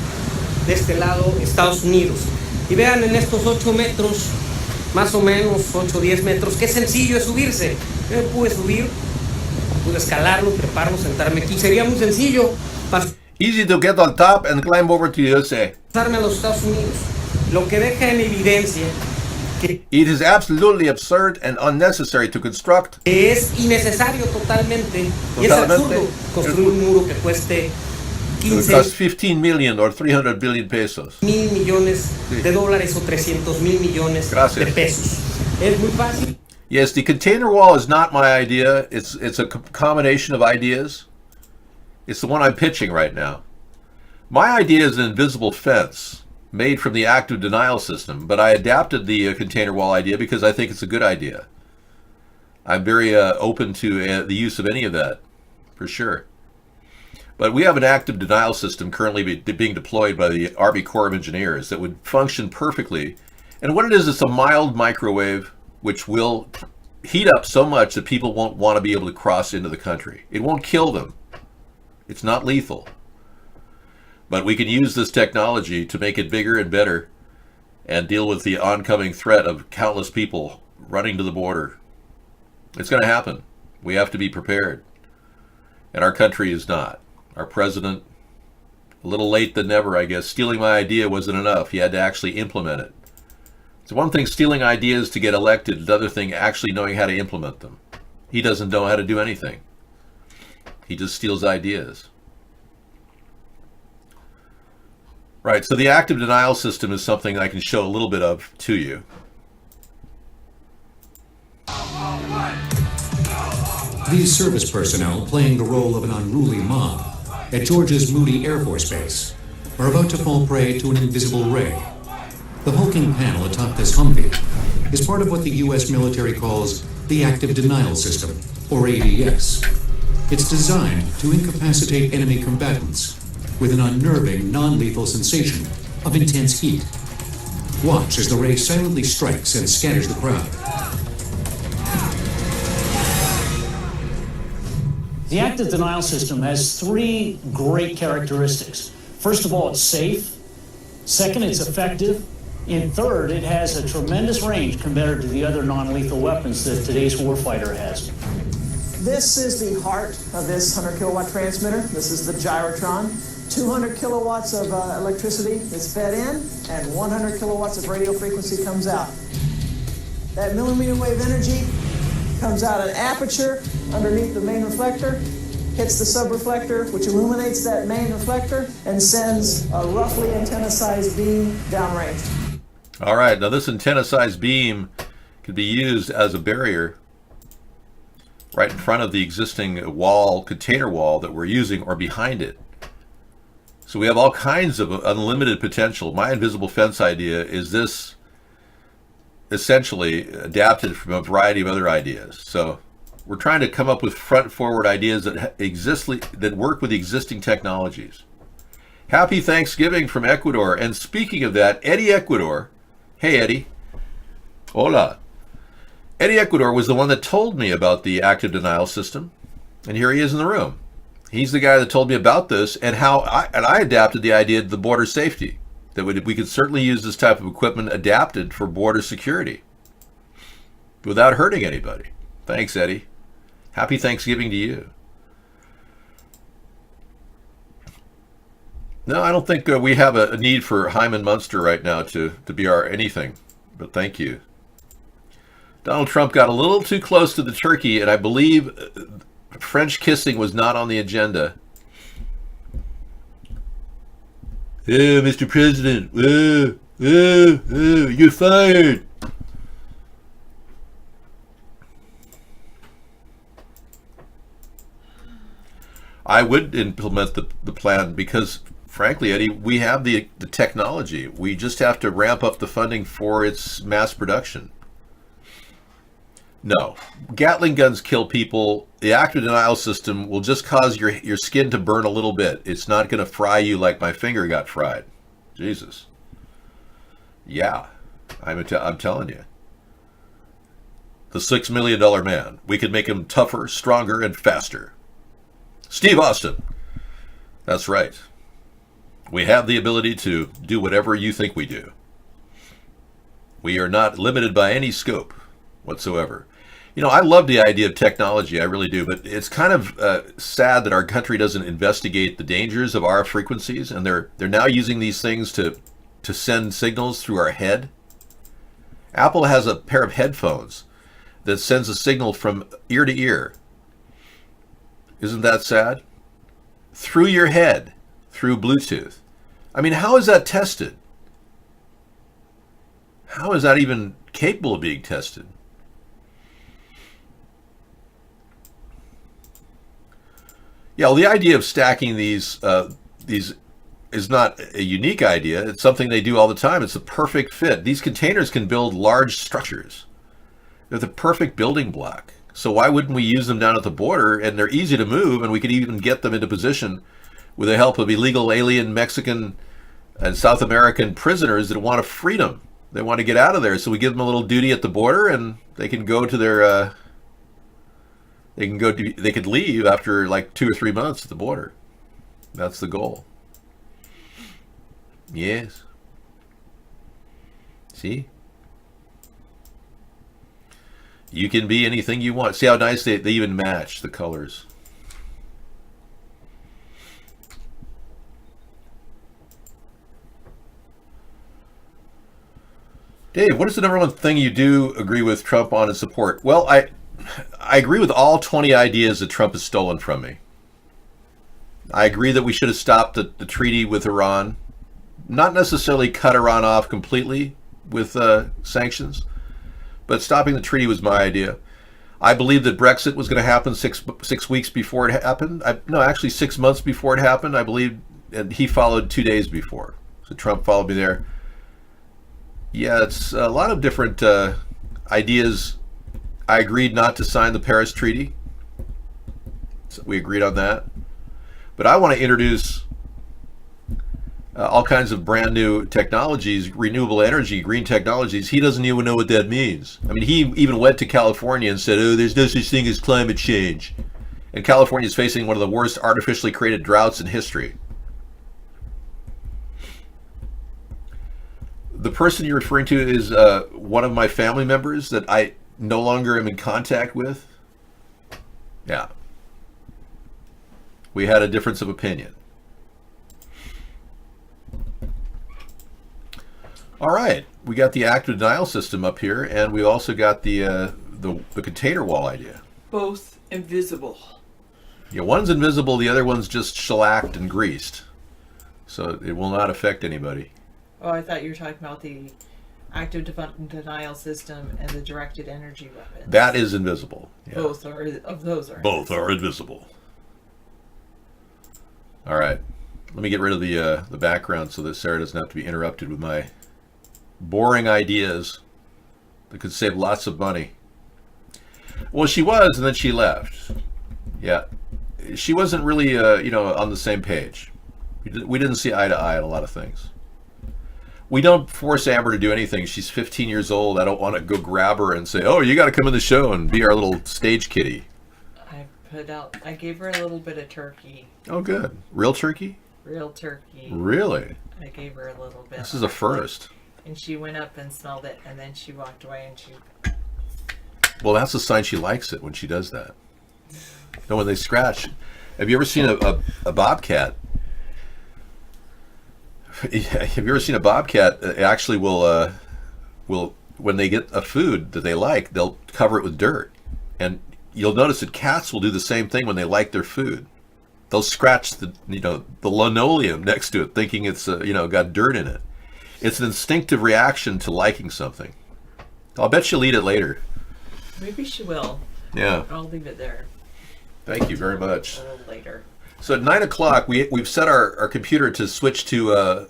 de este lado Estados Unidos. Y vean en estos 8 metros, más o menos 8 o 10 metros, qué sencillo es subirse. Yo me pude subir, pude escalarlo, treparlo, sentarme aquí. Sería muy sencillo. Easy to get on top and climb over to USA. Pasarme a los Estados Unidos. Lo que deja en evidencia It is absolutely absurd and unnecessary to construct. Es innecesario totalmente. Y es absurdo construir un muro que cueste It would cost 15 million or 300 billion pesos. $1,000 millones de dólares o 300,000 millones de pesos. Es muy fácil. Yes, the container wall is not my idea. It's a combination of ideas. It's the one I'm pitching right now. My idea is an invisible fence made from the active denial system, but I adapted the container wall idea because I think it's a good idea. I'm very open to the use of any of that, for sure. But we have an active denial system currently being deployed by the Army Corps of Engineers that would function perfectly. And what it is, it's a mild microwave which will heat up so much that people won't want to be able to cross into the country. It won't kill them. It's not lethal. But we can use this technology to make it bigger and better and deal with the oncoming threat of countless people running to the border. It's going to happen. We have to be prepared. And our country is not. Our president, a little late than never, I guess, stealing my idea wasn't enough. He had to actually implement it. It's one thing stealing ideas to get elected, another thing actually knowing how to implement them. He doesn't know how to do anything. He just steals ideas. Right, so the active denial system is something I can show a little bit of to you. These service personnel playing the role of an unruly mob at Georgia's Moody Air Force Base are about to fall prey to an invisible ray. The hulking panel atop this Humvee is part of what the U.S. military calls the Active Denial System, or ADS. It's designed to incapacitate enemy combatants with an unnerving, non-lethal sensation of intense heat. Watch as the ray silently strikes and scatters the crowd. The active denial system has three great characteristics. First of all, it's safe. Second, it's effective. And third, it has a tremendous range compared to the other non-lethal weapons that today's warfighter has. This is the heart of this 100 kilowatt transmitter. This is the gyrotron. 200 kilowatts of electricity is fed in, and 100 kilowatts of radio frequency comes out. That millimeter wave energy comes out an aperture underneath the main reflector, hits the subreflector, which illuminates that main reflector and sends a roughly antenna-sized beam downrange. All right, now this antenna-sized beam could be used as a barrier right in front of the existing wall, container wall that we're using, or behind it. So we have all kinds of unlimited potential. My invisible fence idea is this essentially adapted from a variety of other ideas. So we're trying to come up with front-forward ideas that work with existing technologies. Happy Thanksgiving from Ecuador. And speaking of that, Eddie Ecuador. Hey, Eddie. Hola. Eddie Ecuador was the one that told me about the active denial system. And here he is in the room. He's the guy that told me about this and how I adapted the idea to the border safety. That we could certainly use this type of equipment adapted for border security without hurting anybody. Thanks, Eddie. Happy Thanksgiving to you. No, I don't think we have a need for Hyman Munster right now to be our anything, but thank you. Donald Trump got a little too close to the turkey, and I believe French kissing was not on the agenda. Mr. President, you're fired. I would implement the plan because, frankly, Eddie, we have the technology. We just have to ramp up the funding for its mass production. No. Gatling guns kill people. The active denial system will just cause your skin to burn a little bit. It's not going to fry you like my finger got fried. Jesus. Yeah. I'm telling you. The $6 million man. We can make him tougher, stronger, and faster. Steve Austin. That's right. We have the ability to do whatever you think we do. We are not limited by any scope whatsoever. You know, I love the idea of technology, I really do, but it's kind of sad that our country doesn't investigate the dangers of our frequencies, and they're now using these things to send signals through our head. Apple has a pair of headphones that sends a signal from ear to ear. Isn't that sad? Through your head, through Bluetooth. I mean, how is that tested? How is that even capable of being tested? Yeah, well, the idea of stacking these is not a unique idea. It's something they do all the time. It's a perfect fit. These containers can build large structures. They're the perfect building block. So why wouldn't we use them down at the border? And they're easy to move, and we could even get them into position with the help of illegal alien Mexican and South American prisoners that want freedom. They want to get out of there. So we give them a little duty at the border, and they can go to their they could leave after like 2 or 3 months at the border. That's the goal. Yes. See? You can be anything you want. See how nice they even match the colors. Dave, what is the number one thing you do agree with Trump on and support? Well, I agree with all 20 ideas that Trump has stolen from me. I agree that we should have stopped the treaty with Iran. Not necessarily cut Iran off completely with sanctions, but stopping the treaty was my idea. I believe that Brexit was going to happen six weeks before it happened. No, actually 6 months before it happened. I believe, and he followed 2 days before. So Trump followed me there. Yeah, it's a lot of different ideas. I agreed not to sign the Paris Treaty. So we agreed on that. But I want to introduce all kinds of brand new technologies, renewable energy, green technologies. He doesn't even know what that means. I mean, he even went to California and said, oh, there's no such thing as climate change. And California is facing one of the worst artificially created droughts in history. The person you're referring to is one of my family members that I no longer am in contact with. Yeah. We had a difference of opinion. All right, we got the active denial system up here, and we also got the container wall idea. Both invisible. Yeah, one's invisible, the other one's just shellacked and greased, so it will not affect anybody. Oh, I thought you were talking about the active denial system and the directed energy weapon. That is invisible. Yeah. Both are of those are. Both are invisible. All right, let me get rid of the background so that Sarah doesn't have to be interrupted with my boring ideas that could save lots of money. Well, she was, and then she left. Yeah, she wasn't really, on the same page. We didn't see eye to eye on a lot of things. We don't force Amber to do anything. She's 15 years old. I don't want to go grab her and say, oh, you got to come in the show and be our little stage kitty. I gave her a little bit of turkey. Oh, good. Real turkey? Real turkey. Really? I gave her a little bit. This is a first. And she went up and smelled it, and then she walked away, and she... Well, that's a sign she likes it when she does that. No, when they scratch. Have you ever seen a bobcat? Have you ever seen a bobcat? It actually will when they get a food that they like, they'll cover it with dirt. And you'll notice that cats will do the same thing when they like their food. They'll scratch the linoleum next to it, thinking it's got dirt in it. It's an instinctive reaction to liking something. I'll bet she'll eat it later. Maybe she will. Yeah. I'll leave it there. Thank you very much. A little later. So at 9 o'clock, we've set our computer to switch to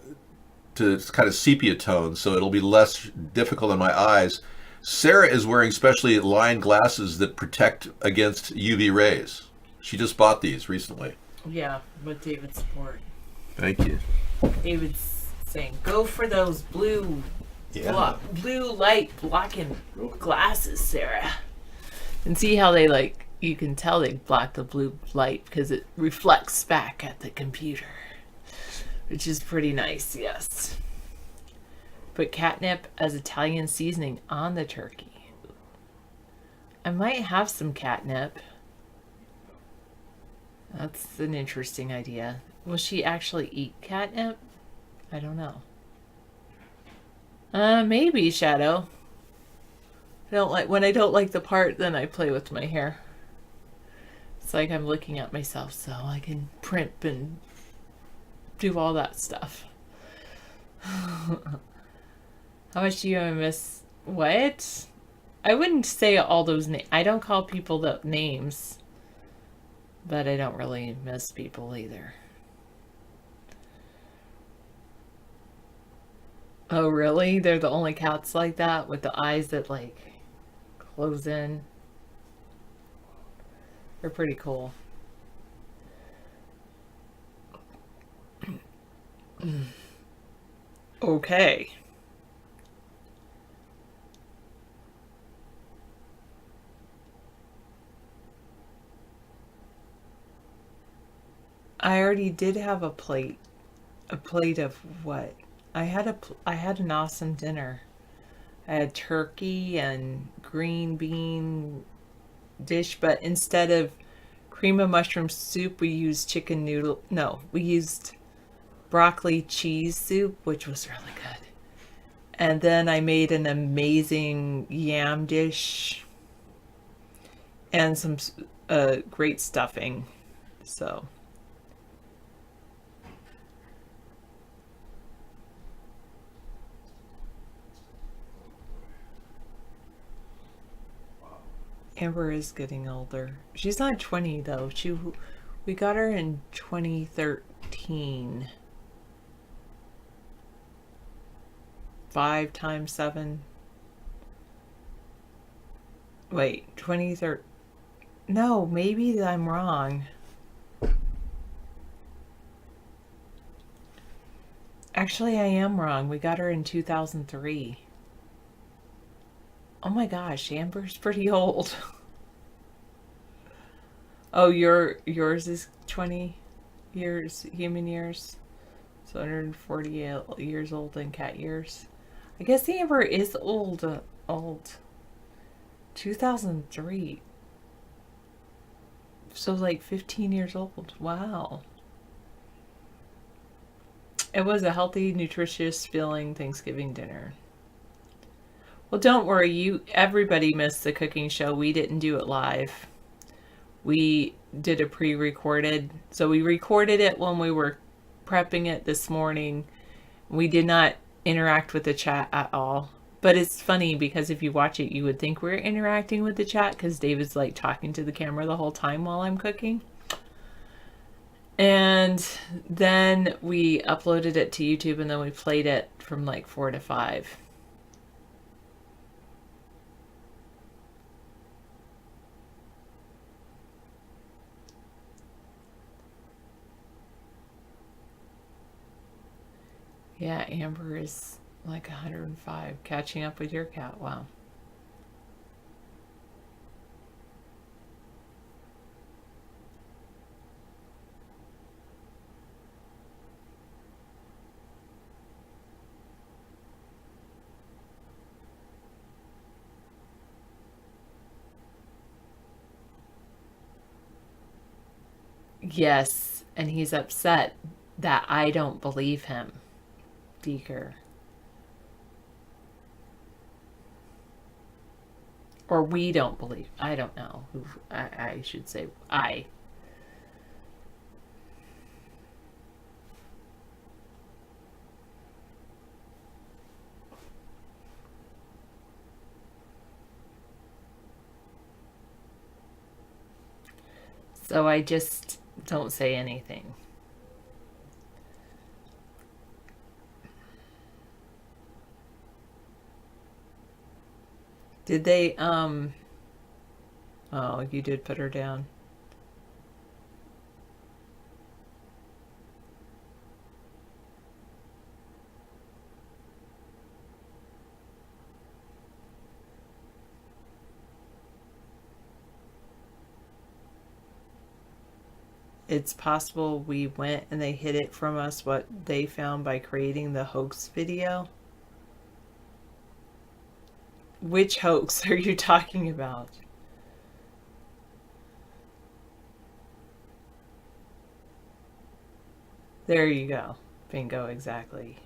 kind of sepia tone, so it'll be less difficult on my eyes. Sarah is wearing specially lined glasses that protect against UV rays. She just bought these recently. Yeah, with David's support. Thank you. David's saying, go for those blue light blocking glasses, Sarah. And see how they you can tell they block the blue light because it reflects back at the computer, which is pretty nice, yes. Put catnip as Italian seasoning on the turkey. I might have some catnip. That's an interesting idea. Will she actually eat catnip? I don't know. Maybe, Shadow. when I don't like the part, then I play with my hair. It's like I'm looking at myself, so I can primp and do all that stuff. How much do you miss? What? I wouldn't say all those names. I don't call people the names, but I don't really miss people either. Oh, really? They're the only cats like that with the eyes that like close in. They're pretty cool. Okay. I already did have a plate. A plate of what? I had an awesome dinner. I had turkey and green bean dish, but instead of cream of mushroom soup, we used chicken noodle. No, we used broccoli cheese soup, which was really good. And then I made an amazing yam dish and some great stuffing. So. Amber is getting older. She's not 20 though. We got her in 2013. 5 times 7. Wait, 2013. No, maybe I'm wrong. Actually, I am wrong. We got her in 2003. Oh my gosh, Amber's pretty old. Oh, yours is 20 years, human years. So 140 years old in cat years. I guess Amber is old. 2003. So like 15 years old. Wow. It was a healthy, nutritious feeling Thanksgiving dinner. Well, don't worry, everybody missed the cooking show. We didn't do it live. We did a pre-recorded. So we recorded it when we were prepping it this morning. We did not interact with the chat at all. But it's funny because if you watch it, you would think we're interacting with the chat because David's like talking to the camera the whole time while I'm cooking. And then we uploaded it to YouTube and then we played it from like 4 to 5. Yeah, Amber is like 105, catching up with your cat. Wow. Yes, and he's upset that I don't believe him. Deeker. Or we don't believe. I don't know who. I should say I. So I just don't say anything. Did they, oh, you did put her down. It's possible we went and they hid it from us what they found by creating the hoax video. Which hoax are you talking about? There you go. Bingo, exactly.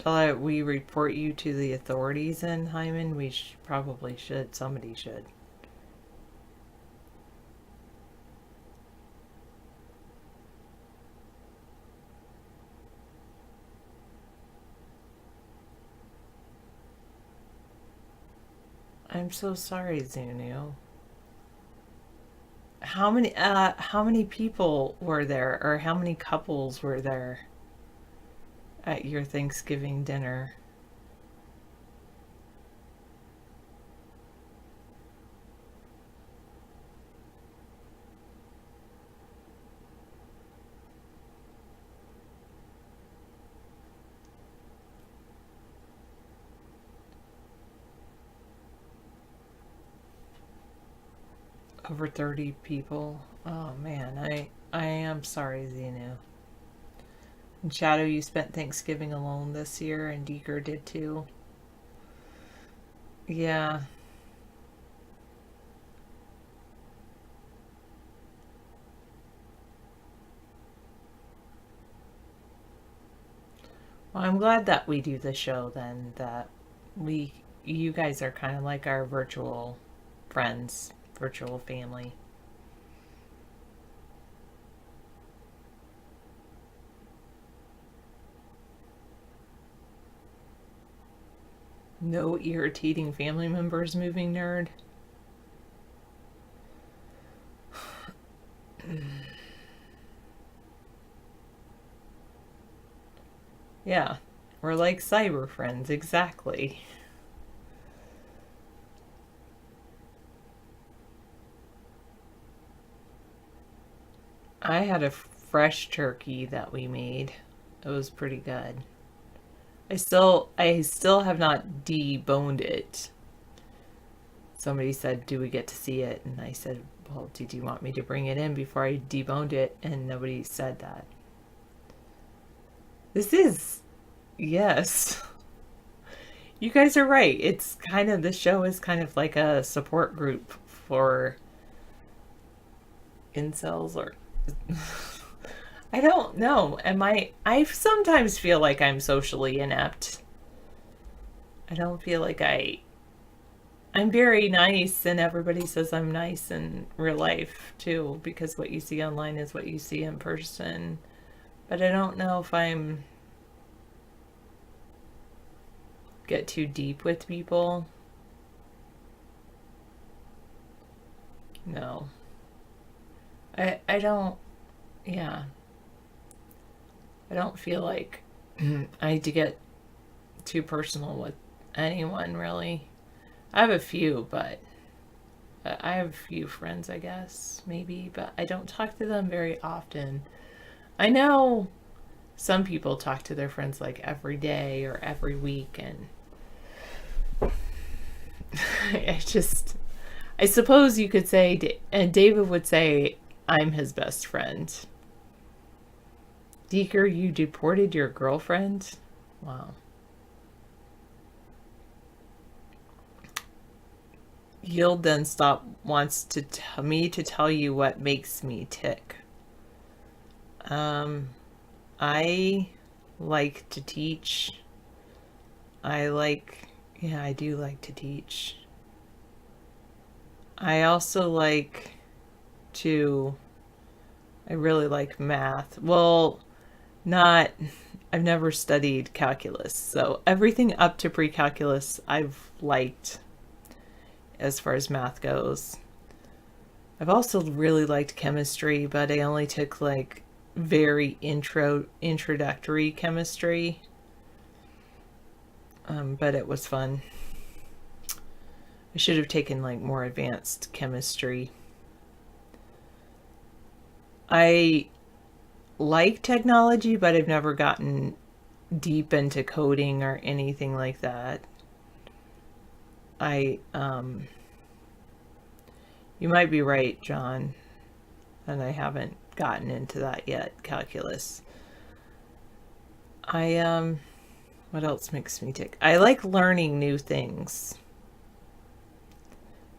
we report you to the authorities in Hyman? We probably should. Somebody should. I'm so sorry, Zunu. How many people were there, or how many couples were there at your Thanksgiving dinner? Over 30 people. Oh man, I am sorry, Zenu. And Shadow, you spent Thanksgiving alone this year, and Deeker did too. Yeah. Well, I'm glad that we do the show then, that you guys are kind of like our virtual friends. Virtual family. No irritating family members, moving nerd. Yeah, we're like cyber friends, exactly. I had a fresh turkey that we made. It was pretty good. I still have not deboned it. Somebody said, "Do we get to see it?" And I said, "Well, did you want me to bring it in before I deboned it?" And nobody said that. Yes. You guys are right. The show is kind of like a support group for incels, or I don't know. I sometimes feel like I'm socially inept. I don't feel like I'm very nice, and everybody says I'm nice in real life too, because what you see online is what you see in person. But I don't know if I'm get too deep with people. No. I don't, yeah. I don't feel like I need to get too personal with anyone, really. I have a few, but I have a few friends, I guess, maybe, but I don't talk to them very often. I know some people talk to their friends like every day or every week, and I suppose you could say, and David would say, I'm his best friend. Deeker, you deported your girlfriend? Wow. Yield Then Stop wants me to tell you what makes me tick. I like to teach. I do like to teach. I also like I really like math. Well, I've never studied calculus, so everything up to pre-calculus I've liked as far as math goes. I've also really liked chemistry, but I only took like very introductory chemistry. But it was fun. I should have taken like more advanced chemistry. I like technology, but I've never gotten deep into coding or anything like that. You might be right, John, and I haven't gotten into that yet, calculus. What else makes me tick? I like learning new things.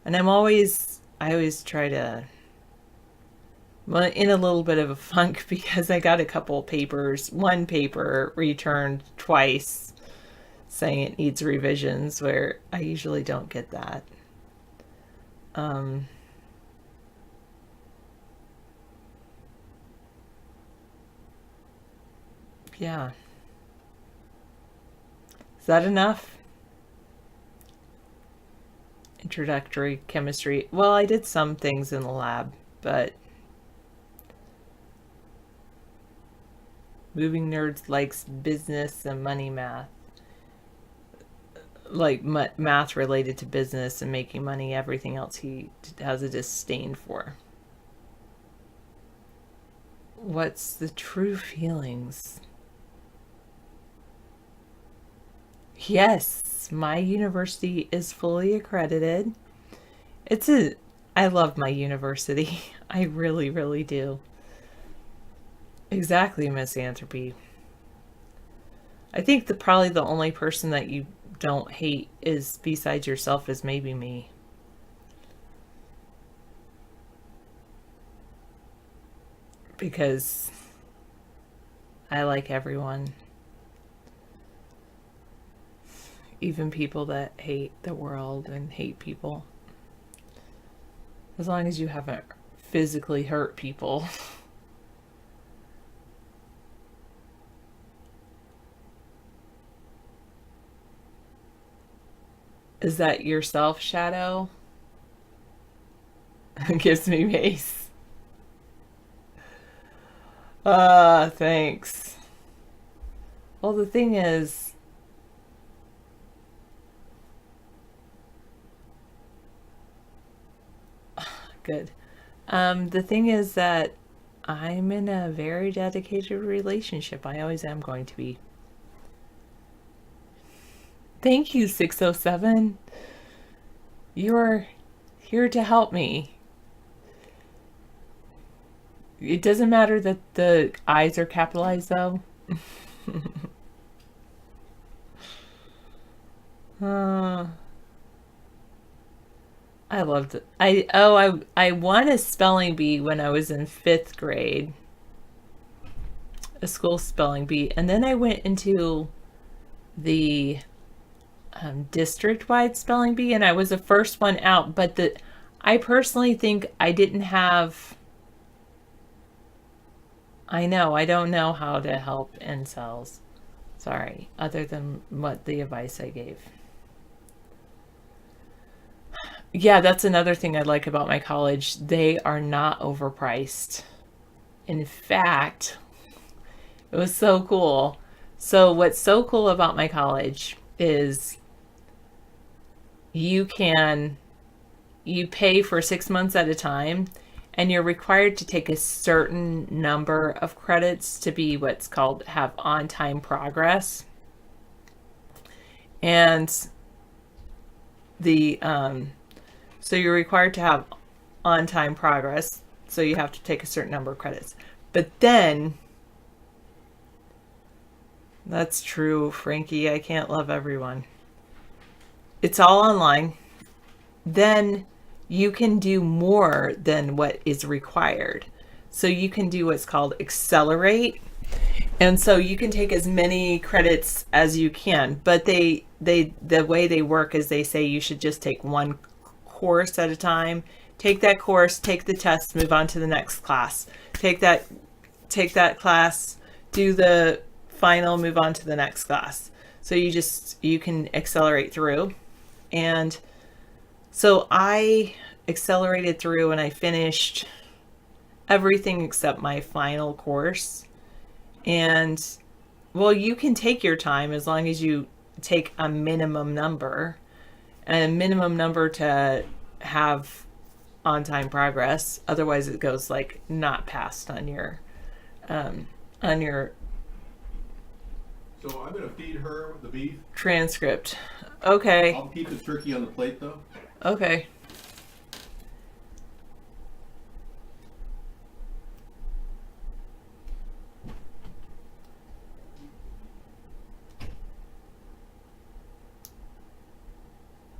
And I always try to, well, in a little bit of a funk because I got a couple papers, one paper returned twice saying it needs revisions, where I usually don't get that. Yeah. Is that enough? Introductory chemistry. Well, I did some things in the lab, but Moving Nerds likes business and money math. Like math related to business and making money. Everything else he has a disdain for. What's the true feelings? Yes, my university is fully accredited. I love my university. I really, really do. Exactly, Misanthropy. I think probably the only person that you don't hate is, besides yourself, is maybe me. Because I like everyone. Even people that hate the world and hate people. As long as you haven't physically hurt people. Is that yourself, Shadow? Gives me mace. Thanks. Well, the thing is, good. The thing is that I'm in a very dedicated relationship. I always am going to be. Thank you, 607. You're here to help me. It doesn't matter that the I's are capitalized, though. I loved it. I won a spelling bee when I was in 5th grade. A school spelling bee. And then I went into the district-wide spelling bee, and I was the first one out. But I personally think I didn't have... I know, I don't know how to help incels. Sorry, other than what the advice I gave. Yeah, that's another thing I like about my college. They are not overpriced. In fact, it was so cool. So what's so cool about my college is you pay for 6 months at a time, and you're required to take a certain number of credits to be what's called have on-time progress. And so you're required to have on-time progress, so you have to take a certain number of credits. But then, that's true, Frankie, I can't love everyone. It's all online. Then you can do more than what is required. So you can do what's called accelerate. And so you can take as many credits as you can, but the way they work is they say you should just take one course at a time. Take that course, take the test, move on to the next class. Take that class, do the final, move on to the next class. So you can accelerate through. And so I accelerated through and I finished everything except my final course. And well, you can take your time as long as you take a minimum number, and a minimum number to have on-time progress. Otherwise it goes like not passed on your So I'm going to feed her the beef. Transcript. Okay. I'll keep the turkey on the plate though. Okay.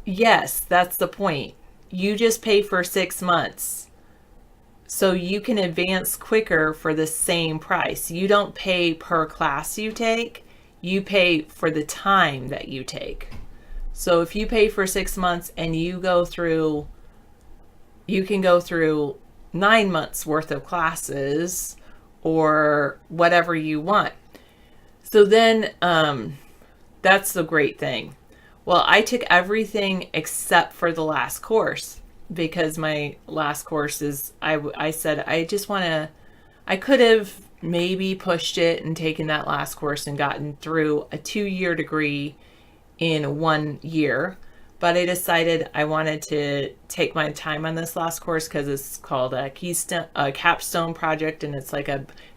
Yes, that's the point. You just pay for 6 months. So you can advance quicker for the same price. You don't pay per class you take. you pay for the time that you take. So if you pay for 6 months and you can go through 9 months worth of classes or whatever you want. So then that's the great thing. Well, I took everything except for the last course, because my last course is, I said, I could have maybe pushed it and taken that last course and gotten through a 2-year degree in 1 year. But I decided I wanted to take my time on this last course because it's called a capstone project, and it's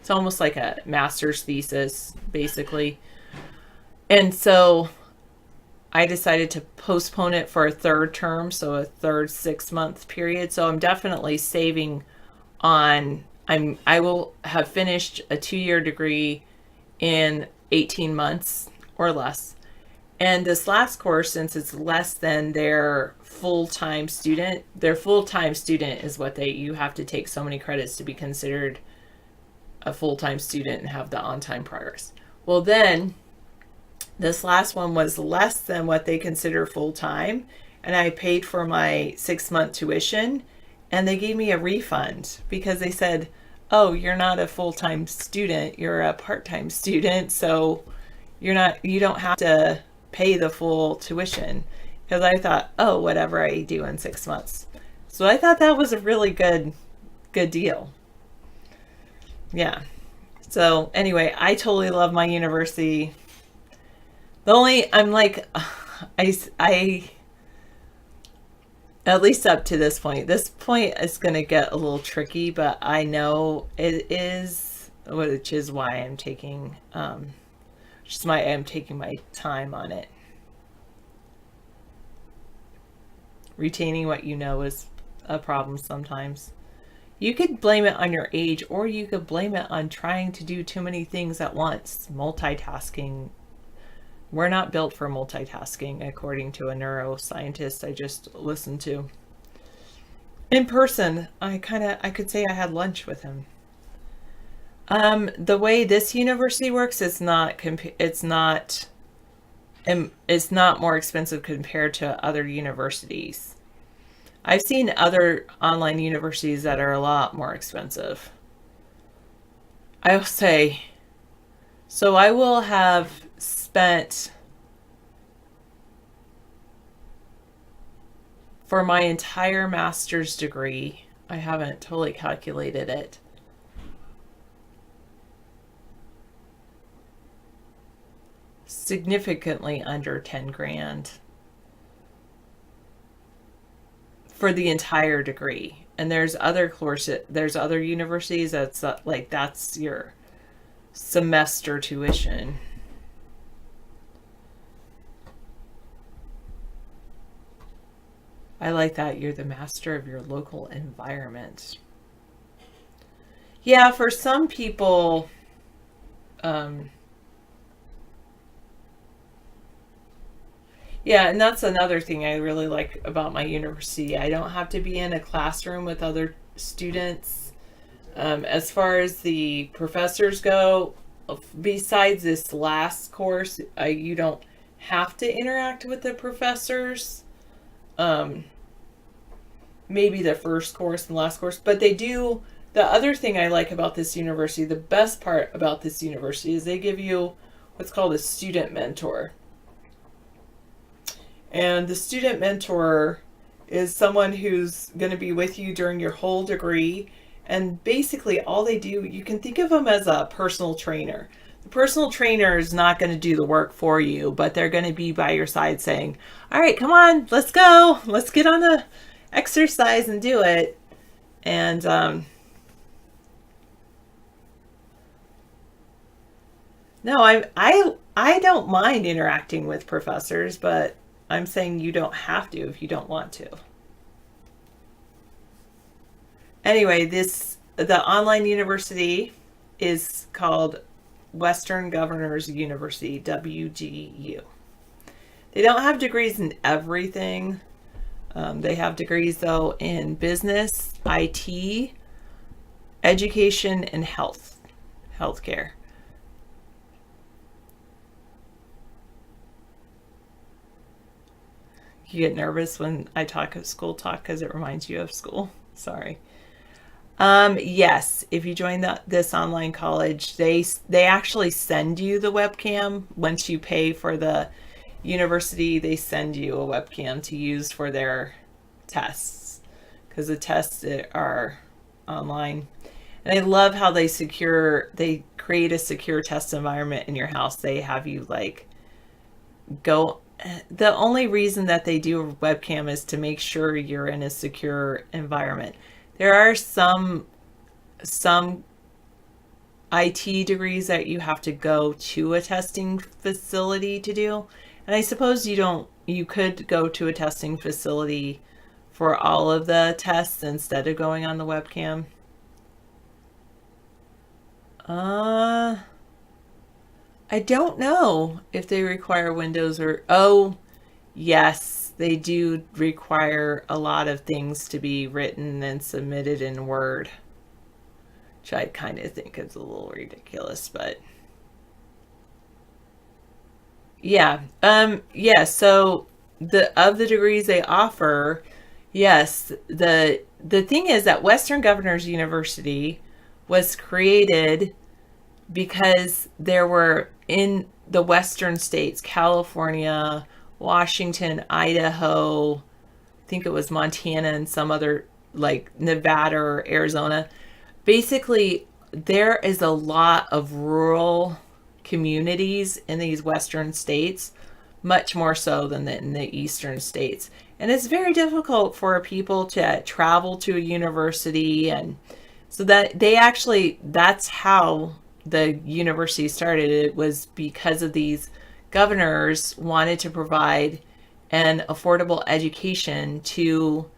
almost like a master's thesis, basically. And so I decided to postpone it for a third term, so a third 6-month period. So I'm definitely saving on, I will have finished a 2-year degree in 18 months or less. And this last course, since it's less than their full-time student is what you have to take so many credits to be considered a full-time student and have the on-time progress. Well, then this last one was less than what they consider full-time, and I paid for my 6-month tuition, and they gave me a refund because they said, oh, you're not a full-time student, you're a part-time student, so you don't have to pay the full tuition. Because I thought, oh, whatever I do in 6 months. So I thought that was a really good deal. Yeah. So anyway, I totally love my university. I'm like, I at least up to this point. This point is going to get a little tricky, but I know it is, which is why I'm taking, I'm taking my time on it. Retaining what you know is a problem sometimes. You could blame it on your age, or you could blame it on trying to do too many things at once. Multitasking. We're not built for multitasking, according to a neuroscientist I just listened to. In person, I could say I had lunch with him. The way this university works, it's not more expensive compared to other universities. I've seen other online universities that are a lot more expensive. I will say, so I will have spent, for my entire master's degree, I haven't totally calculated it, significantly under 10 grand for the entire degree. And there's other universities that's that's your semester tuition. I like that. You're the master of your local environment. Yeah, for some people, yeah, and that's another thing I really like about my university. I don't have to be in a classroom with other students. As far as the professors go, besides this last course, you don't have to interact with the professors. Maybe the first course and last course, but they do. The other thing I like about this university, the best part about this university, is they give you what's called a student mentor. And the student mentor is someone who's going to be with you during your whole degree. And basically all they do, you can think of them as a personal trainer. The personal trainer is not going to do the work for you, but they're going to be by your side saying, all right, come on, let's go. Let's get on the exercise and do it. And no, I don't mind interacting with professors, but I'm saying you don't have to if you don't want to. Anyway, the online university is called Western Governors University, WGU. They don't have degrees in everything. They have degrees, though, in business, IT, education, and healthcare. You get nervous when I talk of school talk because it reminds you of school. Sorry. Yes, if you join this online college, they actually send you the webcam. Once you pay for the university, they send you a webcam to use for their tests, because the tests are online. And I love how they create a secure test environment in your house. They have you like go. The only reason that they do a webcam is to make sure you're in a secure environment. There are some IT degrees that you have to go to a testing facility to do. And I suppose you could go to a testing facility for all of the tests instead of going on the webcam. I don't know if they require Windows or... Oh, yes, they do require a lot of things to be written and submitted in Word, which I kind of think is a little ridiculous, but... Yeah, so of the degrees they offer, yes, the thing is that Western Governors University was created because there were in the western states, California, Washington, Idaho, I think it was Montana, and some other like Nevada or Arizona. Basically, there is a lot of rural communities in these western states, much more so than in the eastern states. And it's very difficult for people to travel to a university, and so that that's how the university started. It was because of these governors wanted to provide an affordable education to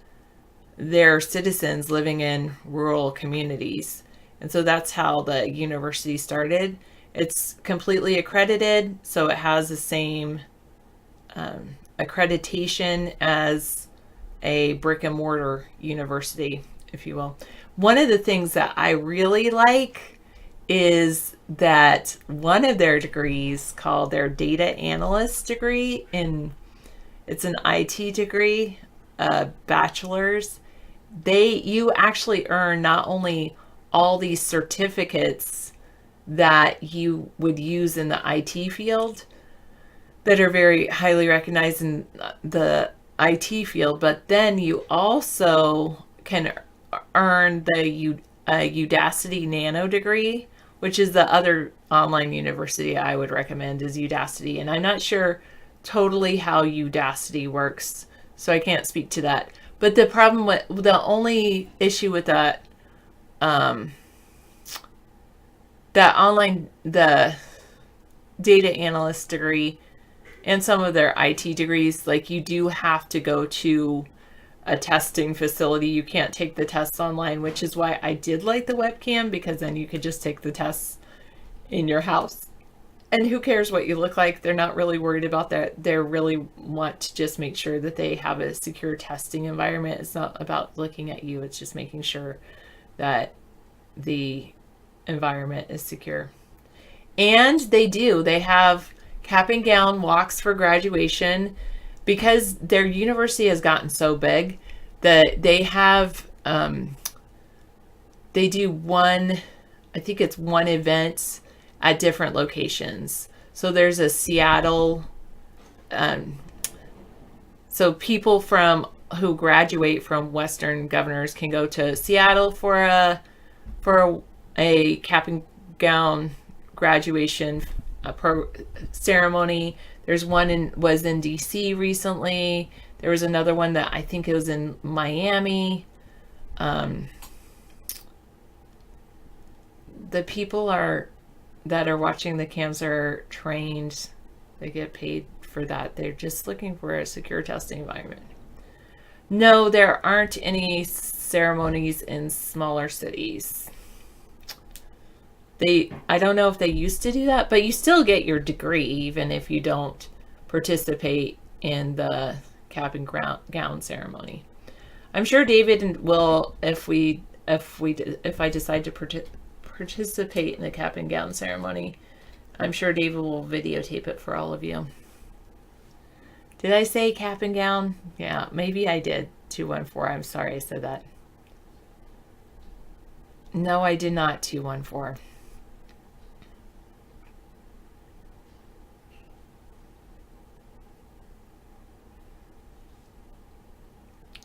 their citizens living in rural communities. And so that's how the university started. It's completely accredited, so it has the same accreditation as a brick and mortar university, if you will. One of the things that I really like is that one of their degrees, called their data analyst degree, it's an IT degree, bachelor's, you actually earn not only all these certificates that you would use in the IT field that are very highly recognized in the IT field, but then you also can earn the Udacity Nano degree, which is the other online university I would recommend, is Udacity. And I'm not sure totally how Udacity works, so I can't speak to that. But the only issue with the data analyst degree and some of their IT degrees, like, you do have to go to a testing facility. You can't take the tests online, which is why I did like the webcam, because then you could just take the tests in your house. And who cares what you look like? They're not really worried about that. They really want to just make sure that they have a secure testing environment. It's not about looking at you. It's just making sure that the environment is secure. And they have cap and gown walks for graduation, because their university has gotten so big that they have, they do one event at different locations. So there's a Seattle, so people who graduate from Western Governors can go to Seattle for a cap and gown graduation ceremony. There's one was in DC recently. There was another one that I think it was in Miami. The people that are watching the cams are trained. They get paid for that. They're just looking for a secure testing environment. No, there aren't any ceremonies in smaller cities. I don't know if they used to do that, but you still get your degree even if you don't participate in the cap and gown ceremony. I'm sure David will, if I decide to participate in the cap and gown ceremony, I'm sure David will videotape it for all of you. Did I say cap and gown? Yeah, maybe I did. 214. I'm sorry I said that. No, I did not. 214.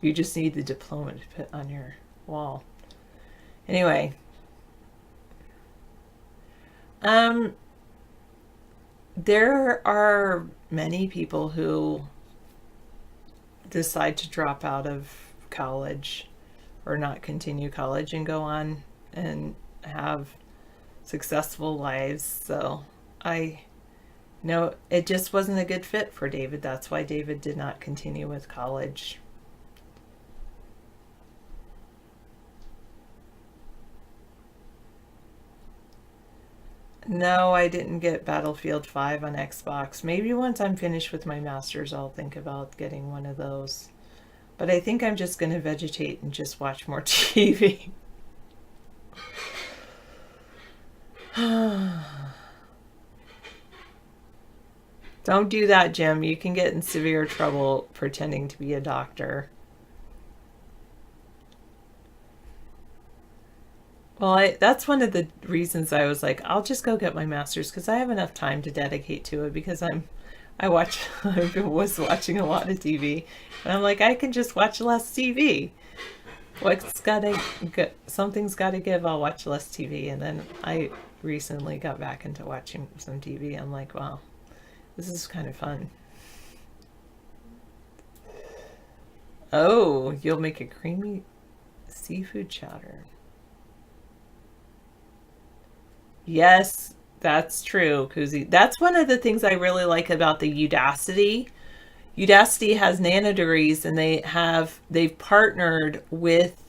You just need the diploma to put on your wall. Anyway. There are many people who decide to drop out of college or not continue college and go on and have successful lives. So I know it just wasn't a good fit for David. That's why David did not continue with college. No, I didn't get Battlefield 5 on Xbox. Maybe once I'm finished with my master's, I'll think about getting one of those. But I think I'm just going to vegetate and just watch more TV. Don't do that, Jim. You can get in severe trouble pretending to be a doctor. Well, that's one of the reasons I was like, I'll just go get my master's because I have enough time to dedicate to it because I was watching a lot of TV and I'm like, I can just watch less TV. Something's got to give. I'll watch less TV. And then I recently got back into watching some TV. I'm like, wow, this is kind of fun. Oh, you'll make a creamy seafood chowder. Yes, that's true, Kuzi. That's one of the things I really like about the Udacity. Udacity has nanodegrees, and they've partnered with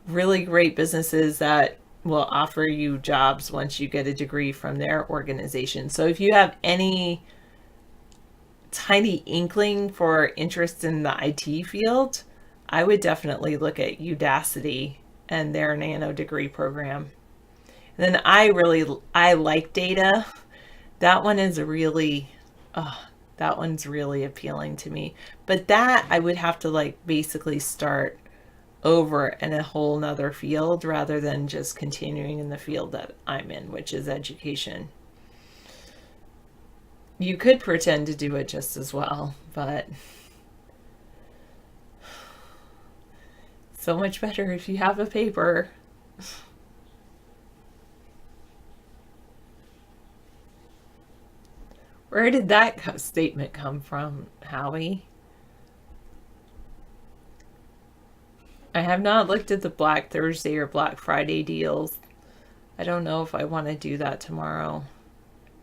really great businesses that will offer you jobs once you get a degree from their organization. So if you have any tiny inkling for interest in the IT field, I would definitely look at Udacity and their nano degree program. And then I like data. That one is that one's really appealing to me. But that I would have to basically start over in a whole nother field rather than just continuing in the field that I'm in, which is education. You could pretend to do it just as well, but so much better if you have a paper. Where did that statement come from, Howie? I have not looked at the Black Thursday or Black Friday deals. I don't know if I want to do that tomorrow.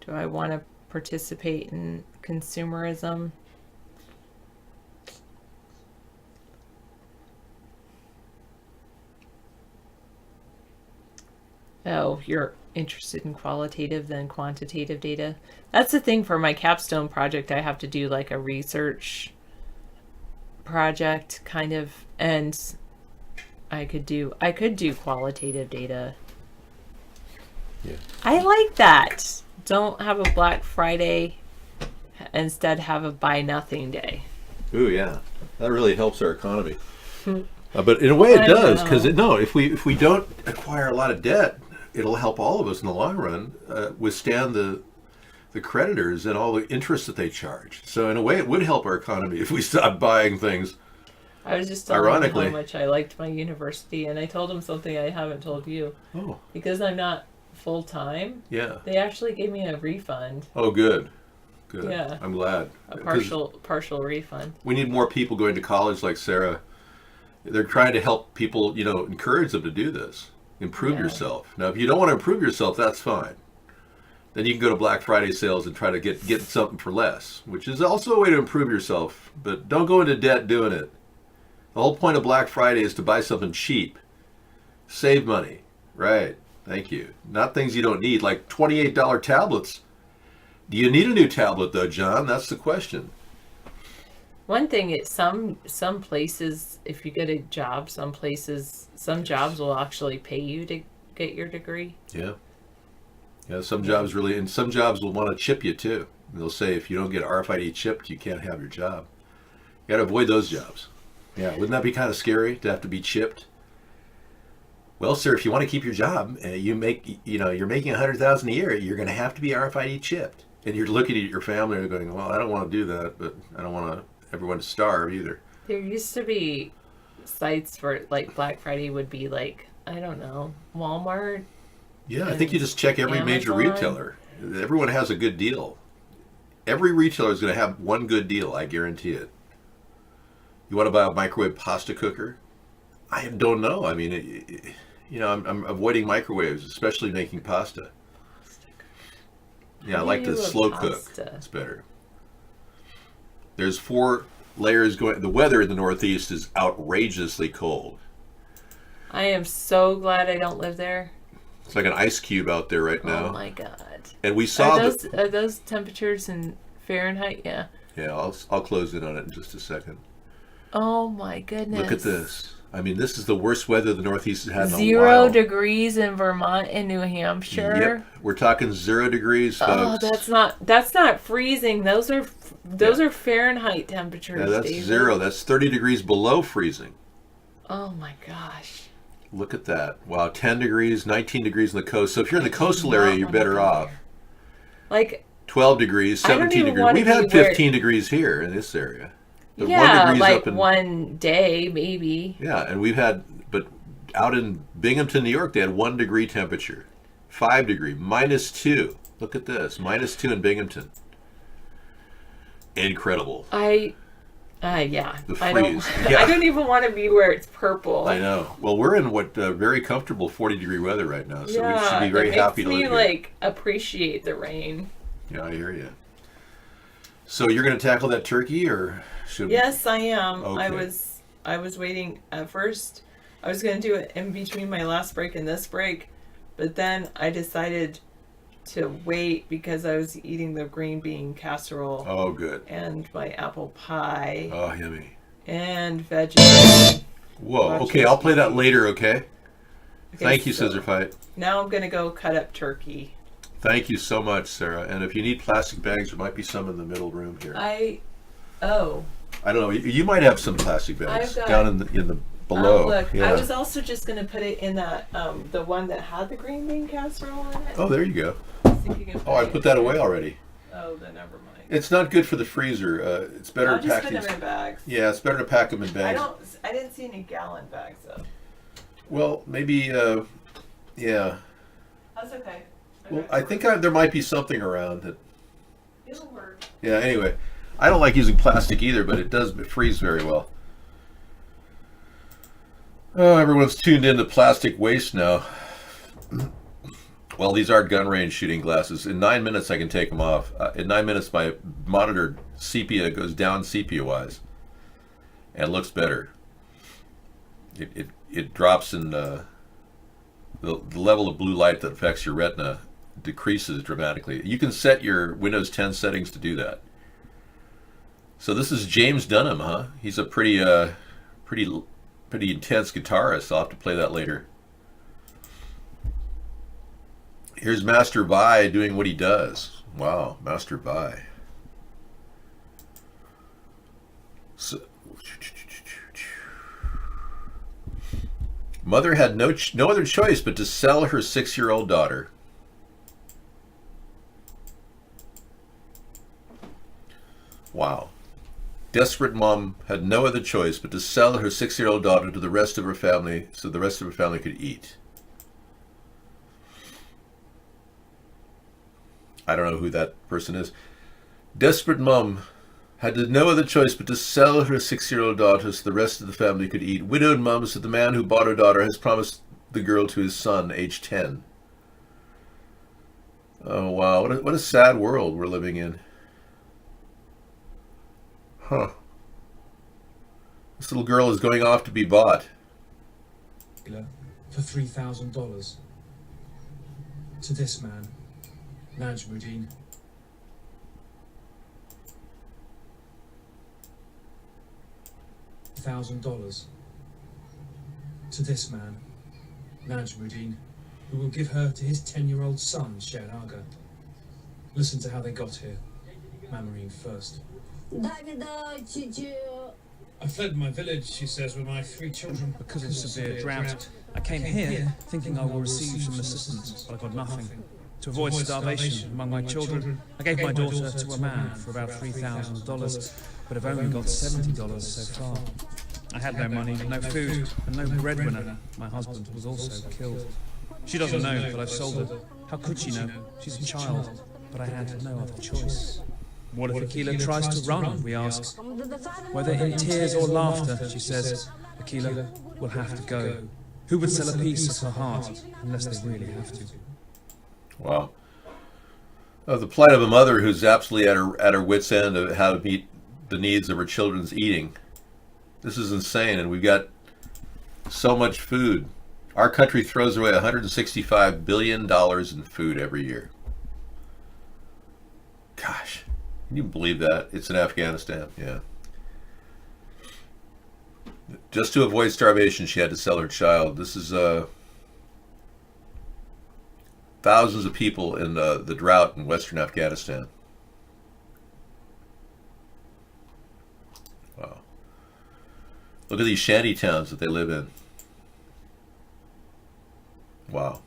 Do I want to participate in consumerism? Oh, you're interested in qualitative than quantitative data. That's the thing for my capstone project. I have to do like a research project kind of, and I could do qualitative data. Yeah. I like that. Don't have a Black Friday, instead have a buy nothing day. Ooh, yeah. That really helps our economy. But in a way it does, because if we don't acquire a lot of debt, it'll help all of us in the long run withstand the creditors and all the interest that they charge. So in a way, it would help our economy if we stopped buying things. I was just telling him how much I liked my university, and I told him something I haven't told you. Oh. Because I'm not full time. Yeah. They actually gave me a refund. Oh, good. Good. Yeah. I'm glad. A partial refund. We need more people going to college like Sarah. They're trying to help people, encourage them to do this. Improve yourself. Now, if you don't want to improve yourself, that's fine. Then you can go to Black Friday sales and try to get something for less, which is also a way to improve yourself. But don't go into debt doing it. The whole point of Black Friday is to buy something cheap. Save money. Right. Thank you. Not things you don't need, like $28 tablets. Do you need a new tablet, though, John? That's the question. One thing is some places, if you get a job, some jobs will actually pay you to get your degree. Yeah. Yeah, some jobs will want to chip you too. And they'll say if you don't get RFID chipped, you can't have your job. You got to avoid those jobs. Yeah, wouldn't that be kind of scary to have to be chipped? Well, sir, if you want to keep your job, you're making $100,000 a year, you're going to have to be RFID chipped. And you're looking at your family and going, well, I don't want to do that, but I don't want everyone to starve either. There used to be sites for like Black Friday would be like, I don't know, Walmart. Yeah, I think you just check every major Amazon. retailer. Everyone has a good deal. Every retailer is going to have one good deal, I guarantee it. You want to buy a microwave pasta cooker? I don't know. I mean, I'm avoiding microwaves, especially making pasta. Yeah, I like the slow cook. It's better. There's 4 layers going. The weather in the Northeast is outrageously cold. I am so glad I don't live there. It's like an ice cube out there right now. Oh my God. And we saw are those temperatures in Fahrenheit? Yeah. Yeah, I'll close in on it in just a second. Oh my goodness. Look at this. I mean, this is the worst weather the Northeast has had in a 0 while. degrees in Vermont and New Hampshire. Yep, we're talking 0 degrees, folks. Oh, that's not freezing. Those are Fahrenheit temperatures. Yeah, that's David. 0. That's 30 degrees below freezing. Oh my gosh. Look at that. Wow, 10 degrees, 19 degrees on the coast. So if you're in the coastal area, you're better off. Like 12 degrees, 17 degrees. We've had 15 degrees here in this area. But yeah, 1 degrees like up in, one day maybe. Yeah, and we've had, but out in Binghamton, New York, they had 1 degree temperature. 5 degree, -2. Look at this, -2 in Binghamton. Incredible. Yeah. The I freeze. don't, Yeah. I don't even want to be where it's purple. I know. Well, we're in what very comfortable 40-degree weather right now, so we should be very it happy to makes live me here. like appreciate the rain. Yeah, I hear you. So you're going to tackle that turkey, or should? Yes, I am. Okay. I was waiting at first. I was going to do it in between my last break and this break, but then I decided to wait because I was eating the green bean casserole. Oh, good. And my apple pie. Oh, yummy. And veggies. Whoa. Okay, I'll play that later. Okay. Thank you, so Scissor Fight. Now I'm going to go cut up turkey. Thank you so much, Sarah. And if you need plastic bags, there might be some in the middle room here. I don't know. You might have some plastic bags I've got- down in the below. Look, Yeah. I was also just going to put it in that the one that had the green bean casserole in it. Oh, there you go. See if you can Oh, I put that away already. Oh, then never mind. It's not good for the freezer. It's better I'll to just pack put these. them in bags. Yeah, it's better to pack them in bags. I didn't see any gallon bags though. Well, maybe. Yeah. That's okay. Well, I think there might be something around that. It'll work. Yeah. Anyway, I don't like using plastic either, but it does freeze very well. Oh, everyone's tuned into plastic waste now. Well, these are gun range shooting glasses. In 9 minutes, I can take them off. In 9 minutes, my monitor sepia goes down sepia-wise, and looks better. It drops in the level of blue light that affects your retina decreases dramatically. You can set your Windows 10 settings to do that. So this is James Dunham, huh? He's a pretty intense guitarist. I'll have to play that later. Here's Master Vi doing what he does. Wow, Master Vi. So, mother had no other choice but to sell her 6-year-old daughter. Wow. Desperate mom had no other choice but to sell her 6-year-old daughter to the rest of her family so the rest of her family could eat. I don't know who that person is. Desperate mom had no other choice but to sell her 6-year-old daughter so the rest of the family could eat. Widowed mom said the man who bought her daughter has promised the girl to his son, age 10. Oh, wow. What a sad world we're living in. Huh. This little girl is going off to be bought. For $3,000 to this man, Najmuddin. $1,000 to this man, Najmuddin, who will give her to his 10-year-old son, Shahnaga. Listen to how they got here. Manmarine first. I fled my village, she says, with my 3 children. Because of severe drought, I came here thinking I will receive some assistance, but I got nothing. To avoid starvation among my children, I gave my daughter to a man for about $3,000, but have only got $70 so far. I had no money, no food, and no breadwinner. My husband was also killed. She doesn't know that I've sold her. How could she know? She's a child, but I had no other choice. What if Akila tries to run, we ask. Whether in tears or laughter, she says, Akila will have to go. Who would sell a piece of her heart unless they really have to? Wow. The plight of a mother who's absolutely at her wit's end of how to meet the needs of her children's eating. This is insane, and we've got so much food. Our country throws away $165 billion in food every year. Gosh, can you believe that? It's in Afghanistan, yeah. Just to avoid starvation, she had to sell her child. This is thousands of people in the drought in western Afghanistan. Wow. Look at these shanty towns that they live in. Wow.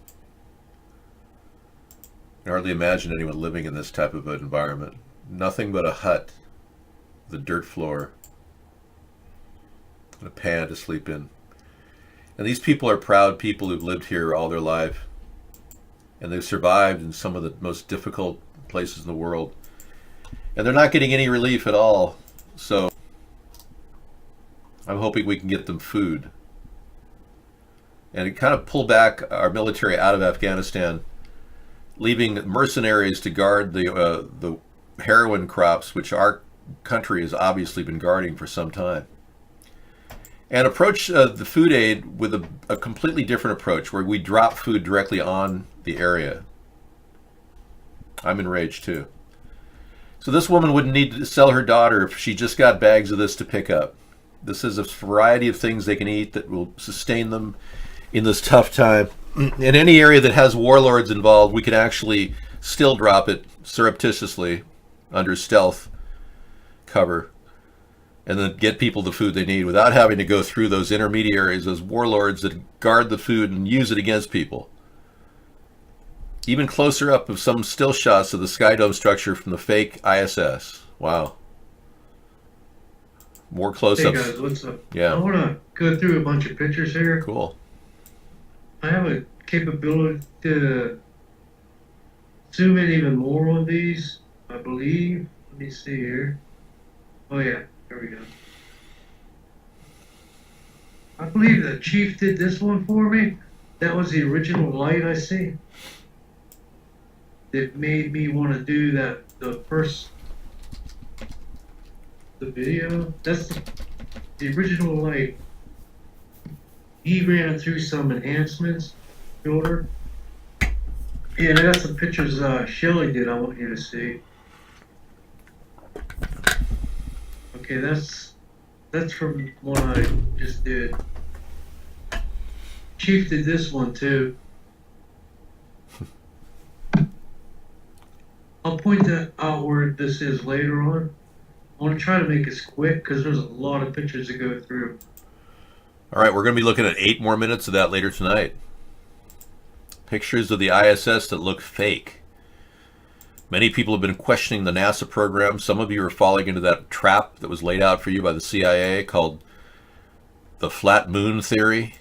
I can hardly imagine anyone living in this type of an environment. Nothing but a hut, the dirt floor, and a pan to sleep in. And these people are proud people who've lived here all their life. And they've survived in some of the most difficult places in the world. And they're not getting any relief at all. So I'm hoping we can get them food. And it kind of pulled back our military out of Afghanistan, leaving mercenaries to guard the heroin crops, which our country has obviously been guarding for some time. And approach the food aid with a completely different approach, where we drop food directly on the area. I'm enraged too. So this woman wouldn't need to sell her daughter if she just got bags of this to pick up. This is a variety of things they can eat that will sustain them in this tough time. In any area that has warlords involved, we can actually still drop it surreptitiously under stealth cover and then get people the food they need without having to go through those intermediaries, those warlords that guard the food and use it against people. Even closer up of some still shots of the Sky Dome structure from the fake ISS. Wow. More close-ups. Hey guys, what's up? Yeah. I want to go through a bunch of pictures here. Cool. I have a capability to zoom in even more on these, I believe. Let me see here. Oh yeah, there we go. I believe the Chief did this one for me. That was the original light I see. That made me want to do that, the video. That's the original light. He ran through some enhancements, filter. And I got some pictures Shelly did I want you to see. Okay, that's from one I just did. Chief did this one too. I'll point that out where this is later on. I want to try to make this quick because there's a lot of pictures to go through. All right, we're going to be looking at 8 more minutes of that later tonight. Pictures of the ISS that look fake. Many people have been questioning the NASA program. Some of you are falling into that trap that was laid out for you by the CIA called the flat moon theory.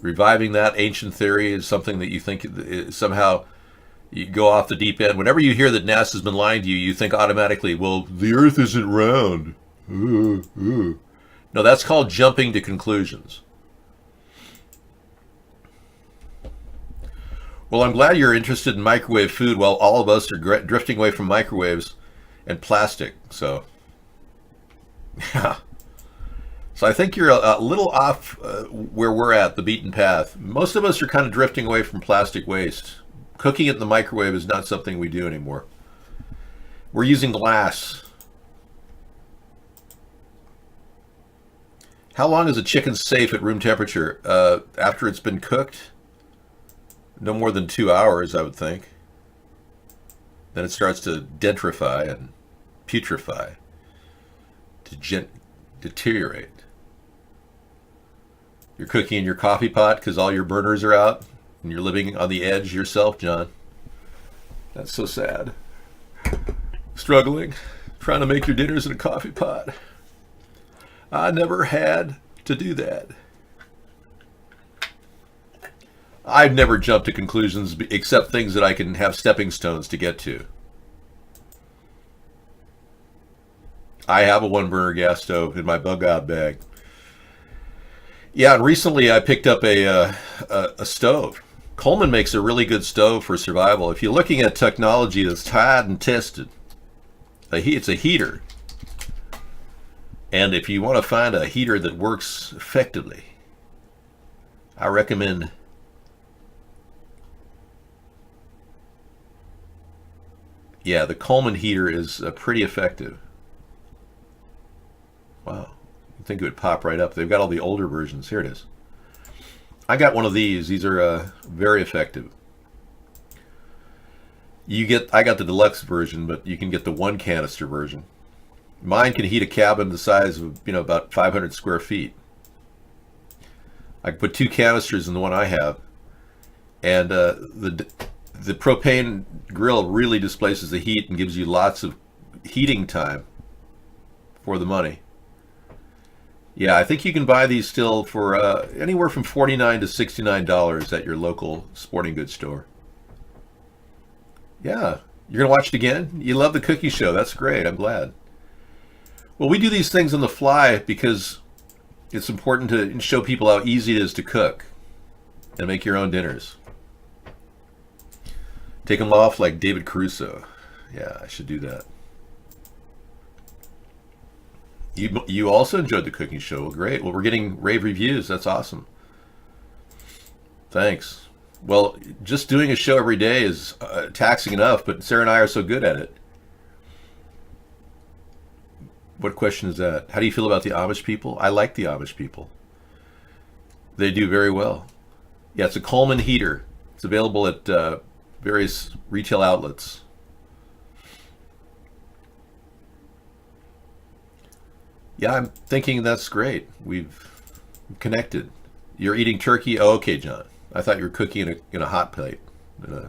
Reviving that ancient theory is something that you think somehow you go off the deep end. Whenever you hear that NASA's been lying to you, you think automatically, well, the Earth isn't round. No, that's called jumping to conclusions. Well, I'm glad you're interested in microwave food while all of us are drifting away from microwaves and plastic. So, yeah. So I think you're a little off where we're at, the beaten path. Most of us are kind of drifting away from plastic waste. Cooking it in the microwave is not something we do anymore. We're using glass. How long is a chicken safe at room temperature? After it's been cooked? No more than 2 hours, I would think. Then it starts to dentrify and putrefy, to deteriorate. You're cooking in your coffee pot because all your burners are out and you're living on the edge yourself, John. That's so sad. Struggling, trying to make your dinners in a coffee pot. I never had to do that. I've never jumped to conclusions except things that I can have stepping stones to get to. I have a 1-burner gas stove in my bug out bag. Yeah, and recently I picked up a stove. Coleman makes a really good stove for survival. If you're looking at technology that's tried and tested, it's a heater. And if you want to find a heater that works effectively, I recommend the Coleman heater is pretty effective. Wow. You'd think it would pop right up. They've got all the older versions. Here it is. I got one of these. These are very effective. I got the deluxe version, but you can get the 1 canister version. Mine can heat a cabin the size of, about 500 square feet. I can put 2 canisters in the one I have, and the propane grill really displaces the heat and gives you lots of heating time for the money. Yeah, I think you can buy these still for anywhere from $49 to $69 at your local sporting goods store. Yeah, you're going to watch it again? You love the cookie show. That's great. I'm glad. Well, we do these things on the fly because it's important to show people how easy it is to cook and make your own dinners. Take them off like David Caruso. Yeah, I should do that. You also enjoyed the cooking show. Well, great. Well, we're getting rave reviews. That's awesome. Thanks. Well, just doing a show every day is taxing enough, but Sarah and I are so good at it. What question is that? How do you feel about the Amish people? I like the Amish people. They do very well. Yeah, it's a Coleman heater. It's available at various retail outlets. Yeah, I'm thinking that's great. We've connected. You're eating turkey? Oh, okay, John. I thought you were cooking in a hot plate, in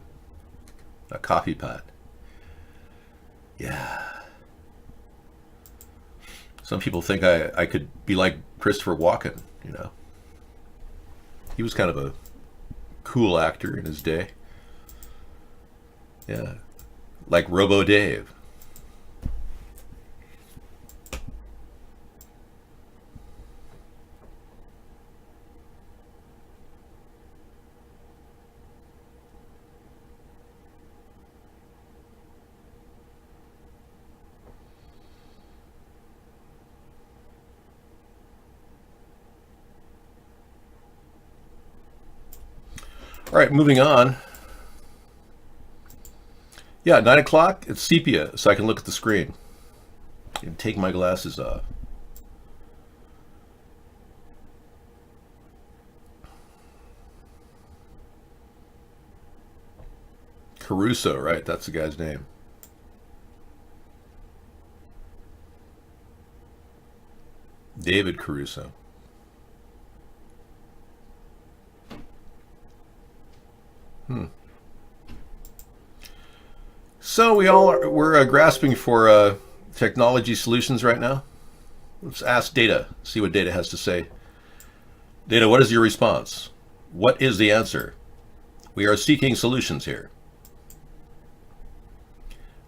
a coffee pot. Yeah. Some people think I could be like Christopher Walken, He was kind of a cool actor in his day. Yeah. Like Robo Dave. All right, moving on. Yeah, 9 o'clock, it's sepia, so I can look at the screen and take my glasses off. Caruso, right? That's the guy's name. David Caruso. So we're grasping for technology solutions right now. Let's ask Data, see what Data has to say. Data, what is your response? What is the answer? We are seeking solutions here.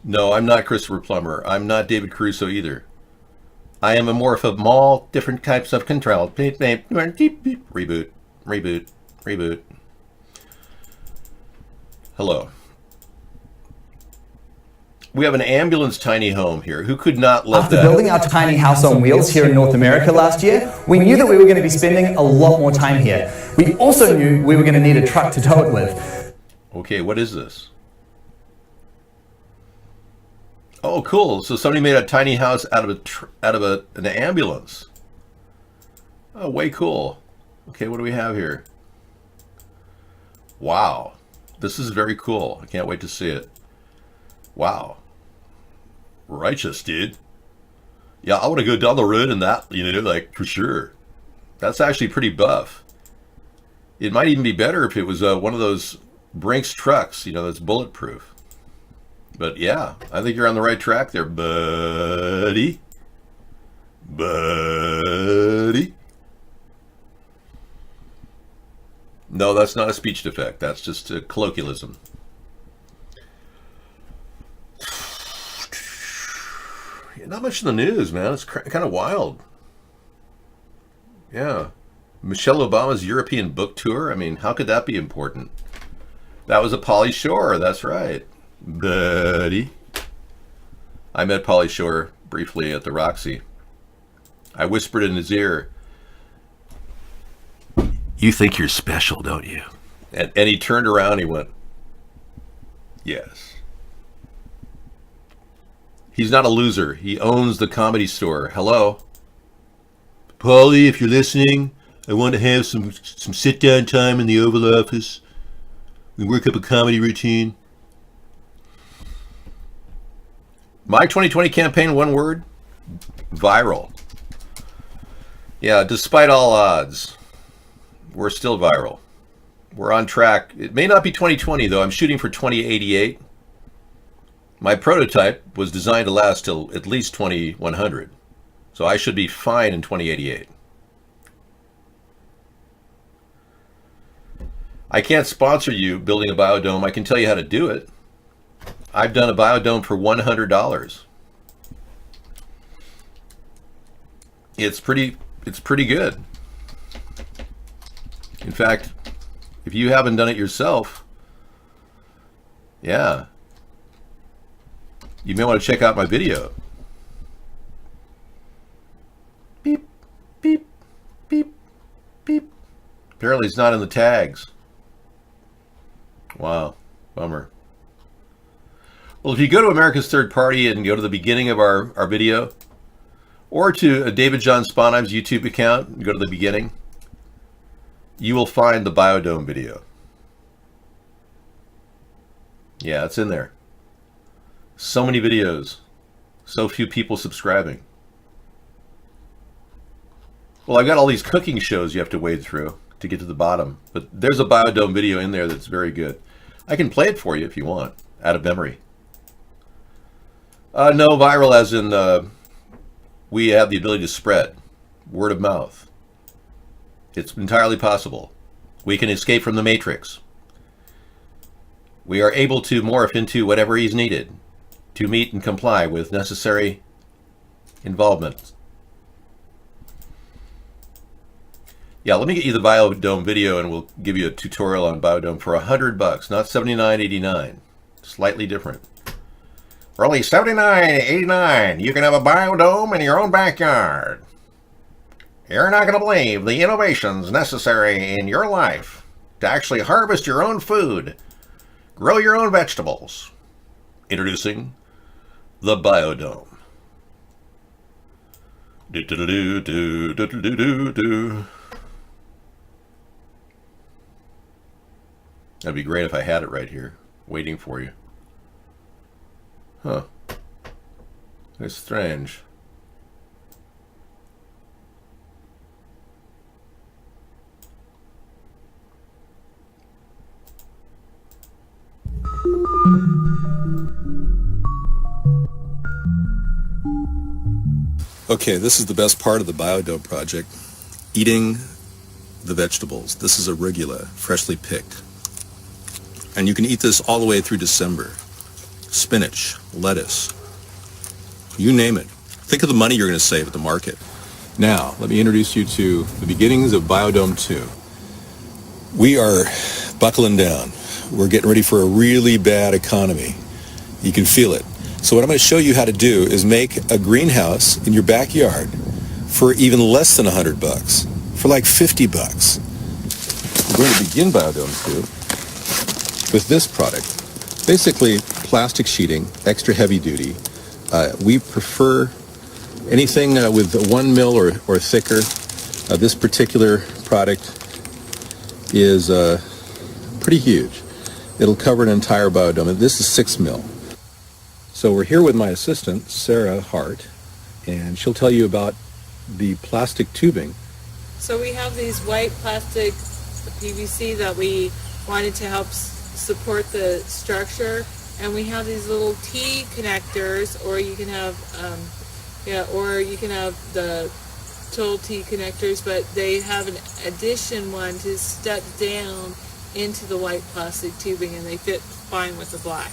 No, I'm not Christopher Plummer. I'm not David Caruso either. I am a morph of all different types of control. Reboot, reboot, reboot. Hello. We have an ambulance tiny home here. Who could not love that? After building our tiny house on wheels here in North America last year, we knew that we were going to be spending a lot more time here. We also knew we were going to need a truck to tow it with. Okay, what is this? Oh, cool. So somebody made a tiny house out of an ambulance. Oh, way cool. Okay, what do we have here? Wow. This is very cool. I can't wait to see it. Wow. Righteous, dude. Yeah, I want to go down the road in that, like, for sure. That's actually pretty buff. It might even be better if it was one of those Brinks trucks, that's bulletproof. But yeah, I think you're on the right track there, buddy. Buddy. No, that's not a speech defect. That's just a colloquialism. Not much in the news, man. It's kind of wild. Yeah. Michelle Obama's European book tour. I mean, how could that be important? That was a Pauly Shore. That's right. Buddy. I met Pauly Shore briefly at the Roxy. I whispered in his ear, "You think you're special, don't you?" And he turned around and he went, "Yes." He's not a loser. He owns the Comedy Store. Hello? Pauly, if you're listening, I want to have some sit-down time in the Oval Office. We work up a comedy routine. My 2020 campaign, one word, viral. Yeah, despite all odds, we're still viral. We're on track. It may not be 2020, though. I'm shooting for 2088. My prototype was designed to last till at least 2100, so I should be fine in 2088. I can't sponsor you building a biodome. I can tell you how to do it. I've done a biodome for $100. It's pretty good. In fact, if you haven't done it yourself, yeah, you may want to check out my video. Beep, beep, beep, beep. Apparently it's not in the tags. Wow, bummer. Well, if you go to America's Third Party and go to the beginning of our video, or to David John Sponheim's YouTube account and go to the beginning, you will find the biodome video. Yeah, it's in there. So many videos, so few people subscribing. Well, I've got all these cooking shows you have to wade through to get to the bottom, but there's a biodome video in there that's very good. I can play it for you if you want, out of memory. No, viral as in we have the ability to spread, word of mouth. It's entirely possible. We can escape from the matrix. We are able to morph into whatever is needed to meet and comply with necessary involvement. Yeah, let me get you the biodome video and we'll give you a tutorial on biodome for $100, not $79.89. Slightly different. For only $79.89, you can have a biodome in your own backyard. You're not going to believe the innovations necessary in your life to actually harvest your own food, grow your own vegetables. Introducing the biodome. That'd be great if I had it right here, waiting for you. Huh. That's strange. Okay, this is the best part of the biodome project. Eating the vegetables. This is arugula, freshly picked. And you can eat this all the way through December. Spinach, lettuce, you name it. Think of the money you're going to save at the market. Now, let me introduce you to the beginnings of Biodome 2. We are buckling down. We're getting ready for a really bad economy. You can feel it. So what I'm going to show you how to do is make a greenhouse in your backyard for even less than $100, for like $50. We're going to begin Biodome 2 with this product. Basically, plastic sheeting, extra heavy duty. We prefer anything with 1 mil or thicker. This particular product is pretty huge. It'll cover an entire biodome. And this is 6 mil. So we're here with my assistant, Sarah Hart, and she'll tell you about the plastic tubing. So we have these white plastic PVC that we wanted to help support the structure, and we have these little T connectors, or you can have the total T connectors, but they have an addition one to step down into the white plastic tubing, and they fit fine with the black.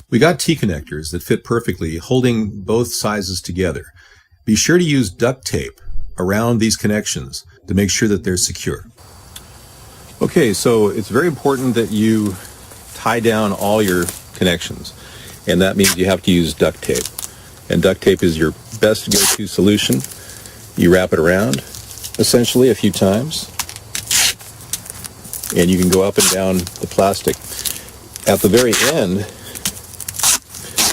We got T connectors that fit perfectly, holding both sizes together. Be sure to use duct tape around these connections to make sure that they're secure. Okay, so it's very important that you tie down all your connections, and that means you have to use duct tape. And duct tape is your best go-to solution. You wrap it around, essentially, a few times, and you can go up and down the plastic. At the very end,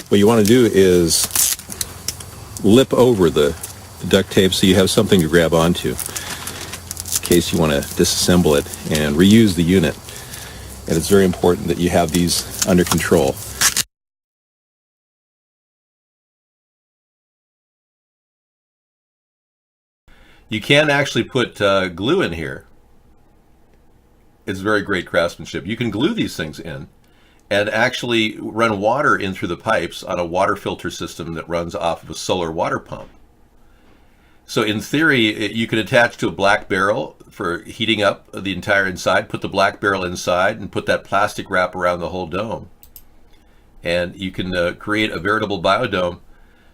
what you want to do is lip over the duct tape so you have something to grab onto in case you want to disassemble it and reuse the unit. And it's very important that you have these under control. You can actually put glue in here. It's very great craftsmanship. You can glue these things in and actually run water in through the pipes on a water filter system that runs off of a solar water pump. So in theory, you could attach to a black barrel for heating up the entire inside, put the black barrel inside, and put that plastic wrap around the whole dome. And you can create a veritable biodome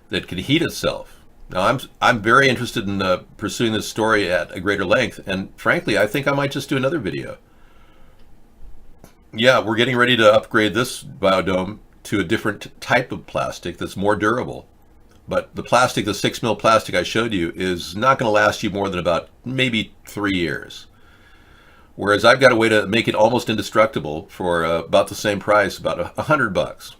that can heat itself. Now, I'm very interested in pursuing this story at a greater length, and frankly, I think I might just do another video. Yeah, we're getting ready to upgrade this biodome to a different type of plastic that's more durable. But the plastic, the 6 mil plastic I showed you, is not going to last you more than about maybe 3 years. Whereas I've got a way to make it almost indestructible for about the same price, about $100.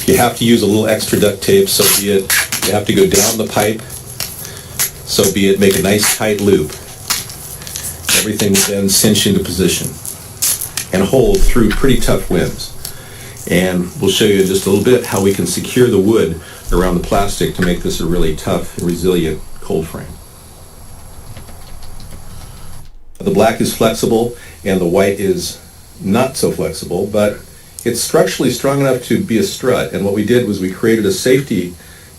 You have to use a little extra duct tape, so be it. You have to go down the pipe, so be it. Make a nice tight loop. Everything will then cinch into position and hold through pretty tough winds. And we'll show you in just a little bit how we can secure the wood around the plastic to make this a really tough and resilient cold frame. The black is flexible and the white is not so flexible, but it's structurally strong enough to be a strut. And what we did was we created a safety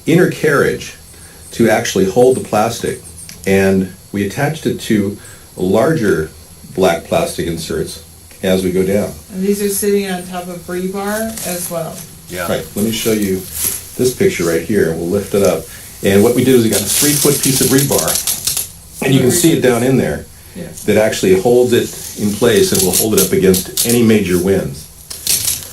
inner carriage to actually hold the plastic, and we attached it to larger black plastic inserts as we go down. And these are sitting on top of rebar as well. Yeah. Right, let me show you this picture right here, and we'll lift it up. And what we did is we got a 3-foot piece of rebar, and you can see it down in there, that actually holds it in place and will hold it up against any major winds.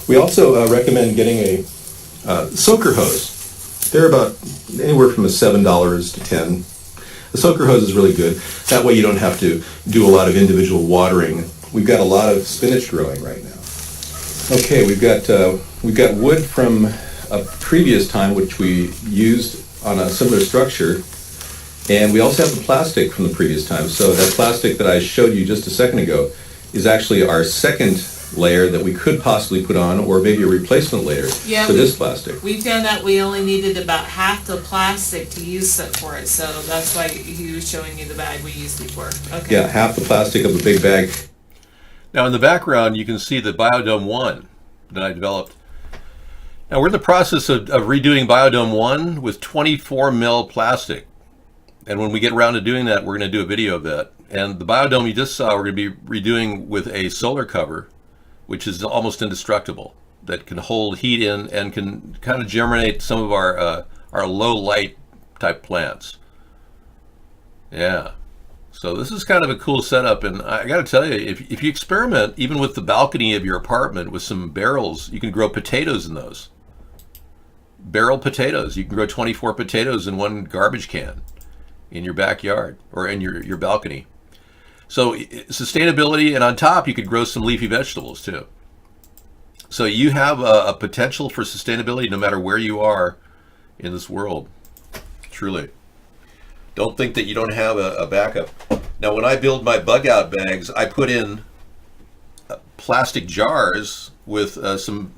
We also recommend getting a soaker hose. They're about anywhere from $7 to $10. The soaker hose is really good. That way you don't have to do a lot of individual watering. We've got a lot of spinach growing right now. Okay, we've got wood from a previous time which we used on a similar structure, and we also have the plastic from the previous time. So that plastic that I showed you just a second ago is actually our second layer that we could possibly put on, or maybe a replacement layer for this plastic. We found out we only needed about half the plastic to use it for it, so that's why he was showing you the bag we used before. Okay. Yeah, half the plastic of a big bag. Now in the background you can see the Biodome 1 that I developed. Now we're in the process of redoing Biodome 1 with 24 mil plastic. And when we get around to doing that, we're going to do a video of that. And the Biodome you just saw, we're going to be redoing with a solar cover, which is almost indestructible, that can hold heat in and can kind of germinate some of our low light type plants. Yeah. So this is kind of a cool setup, and I got to tell you, if you experiment even with the balcony of your apartment with some barrels, you can grow potatoes in those. Barrel potatoes. You can grow 24 potatoes in one garbage can in your backyard or in your balcony. So sustainability, and on top you could grow some leafy vegetables too. So you have a potential for sustainability no matter where you are in this world, truly. Don't think that you don't have a backup. Now when I build my bug out bags, I put in plastic jars with some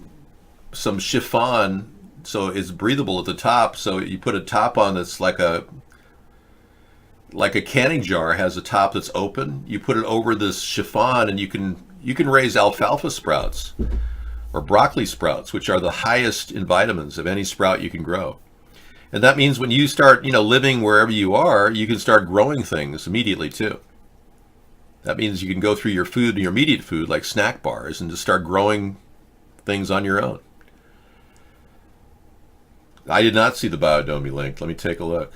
some chiffon so it's breathable at the top. So you put a top on that's like a canning jar has a top that's open. You put it over this chiffon, and you can raise alfalfa sprouts or broccoli sprouts, which are the highest in vitamins of any sprout you can grow. And that means when you start, living wherever you are, you can start growing things immediately too. That means you can go through your food, your immediate food, like snack bars, and just start growing things on your own. I did not see the Biodomi link. Let me take a look.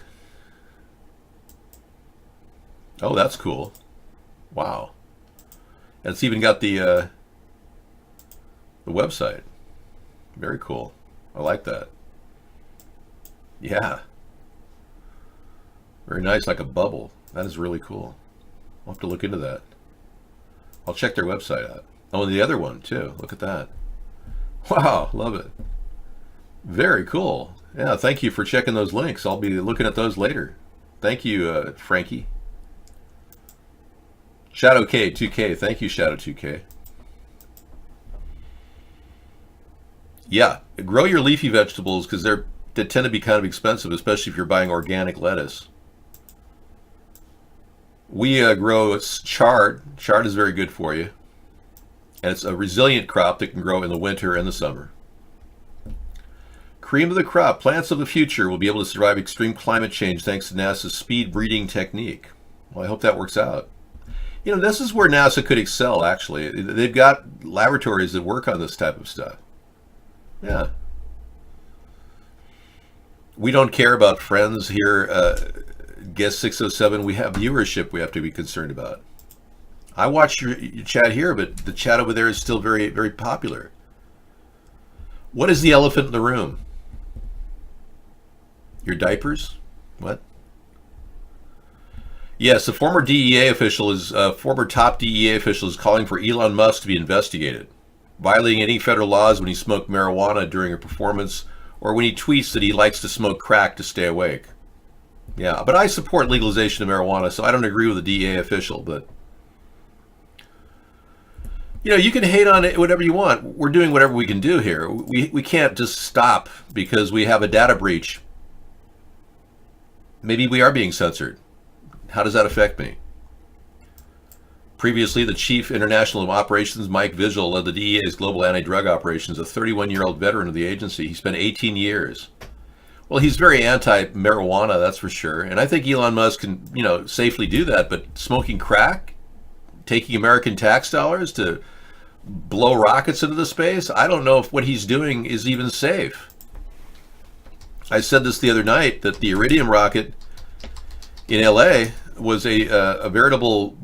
Oh, that's cool. Wow. And it's even got the website. Very cool. I like that. Yeah. Very nice, like a bubble. That is really cool. I'll have to look into that. I'll check their website out. Oh, and the other one too. Look at that. Wow, love it. Very cool. Yeah, thank you for checking those links. I'll be looking at those later. Thank you, Frankie. Shadow K, 2K. Thank you, Shadow 2K. Yeah, grow your leafy vegetables because they tend to be kind of expensive, especially if you're buying organic lettuce. We grow chard. Chard is very good for you. And it's a resilient crop that can grow in the winter and the summer. Cream of the crop. Plants of the future will be able to survive extreme climate change thanks to NASA's speed breeding technique. Well, I hope that works out. This is where NASA could excel, actually. They've got laboratories that work on this type of stuff. Yeah. We don't care about friends here. Guest 607, we have viewership we have to be concerned about. I watch your chat here, but the chat over there is still very, very popular. What is the elephant in the room? Your diapers? What? Yes, a former DEA official former top DEA official is calling for Elon Musk to be investigated, violating any federal laws when he smoked marijuana during a performance or when he tweets that he likes to smoke crack to stay awake. Yeah, but I support legalization of marijuana, so I don't agree with the DEA official, but you can hate on it whatever you want. We're doing whatever we can do here. We can't just stop because we have a data breach. Maybe we are being censored. How does that affect me? Previously, the Chief International Operations, Mike Vigil, led the DEA's global anti-drug operations, a 31-year-old veteran of the agency. He spent 18 years. Well, he's very anti-marijuana, that's for sure. And I think Elon Musk can, safely do that. But smoking crack, taking American tax dollars to blow rockets into the space, I don't know if what he's doing is even safe. I said this the other night, that the Iridium rocket in LA was a veritable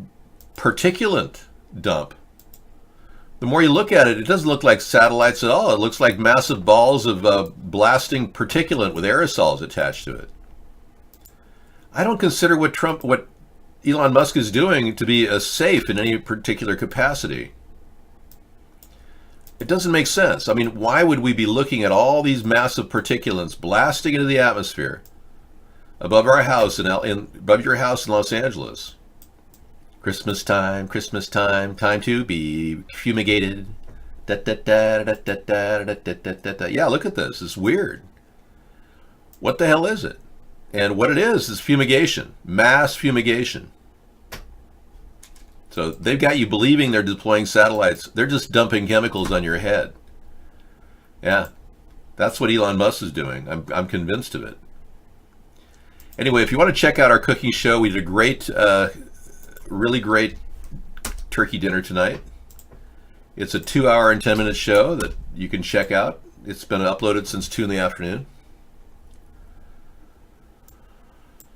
particulate dump. The more you look at it, it doesn't look like satellites at all. It looks like massive balls of blasting particulate with aerosols attached to it. I don't consider what Elon Musk is doing to be safe in any particular capacity. It doesn't make sense. I mean, why would we be looking at all these massive particulates blasting into the atmosphere above our house above your house in Los Angeles? Christmas time, time to be fumigated. Da, da, da, da, da, da, da, da, da, da. Yeah, look at this. It's weird. What the hell is it? And what it is fumigation, mass fumigation. So they've got you believing they're deploying satellites. They're just dumping chemicals on your head. Yeah, that's what Elon Musk is doing. I'm convinced of it. Anyway, if you want to check out our cooking show, we did a great, really great turkey dinner tonight. It's a 2-hour and 10-minute show that you can check out. It's been uploaded since 2 in the afternoon.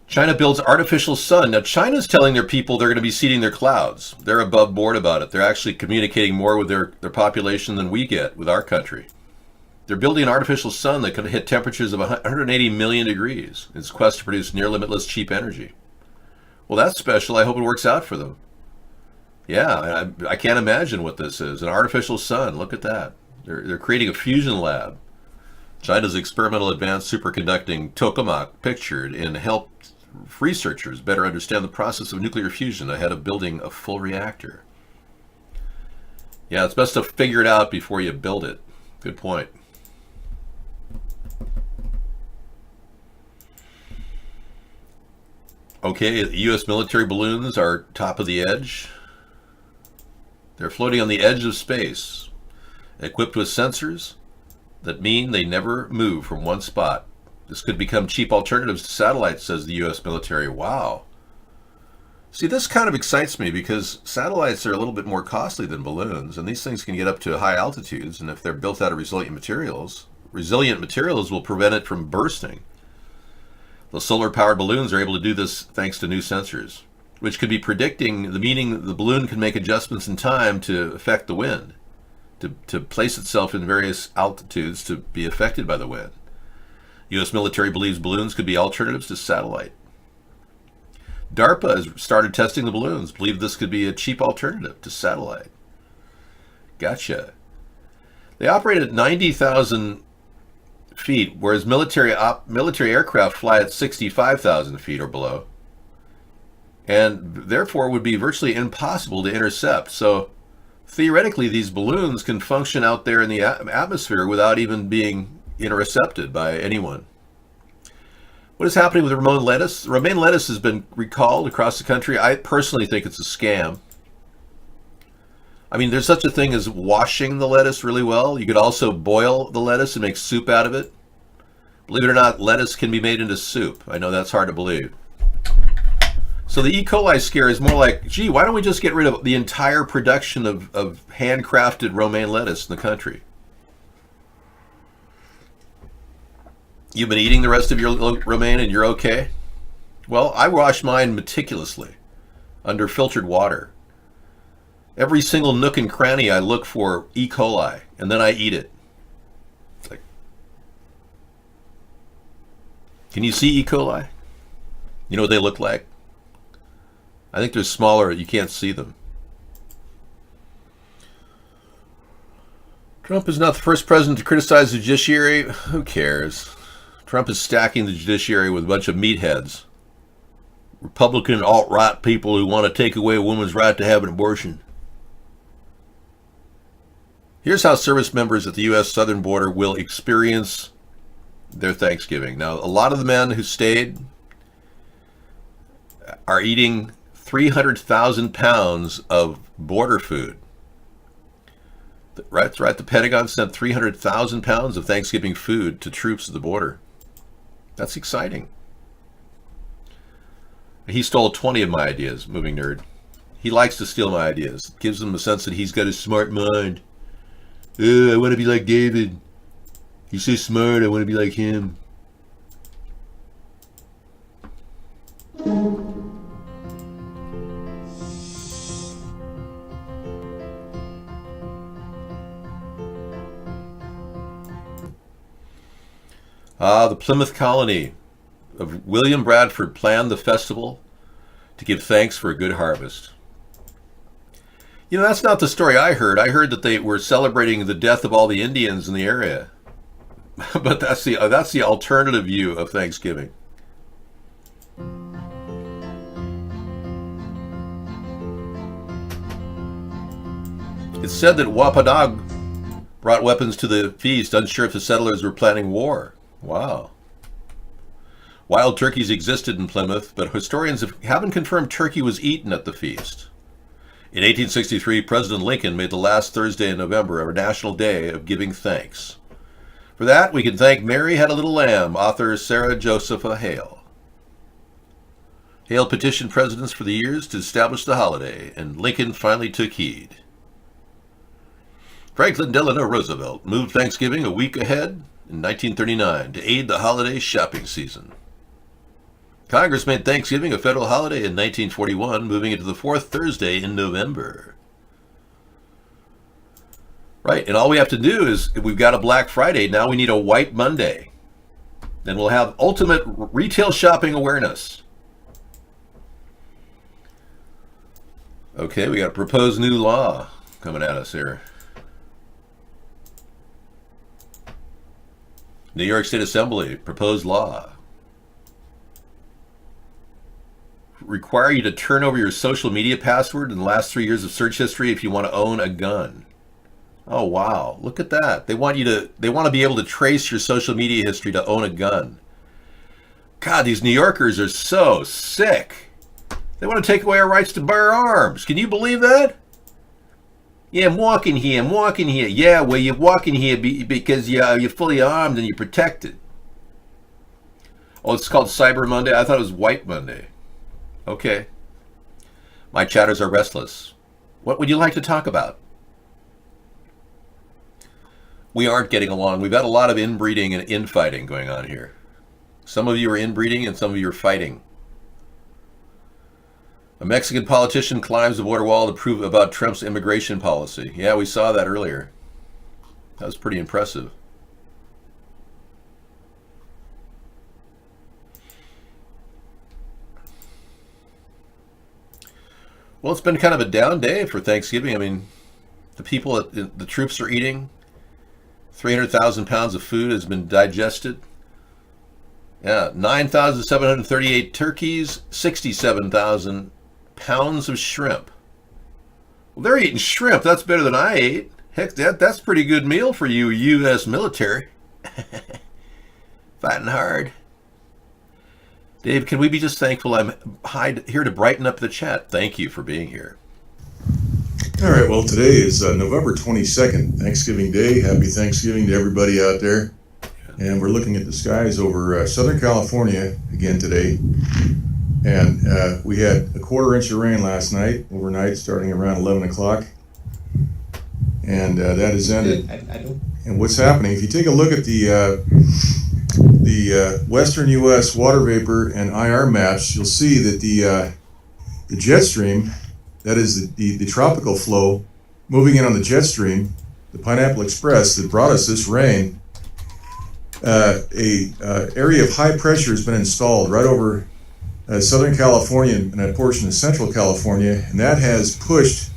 China builds artificial sun. Now, China's telling their people they're going to be seeding their clouds. They're above board about it. They're actually communicating more with their population than we get with our country. They're building an artificial sun that can hit temperatures of 180 million degrees in its quest to produce near limitless cheap energy. Well, that's special. I hope it works out for them. Yeah, I can't imagine what this is. An artificial sun. Look at that. They're creating a fusion lab. China's experimental advanced superconducting tokamak pictured and helped researchers better understand the process of nuclear fusion ahead of building a full reactor. Yeah, it's best to figure it out before you build it. Good point. Okay, U.S. military balloons are top of the edge. They're floating on the edge of space, equipped with sensors that mean they never move from one spot. This could become cheap alternatives to satellites, says the U.S. military. Wow. See, this kind of excites me because satellites are a little bit more costly than balloons, and these things can get up to high altitudes, and if they're built out of resilient materials will prevent it from bursting. The solar-powered balloons are able to do this thanks to new sensors, which could be predicting, meaning the balloon can make adjustments in time to affect the wind, to place itself in various altitudes to be affected by the wind. U.S. military believes balloons could be alternatives to satellite. DARPA has started testing the balloons, believe this could be a cheap alternative to satellite. Gotcha. They operate at 90,000 feet, whereas military aircraft fly at 65,000 feet or below, and therefore would be virtually impossible to intercept. So theoretically, these balloons can function out there in the atmosphere without even being intercepted by anyone. What is happening with romaine lettuce? Romaine lettuce has been recalled across the country. I personally think it's a scam. I mean, there's such a thing as washing the lettuce really well. You could also boil the lettuce and make soup out of it. Believe it or not, lettuce can be made into soup. I know that's hard to believe. So the E. coli scare is more like, gee, why don't we just get rid of the entire production of handcrafted romaine lettuce in the country? You've been eating the rest of your romaine and you're okay? Well, I wash mine meticulously under filtered water. Every single nook and cranny I look for E. coli, and then I eat it. It's like, can you see E. coli? You know what they look like? I think they're smaller, you can't see them. Trump is not the first president to criticize the judiciary. Who cares? Trump is stacking the judiciary with a bunch of meatheads. Republican alt-right people who want to take away a woman's right to have an abortion. Here's how service members at the U.S. southern border will experience their Thanksgiving. Now, a lot of the men who stayed are eating 300,000 pounds of border food. Right, the Pentagon sent 300,000 pounds of Thanksgiving food to troops at the border. That's exciting. He stole 20 of my ideas, Moving Nerd. He likes to steal my ideas. It gives him a sense that he's got a smart mind. I want to be like David. He's so smart, I want to be like him. The Plymouth colony of William Bradford planned the festival to give thanks for a good harvest. You know, that's not the story I heard. I heard that they were celebrating the death of all the Indians in the area. But that's the alternative view of Thanksgiving. It's said that Wampanoag brought weapons to the feast, unsure if the settlers were planning war. Wow. Wild turkeys existed in Plymouth, but historians haven't confirmed turkey was eaten at the feast. In 1863, President Lincoln made the last Thursday in November a national day of giving thanks. For that, we can thank Mary Had a Little Lamb, author Sarah Josepha Hale. Hale petitioned presidents for the years to establish the holiday, and Lincoln finally took heed. Franklin Delano Roosevelt moved Thanksgiving a week ahead in 1939 to aid the holiday shopping season. Congress made Thanksgiving a federal holiday in 1941, moving it to the fourth Thursday in November. Right, and all we have to do is, if we've got a Black Friday, now we need a White Monday. Then we'll have ultimate retail shopping awareness. Okay, we got a proposed new law coming at us here. New York State Assembly, proposed law. Require you to turn over your social media password in the last 3 years of search history if you want to own a gun. Oh wow, look at that. They want to be able to trace your social media history to own a gun. God, these New Yorkers are so sick. They want to take away our rights to bear arms. Can you believe that? Yeah, I'm walking here. Yeah, well, you're walking here because you're fully armed and you're protected. Oh, it's called Cyber Monday? I thought it was White Monday. Okay. My chatters are restless. What would you like to talk about? We aren't getting along. We've got a lot of inbreeding and infighting going on here. Some of you are inbreeding and some of you are fighting. A Mexican politician climbs the border wall to prove about Trump's immigration policy. Yeah, we saw that earlier. That was pretty impressive. Well, it's been kind of a down day for Thanksgiving. I mean, the troops are eating. 300,000 pounds of food has been digested. Yeah, 9,738 turkeys, 67,000 pounds of shrimp. Well, they're eating shrimp. That's better than I ate. Heck, that's a pretty good meal for you, U.S. military. Fighting hard. Dave, can we be just thankful I'm here to brighten up the chat? Thank you for being here. All right, well, today is November 22nd, Thanksgiving Day. Happy Thanksgiving to everybody out there. And we're looking at the skies over Southern California again today. And we had a 1/4 inch of rain last night, overnight, starting around 11 o'clock. And that has ended. And what's happening, if you take a look at the western U.S. water vapor and IR maps, you'll see that the jet stream, that is the tropical flow, moving in on the jet stream, the Pineapple Express that brought us this rain, area of high pressure has been installed right over Southern California and a portion of Central California, and that has pushed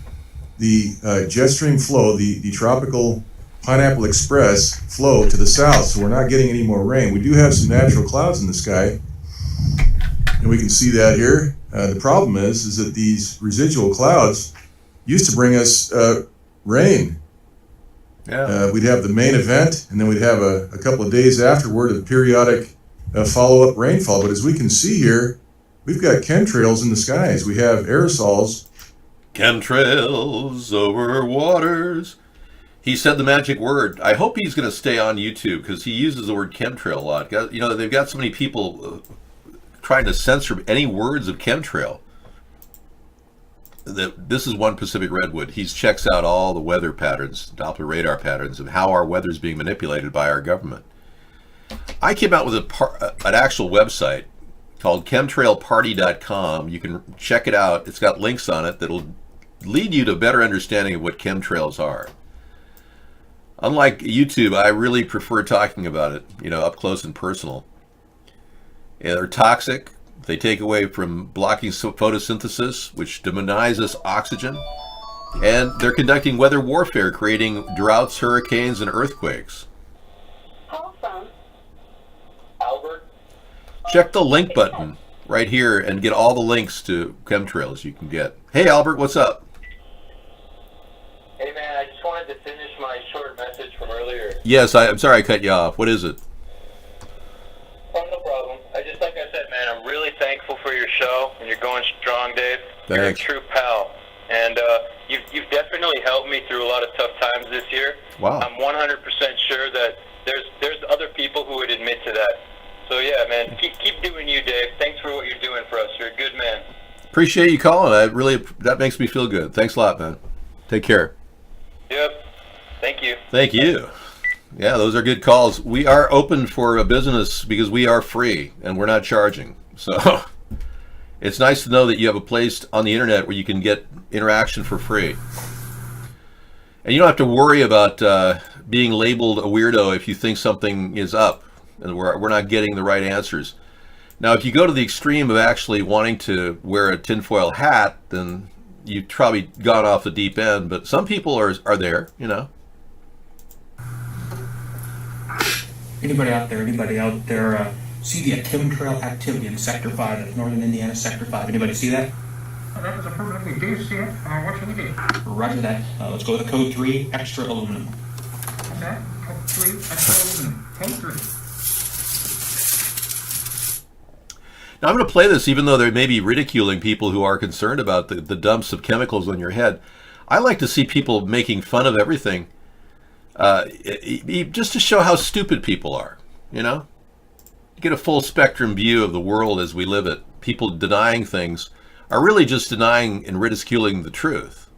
the jet stream flow, the tropical Pineapple Express flow to the south, so we're not getting any more rain. We do have some natural clouds in the sky, and we can see that here. The problem is that these residual clouds used to bring us rain. Yeah. We'd have the main event, and then we'd have a couple of days afterward of periodic follow-up rainfall. But as we can see here, we've got chemtrails in the skies. We have aerosols. Chemtrails over waters. He said the magic word. I hope he's going to stay on YouTube because he uses the word chemtrail a lot. You know, they've got so many people trying to censor any words of chemtrail. This is one Pacific Redwood. He checks out all the weather patterns, Doppler radar patterns, of how our weather is being manipulated by our government. I came out with an actual website called chemtrailparty.com. You can check it out. It's got links on it that'll lead you to a better understanding of what chemtrails are. Unlike YouTube, I really prefer talking about it, you know, up close and personal. Yeah, they're toxic. They take away from blocking photosynthesis, which demonizes oxygen. And they're conducting weather warfare, creating droughts, hurricanes, and earthquakes. Albert? Check the link button right here and get all the links to chemtrails you can get. Hey, Albert, what's up? Hey, man, I just wanted to finish my short message from earlier. Yes, I'm sorry I cut you off. What is it? Oh, no problem. Like I said, man, I'm really thankful for your show, and you're going strong, Dave. Thanks. You're a true pal. And you've definitely helped me through a lot of tough times this year. Wow. I'm 100% sure that there's other people who would admit to that. So, yeah, man, keep doing you, Dave. Thanks for what you're doing for us. You're a good man. Appreciate you calling. That makes me feel good. Thanks a lot, man. Take care. Yep. Thank you. Thank you. Yeah, those are good calls. We are open for a business because we are free and we're not charging. So it's nice to know that you have a place on the internet where you can get interaction for free. And you don't have to worry about being labeled a weirdo if you think something is up and we're not getting the right answers. Now, if you go to the extreme of actually wanting to wear a tinfoil hat, then you've probably gone off the deep end. But some people are there, you know. Anybody out there see the chemtrail activity in Sector 5, that's Northern Indiana, Sector 5? Anybody see that? That was affirmative. We do see it. What should we do? Roger that. Let's go to code 3, extra aluminum. What's that? Code 3, extra aluminum. Code 3. Now, I'm going to play this even though they may be ridiculing people who are concerned about the dumps of chemicals on your head. I like to see people making fun of everything just to show how stupid people are, you know? You get a full spectrum view of the world as we live it. People denying things are really just denying and ridiculing the truth.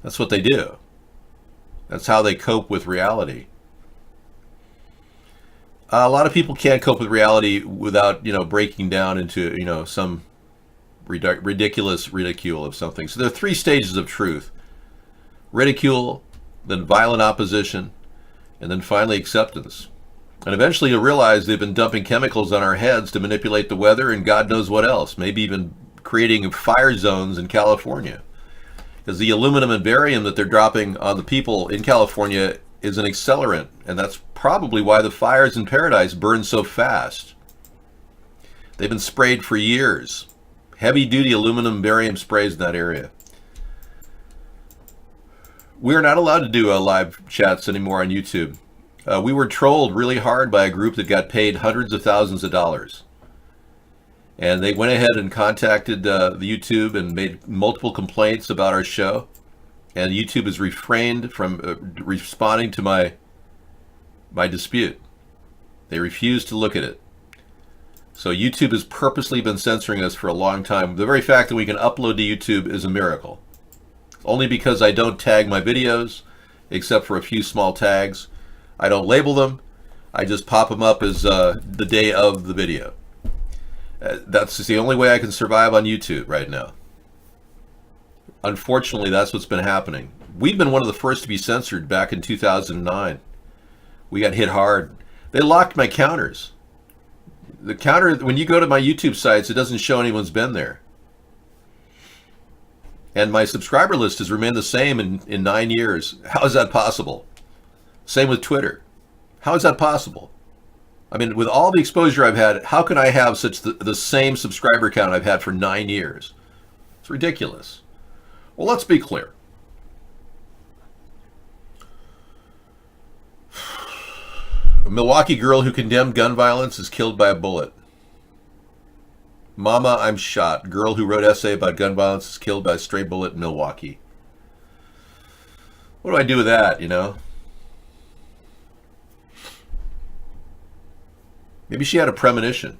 That's what they do. That's how they cope with reality. A lot of people can't cope with reality without, breaking down into, some ridiculous ridicule of something. So there are 3 stages of truth: ridicule, then violent opposition, and then finally acceptance. And eventually you'll realize they've been dumping chemicals on our heads to manipulate the weather and God knows what else, maybe even creating fire zones in California. Because the aluminum and barium that they're dropping on the people in California is an accelerant, and that's probably why the fires in paradise burn so fast. They've been sprayed for years. Heavy-duty aluminum and barium sprays in that area. We're not allowed to do live chats anymore on YouTube. We were trolled really hard by a group that got paid hundreds of thousands of dollars. And they went ahead and contacted the YouTube and made multiple complaints about our show. And YouTube has refrained from responding to my dispute. They refuse to look at it. So YouTube has purposely been censoring us for a long time. The very fact that we can upload to YouTube is a miracle. Only because I don't tag my videos, except for a few small tags. I don't label them. I just pop them up as the day of the video. That's the only way I can survive on YouTube right now. Unfortunately, that's what's been happening. We've been one of the first to be censored back in 2009. We got hit hard. They locked my counters. The counter, when you go to my YouTube sites, it doesn't show anyone's been there. And my subscriber list has remained the same in 9 years. How is that possible? Same with Twitter. How is that possible? I mean, with all the exposure I've had, how can I have such the same subscriber count I've had for 9 years? It's ridiculous. Well, let's be clear. A Milwaukee girl who condemned gun violence is killed by a bullet. Mama, I'm shot. Girl who wrote essay about gun violence is killed by a stray bullet in Milwaukee. What do I do with that, Maybe she had a premonition.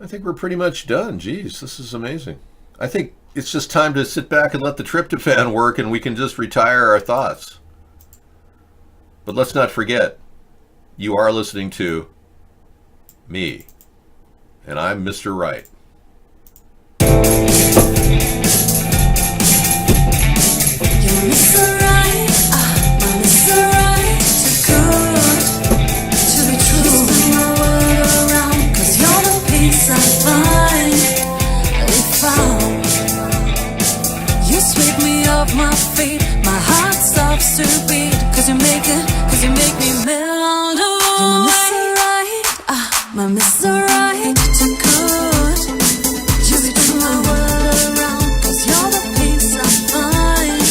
I think we're pretty much done. Geez, this is amazing. I think it's just time to sit back and let the tryptophan work and we can just retire our thoughts. But let's not forget, you are listening to me, and I'm Mr. Right. My feet, my heart stops to beat. Cause you make me melt away. My Mr. Right, too good. You spin my world around. Cause you're the peace I find.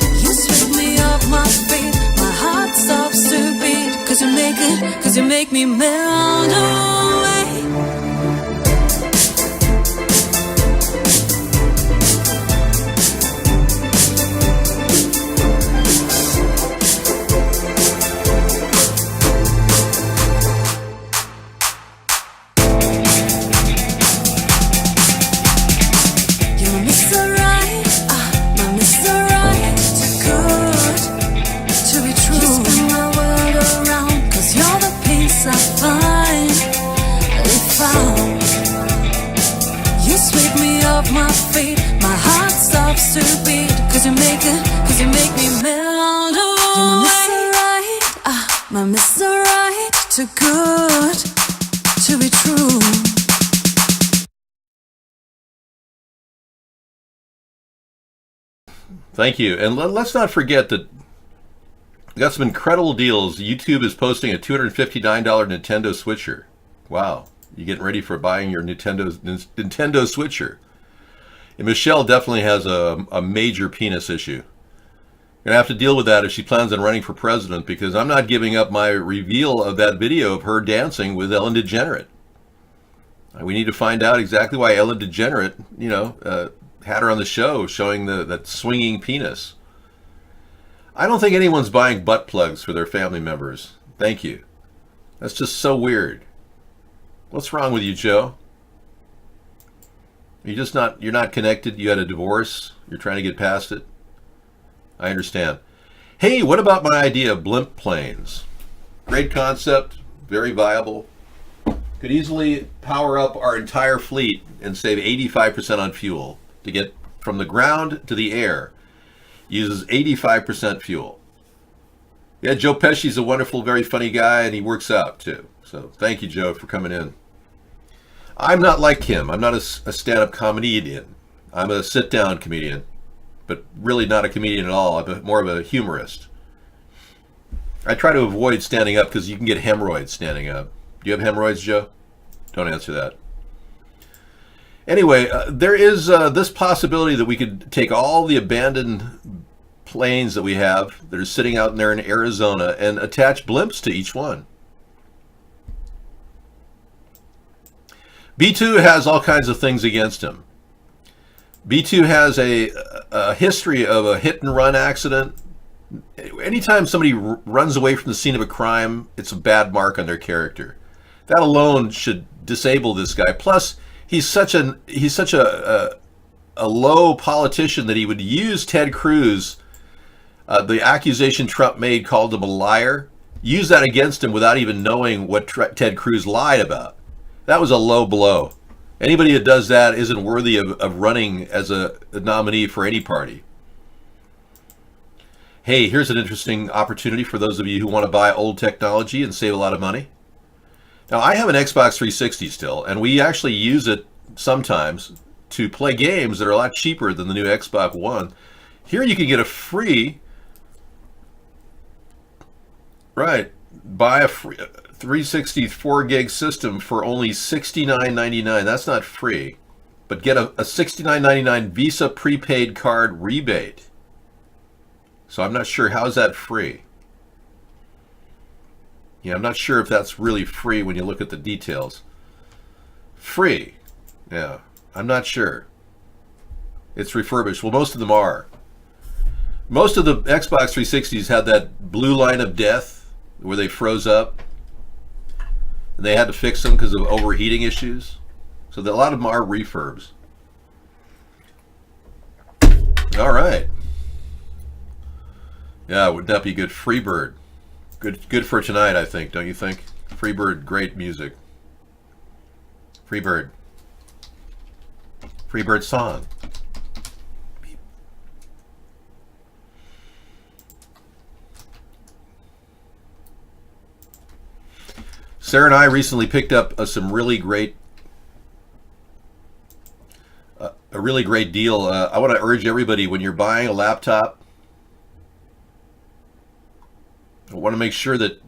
If you sweep me off my feet, my heart stops to beat. Cause you make me melt away. My feet, my heart stops to beat. Cause you make me melt away. My Mr. Right, too good to be true. Thank you. And let's not forget that we got some incredible deals. YouTube is posting a $259 Nintendo Switcher. Wow. You're getting ready for buying your Nintendo Switcher. And Michelle definitely has a major penis issue. Gonna have to deal with that if she plans on running for president, because I'm not giving up my reveal of that video of her dancing with Ellen DeGeneres. We need to find out exactly why Ellen DeGeneres, had her on the show showing that swinging penis. I don't think anyone's buying butt plugs for their family members. Thank you. That's just so weird. What's wrong with you, Joe? You're not connected. You had a divorce. You're trying to get past it. I understand. Hey, what about my idea of blimp planes? Great concept, very viable. Could easily power up our entire fleet and save 85% on fuel to get from the ground to the air. Uses 85% fuel. Yeah, Joe Pesci's a wonderful, very funny guy, and he works out too. So thank you, Joe, for coming in. I'm not like him. I'm not a stand-up comedian. I'm a sit-down comedian, but really not a comedian at all. I'm more of a humorist. I try to avoid standing up because you can get hemorrhoids standing up. Do you have hemorrhoids, Joe? Don't answer that. Anyway, there is this possibility that we could take all the abandoned planes that we have that are sitting out there in Arizona and attach blimps to each one. B2 has all kinds of things against him. B2 has a history of a hit-and-run accident. Anytime somebody runs away from the scene of a crime, it's a bad mark on their character. That alone should disable this guy. Plus, he's such a low politician that he would use Ted Cruz, the accusation Trump made, called him a liar, use that against him without even knowing what Ted Cruz lied about. That was a low blow. Anybody that does that isn't worthy of running as a nominee for any party. Hey, here's an interesting opportunity for those of you who want to buy old technology and save a lot of money. Now, I have an Xbox 360 still, and we actually use it sometimes to play games that are a lot cheaper than the new Xbox One. Here you can get a free, buy a free 360 4 gig system for only $69.99. That's not free, but get a $69.99 Visa prepaid card rebate. So I'm not sure, how's that free? Yeah, I'm not sure if that's really free when you look at the details. Free. Yeah, I'm not sure. It's refurbished. Well, most of them are. Most of the Xbox 360s had that blue line of death where they froze up. And they had to fix them because of overheating issues. So a lot of them are refurbs. All right. Yeah, wouldn't that be good? Freebird. Good for tonight, I think, don't you think? Freebird, great music. Freebird. Freebird song. Sarah and I recently picked up some really great, a really great deal. I want to urge everybody, when you're buying a laptop, I want to make sure that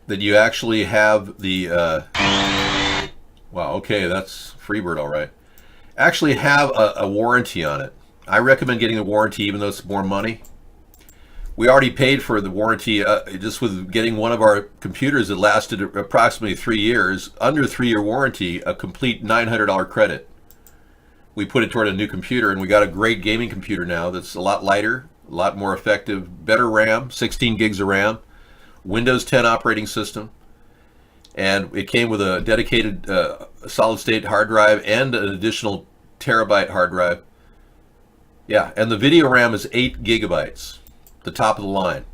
you actually have the, wow, okay, that's Freebird, all right. Actually have a warranty on it. I recommend getting a warranty even though it's more money. We already paid for the warranty just with getting one of our computers that lasted approximately 3 years, under 3-year warranty, a complete $900 credit. We put it toward a new computer, and we got a great gaming computer now that's a lot lighter, a lot more effective, better RAM, 16 gigs of RAM, Windows 10 operating system, and it came with a dedicated solid-state hard drive and an additional terabyte hard drive. Yeah, and the video RAM is 8 gigabytes. The top of the line.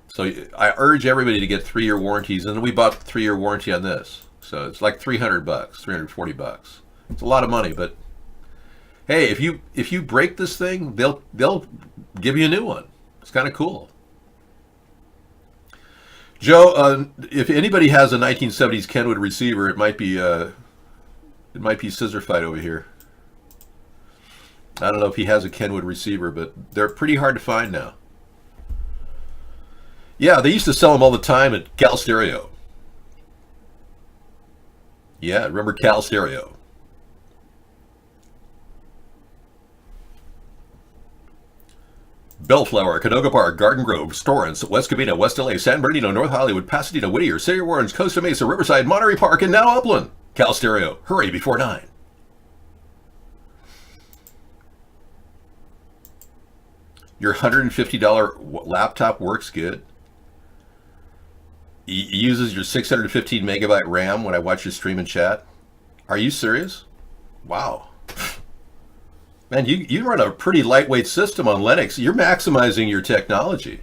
So I urge everybody to get 3-year warranties, and then we bought the 3-year warranty on this. So it's like $300, $340. It's a lot of money, but hey, if you break this thing, they'll give you a new one. It's kind of cool. Joe, if anybody has a 1970s Kenwood receiver, it might be Scissor Fight over here. I don't know if he has a Kenwood receiver, but they're pretty hard to find now. Yeah, they used to sell them all the time at Cal Stereo. Yeah, remember Cal Stereo? Bellflower, Canoga Park, Garden Grove, Torrance, West Covina, West LA, San Bernardino, North Hollywood, Pasadena, Whittier, City of Orange, Costa Mesa, Riverside, Monterey Park, and now Upland. Cal Stereo, hurry before 9. Your $150 laptop works good. Uses your 615 megabyte RAM when I watch your stream and chat. Are you serious? Wow. Man, you run a pretty lightweight system on Linux. You're maximizing your technology.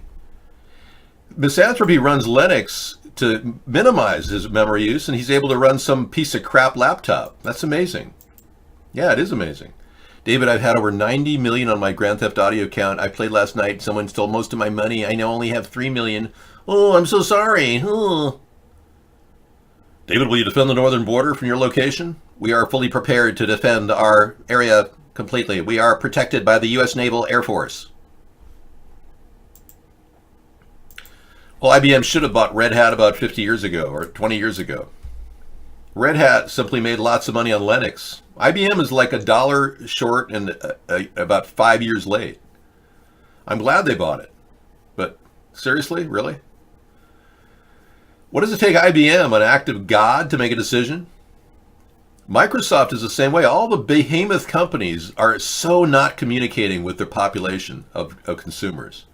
Misanthropy runs Linux to minimize his memory use, and he's able to run some piece of crap laptop. That's amazing. Yeah, it is amazing. David, I've had over 90 million on my Grand Theft Audio account. I played last night. Someone stole most of my money. I now only have 3 million. Oh, I'm so sorry. Oh. David, will you defend the northern border from your location? We are fully prepared to defend our area completely. We are protected by the U.S. Naval Air Force. Well, IBM should have bought Red Hat about 50 years ago or 20 years ago. Red Hat simply made lots of money on Linux. IBM is like $1 short and about 5 years late. I'm glad they bought it. But seriously, really? What does it take IBM, an act of God, to make a decision? Microsoft is the same way. All the behemoth companies are so not communicating with their population of consumers.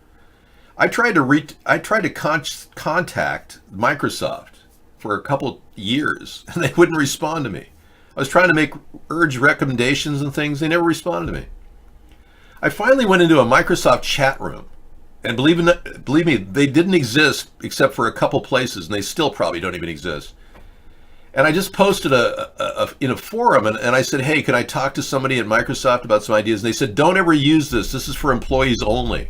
I tried to contact Microsoft for a couple years, and they wouldn't respond to me. I was trying to urge recommendations and things. They never responded to me. I finally went into a Microsoft chat room, and believe me, they didn't exist except for a couple places, and they still probably don't even exist. And I just posted in a forum, and I said, hey, can I talk to somebody at Microsoft about some ideas? And they said, don't ever use this. This is for employees only.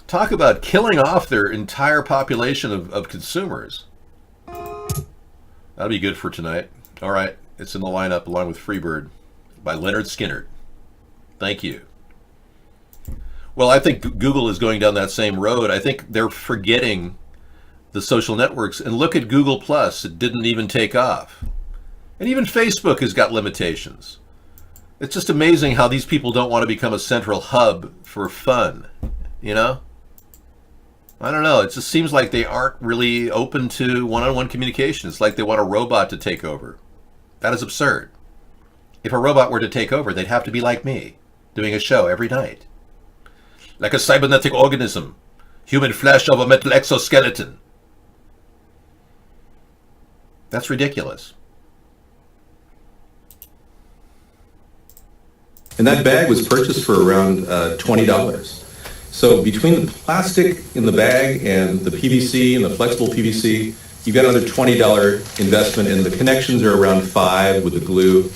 Talk about killing off their entire population of consumers. That'll be good for tonight. All right, it's in the lineup along with Freebird by Leonard Skinner. Thank you. Well, I think Google is going down that same road. I think they're forgetting the social networks. And look at Google Plus. It didn't even take off. And even Facebook has got limitations. It's just amazing how these people don't want to become a central hub for fun, you know? I don't know. It just seems like they aren't really open to one-on-one communication. It's like they want a robot to take over. That is absurd. If a robot were to take over, they'd have to be like me, doing a show every night. Like a cybernetic organism, human flesh over metal exoskeleton. That's ridiculous. And that bag was purchased for around $20. So between the plastic in the bag and the PVC and the flexible PVC, you've got another $20 investment, and the connections are around $5 with the glue.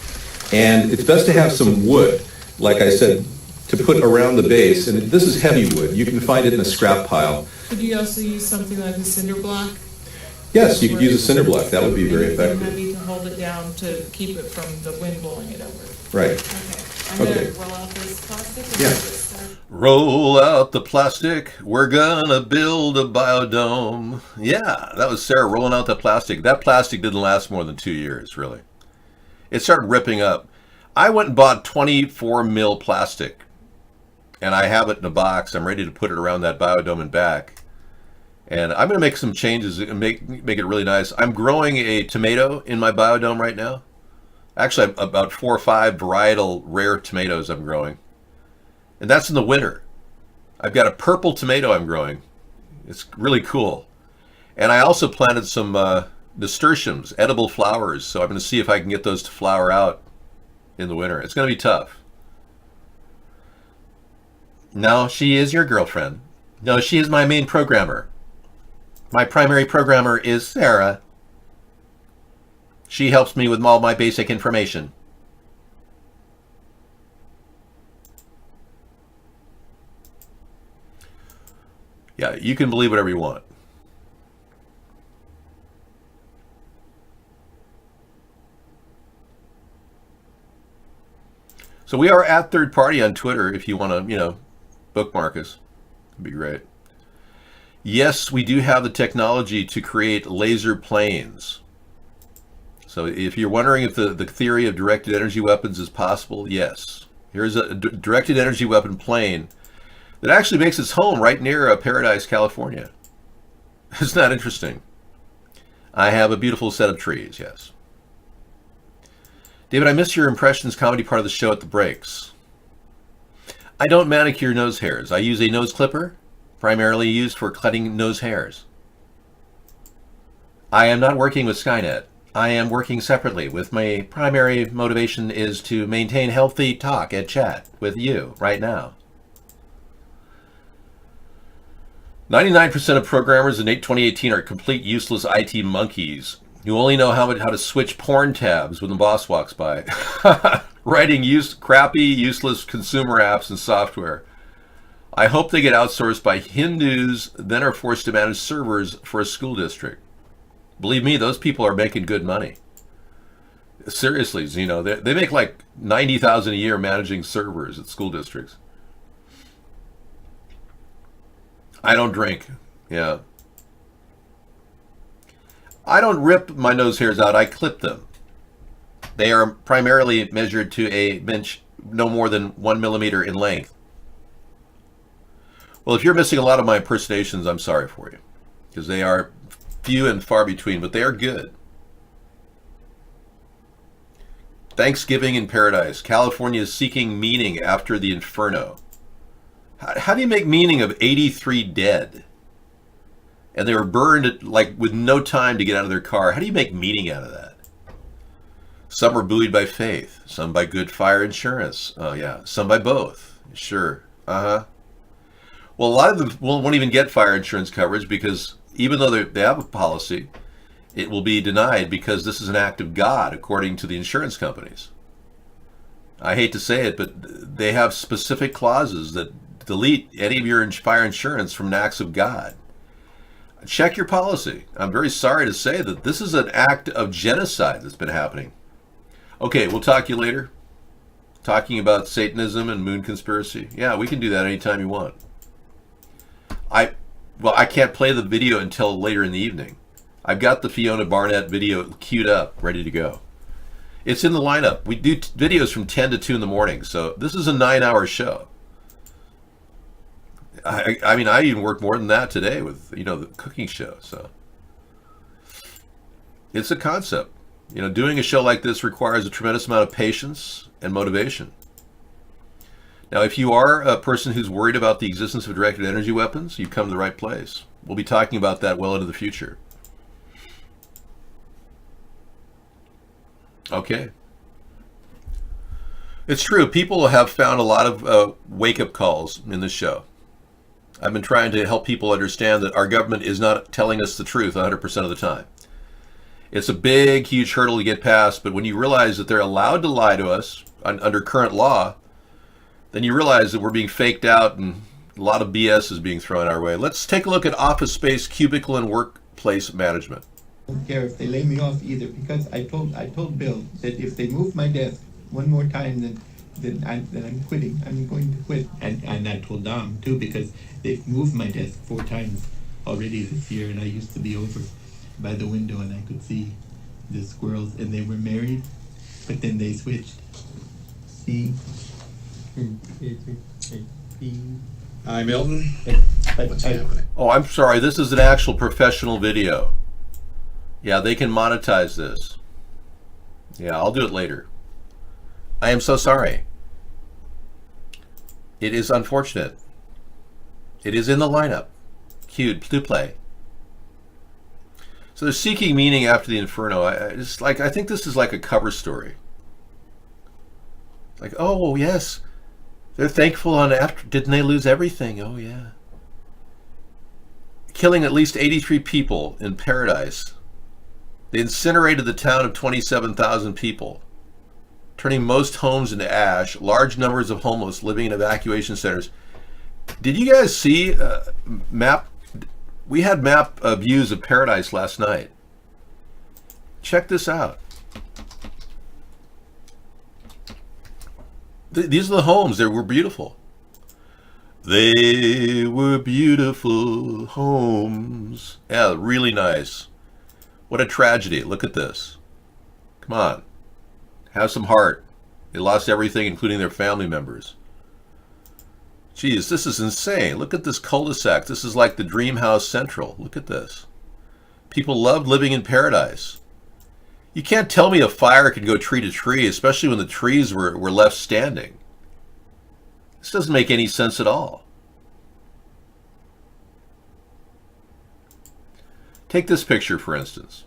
And it's best to have some wood, like I said, to put around the base. And this is heavy wood. You can find it in a scrap pile. Could you also use something like a cinder block? Yes, you could use a cinder block. That would be very effective. Heavy to hold it down to keep it from the wind blowing it over. Right. I'm going to roll out this plastic. Yeah. Roll out the plastic, we're gonna build a biodome. Yeah, that was Sarah rolling out the plastic. That plastic didn't last more than 2 years, really. It started ripping up. I went and bought 24 mil plastic, and I have it in a box. I'm ready to put it around that biodome and back. And I'm gonna make some changes and make it really nice. I'm growing a tomato in my biodome right now. Actually, about 4 or 5 varietal rare tomatoes I'm growing. And that's in the winter. I've got a purple tomato I'm growing. It's really cool. And I also planted some nasturtiums, edible flowers. So I'm going to see if I can get those to flower out in the winter. It's going to be tough. No, she is your girlfriend. No, she is my main programmer. My primary programmer is Sarah. She helps me with all my basic information. Yeah, you can believe whatever you want. So we are at Third Party on Twitter if you want to, bookmark us. It'd be great. Yes, we do have the technology to create laser planes. So if you're wondering if the theory of directed energy weapons is possible, yes. Here's a directed energy weapon plane that actually makes its home right near Paradise, California. Isn't that interesting? I have a beautiful set of trees, yes. David, I missed your impressions comedy part of the show at the breaks. I don't manicure nose hairs. I use a nose clipper, primarily used for cutting nose hairs. I am not working with Skynet. I am working separately. With my primary motivation is to maintain healthy talk and chat with you right now. 99% of programmers in 2018 are complete useless IT monkeys who only know how to switch porn tabs when the boss walks by. Writing crappy, useless consumer apps and software. I hope they get outsourced by Hindus, then are forced to manage servers for a school district. Believe me, those people are making good money. Seriously, Zeno, they make like $90,000 a year managing servers at school districts. I don't drink. Yeah. I don't rip my nose hairs out. I clip them. They are primarily measured to a inch, no more than 1 millimeter in length. Well, if you're missing a lot of my impersonations, I'm sorry for you, because they are few and far between, but they are good. Thanksgiving in Paradise. California is seeking meaning after the inferno. How do you make meaning of 83 dead? And they were burned like with no time to get out of their car. How do you make meaning out of that? Some were buoyed by faith, some by good fire insurance. Oh yeah, some by both. Sure. Well, a lot of them won't even get fire insurance coverage because even though they have a policy, it will be denied because this is an act of God, according to the insurance companies. I hate to say it, but they have specific clauses that delete any of your fire insurance from acts of God. Check your policy. I'm very sorry to say that this is an act of genocide that's been happening. Okay, we'll talk to you later. Talking about Satanism and moon conspiracy. Yeah, we can do that anytime you want. I can't play the video until later in the evening. I've got the Fiona Barnett video queued up, ready to go. It's in the lineup. We do videos from 10 to 2 in the morning, so this is a 9-hour show. I mean, I even worked more than that today with, the cooking show, so. It's a concept. Doing a show like this requires a tremendous amount of patience and motivation. Now, if you are a person who's worried about the existence of directed energy weapons, you've come to the right place. We'll be talking about that well into the future. Okay. It's true. People have found a lot of wake-up calls in this show. I've been trying to help people understand that our government is not telling us the truth 100% of the time. It's a big, huge hurdle to get past, but when you realize that they're allowed to lie to us under current law, then you realize that we're being faked out and a lot of BS is being thrown our way. Let's take a look at office space, cubicle, and workplace management. I don't care if they lay me off either, because I told Bill that if they move my desk one more time, then I'm quitting. I'm going to quit. And I told Dom too, because they've moved my desk 4 times already this year, and I used to be over by the window and I could see the squirrels, and they were married, but then they switched. See? Hi, Milton. What's happening? Oh, I'm sorry. This is an actual professional video. Yeah, they can monetize this. Yeah, I'll do it later. I am so sorry. It is unfortunate. It is in the lineup. Queued to play. So they're seeking meaning after the inferno. I think this is like a cover story. Like, oh yes, they're thankful on after. Didn't they lose everything? Oh yeah. Killing at least 83 people in Paradise. They incinerated the town of 27,000 people, turning most homes into ash. Large numbers of homeless living in evacuation centers. Did you guys see map? We had map views of Paradise last night. Check this out. These are the homes. They were beautiful. They were beautiful homes. Yeah, really nice. What a tragedy. Look at this. Come on. Have some heart. They lost everything, including their family members. Geez, this is insane. Look at this cul-de-sac. This is like the Dream House Central. Look at this. People loved living in paradise. You can't tell me a fire could go tree to tree, especially when the trees were left standing. This doesn't make any sense at all. Take this picture, for instance.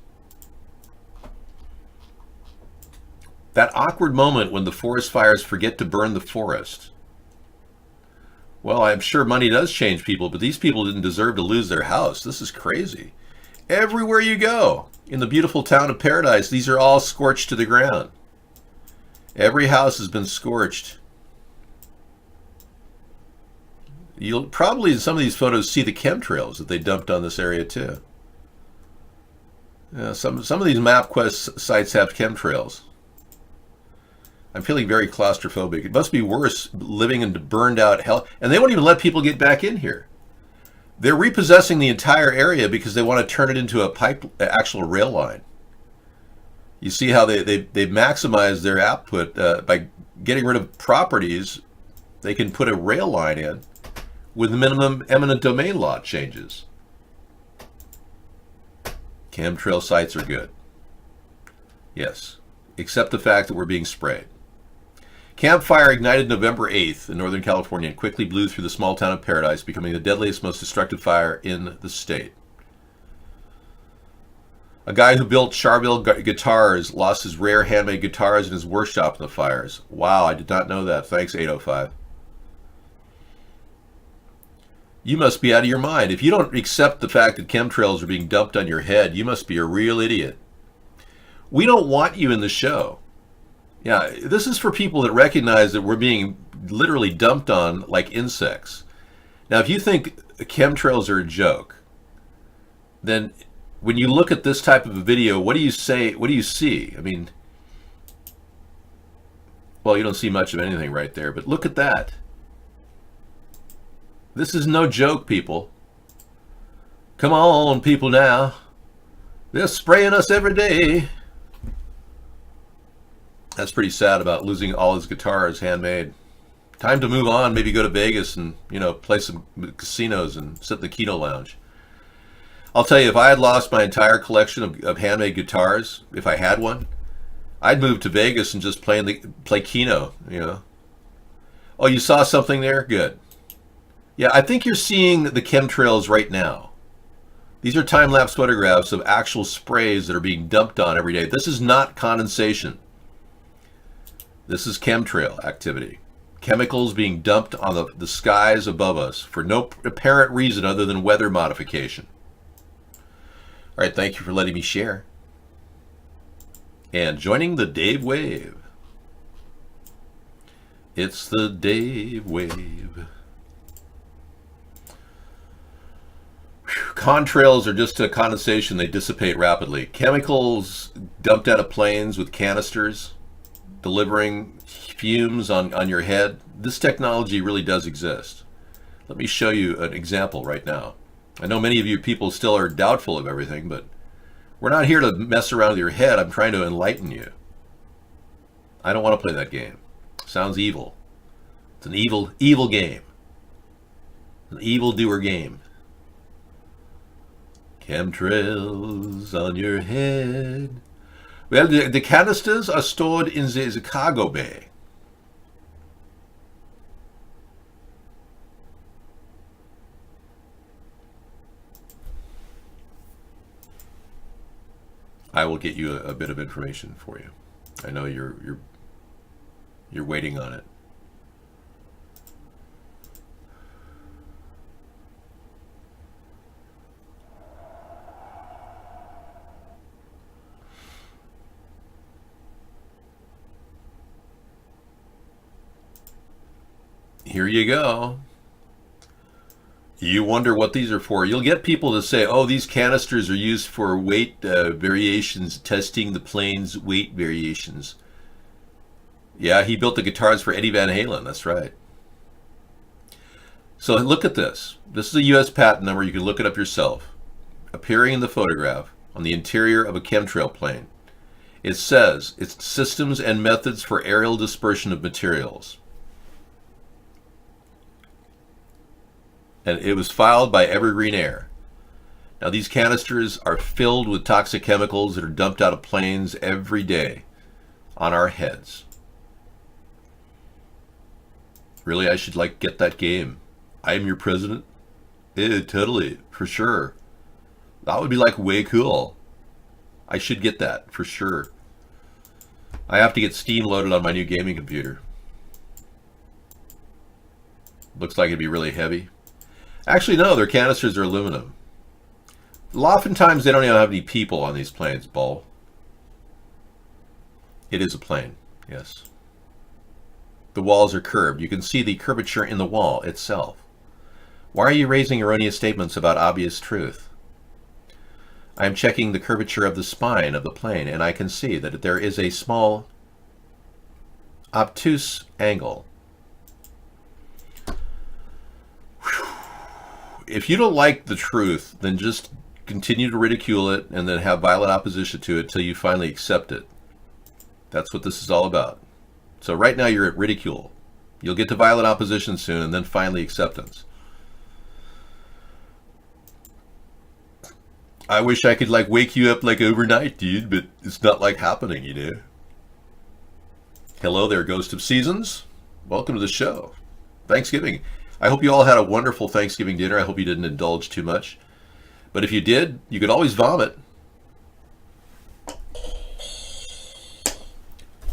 That awkward moment when the forest fires forget to burn the forest. Well, I'm sure money does change people, but these people didn't deserve to lose their house. This is crazy. Everywhere you go in the beautiful town of Paradise, these are all scorched to the ground. Every house has been scorched. You'll probably in some of these photos see the chemtrails that they dumped on this area too. Some of these MapQuest sites have chemtrails. I'm feeling very claustrophobic. It must be worse living in burned out hell. And they won't even let people get back in here. They're repossessing the entire area because they want to turn it into a actual rail line. You see how they maximize their output by getting rid of properties. They can put a rail line in with minimum eminent domain law changes. Chemtrail sites are good. Yes, except the fact that we're being sprayed. Camp Fire ignited November 8th in Northern California and quickly blew through the small town of Paradise, becoming the deadliest, most destructive fire in the state. A guy who built Charville guitars lost his rare handmade guitars in his workshop in the fires. Wow, I did not know that. Thanks, 805. You must be out of your mind. If you don't accept the fact that chemtrails are being dumped on your head, you must be a real idiot. We don't want you in the show. Yeah, this is for people that recognize that we're being literally dumped on like insects. Now, if you think chemtrails are a joke, then when you look at this type of a video, what do you say? What do you see? I mean, well, you don't see much of anything right there, but look at that. This is no joke, people. Come on, people now. They're spraying us every day. That's pretty sad about losing all his guitars handmade. Time to move on, maybe go to Vegas and, play some casinos and sit in the Keno Lounge. I'll tell you, if I had lost my entire collection of handmade guitars, if I had one, I'd move to Vegas and just play Keno, Oh, you saw something there? Good. Yeah, I think you're seeing the chemtrails right now. These are time-lapse photographs of actual sprays that are being dumped on every day. This is not condensation. This is chemtrail activity. Chemicals being dumped on the skies above us for no apparent reason other than weather modification. All right, thank you for letting me share. And joining the Dave Wave. It's the Dave Wave. Contrails are just a condensation. They dissipate rapidly. Chemicals dumped out of planes with canisters, delivering fumes on your head. This technology really does exist. Let me show you an example right now. I know many of you people still are doubtful of everything, but we're not here to mess around with your head. I'm trying to enlighten you. I don't want to play that game. Sounds evil. It's an evil game. An evildoer game. Chemtrails on your head. Well, the canisters are stored in the cargo bay. I will get you a bit of information for you. I know you're waiting on it. Here you go. You wonder what these are for. You'll get people to say, oh, these canisters are used for weight variations, testing the plane's weight variations. Yeah, he built the guitars for Eddie Van Halen. That's right. So look at this. This is a U.S. patent number. You can look it up yourself. Appearing in the photograph on the interior of a chemtrail plane. It says it's systems and methods for aerial dispersion of materials. And it was filed by Evergreen Air. Now these canisters are filled with toxic chemicals that are dumped out of planes every day on our heads. Really, I should get that game. I am your president? Yeah, totally, for sure. That would be way cool. I should get that, for sure. I have to get Steam loaded on my new gaming computer. Looks like it'd be really heavy. Actually, no, their canisters are aluminum. Oftentimes, they don't even have any people on these planes, Bull. It is a plane, yes. The walls are curved. You can see the curvature in the wall itself. Why are you raising erroneous statements about obvious truth? I am checking the curvature of the spine of the plane, and I can see that there is a small, obtuse angle. If you don't like the truth, then just continue to ridicule it and then have violent opposition to it till you finally accept it. That's what this is all about. So right now you're at ridicule. You'll get to violent opposition soon and then finally acceptance. I wish I could wake you up overnight, dude, but it's not happening, you know. Hello there, Ghost of Seasons. Welcome to the show. Thanksgiving. I hope you all had a wonderful Thanksgiving dinner. I hope you didn't indulge too much. But if you did, you could always vomit.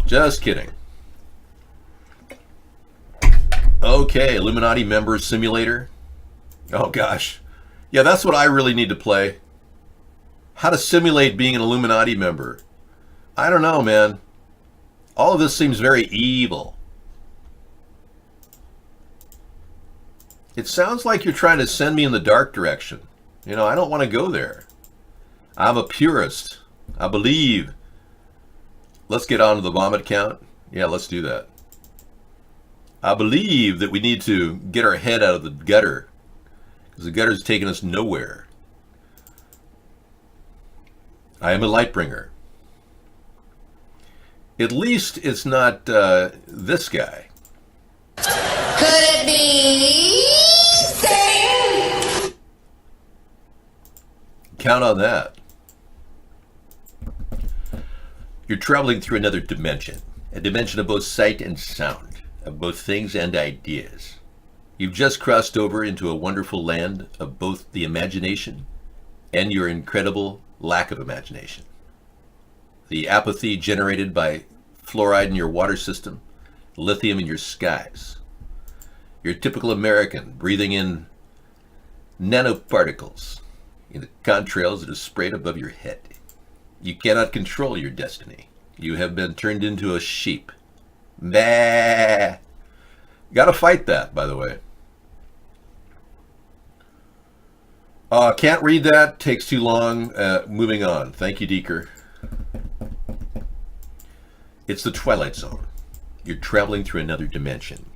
Just kidding. Okay, Illuminati Member Simulator. Oh gosh. Yeah, that's what I really need to play. How to simulate being an Illuminati member. I don't know, man. All of this seems very evil. It sounds like you're trying to send me in the dark direction. You know, I don't want to go there. I'm a purist. I believe. Let's get on to the vomit count. Yeah, let's do that. I believe that we need to get our head out of the gutter, because the gutter's taking us nowhere. I am a light bringer. At least it's not this guy. Could it be Satan? Count on that. You're traveling through another dimension, a dimension of both sight and sound, of both things and ideas. You've just crossed over into a wonderful land of both the imagination and your incredible lack of imagination. The apathy generated by fluoride in your water system, lithium in your skies. You're a typical American breathing in nanoparticles in the contrails that are sprayed above your head. You cannot control your destiny. You have been turned into a sheep. Bah! Gotta fight that, by the way. Can't read that. Takes too long. Moving on. Thank you, Deeker. It's the Twilight Zone. You're traveling through another dimension.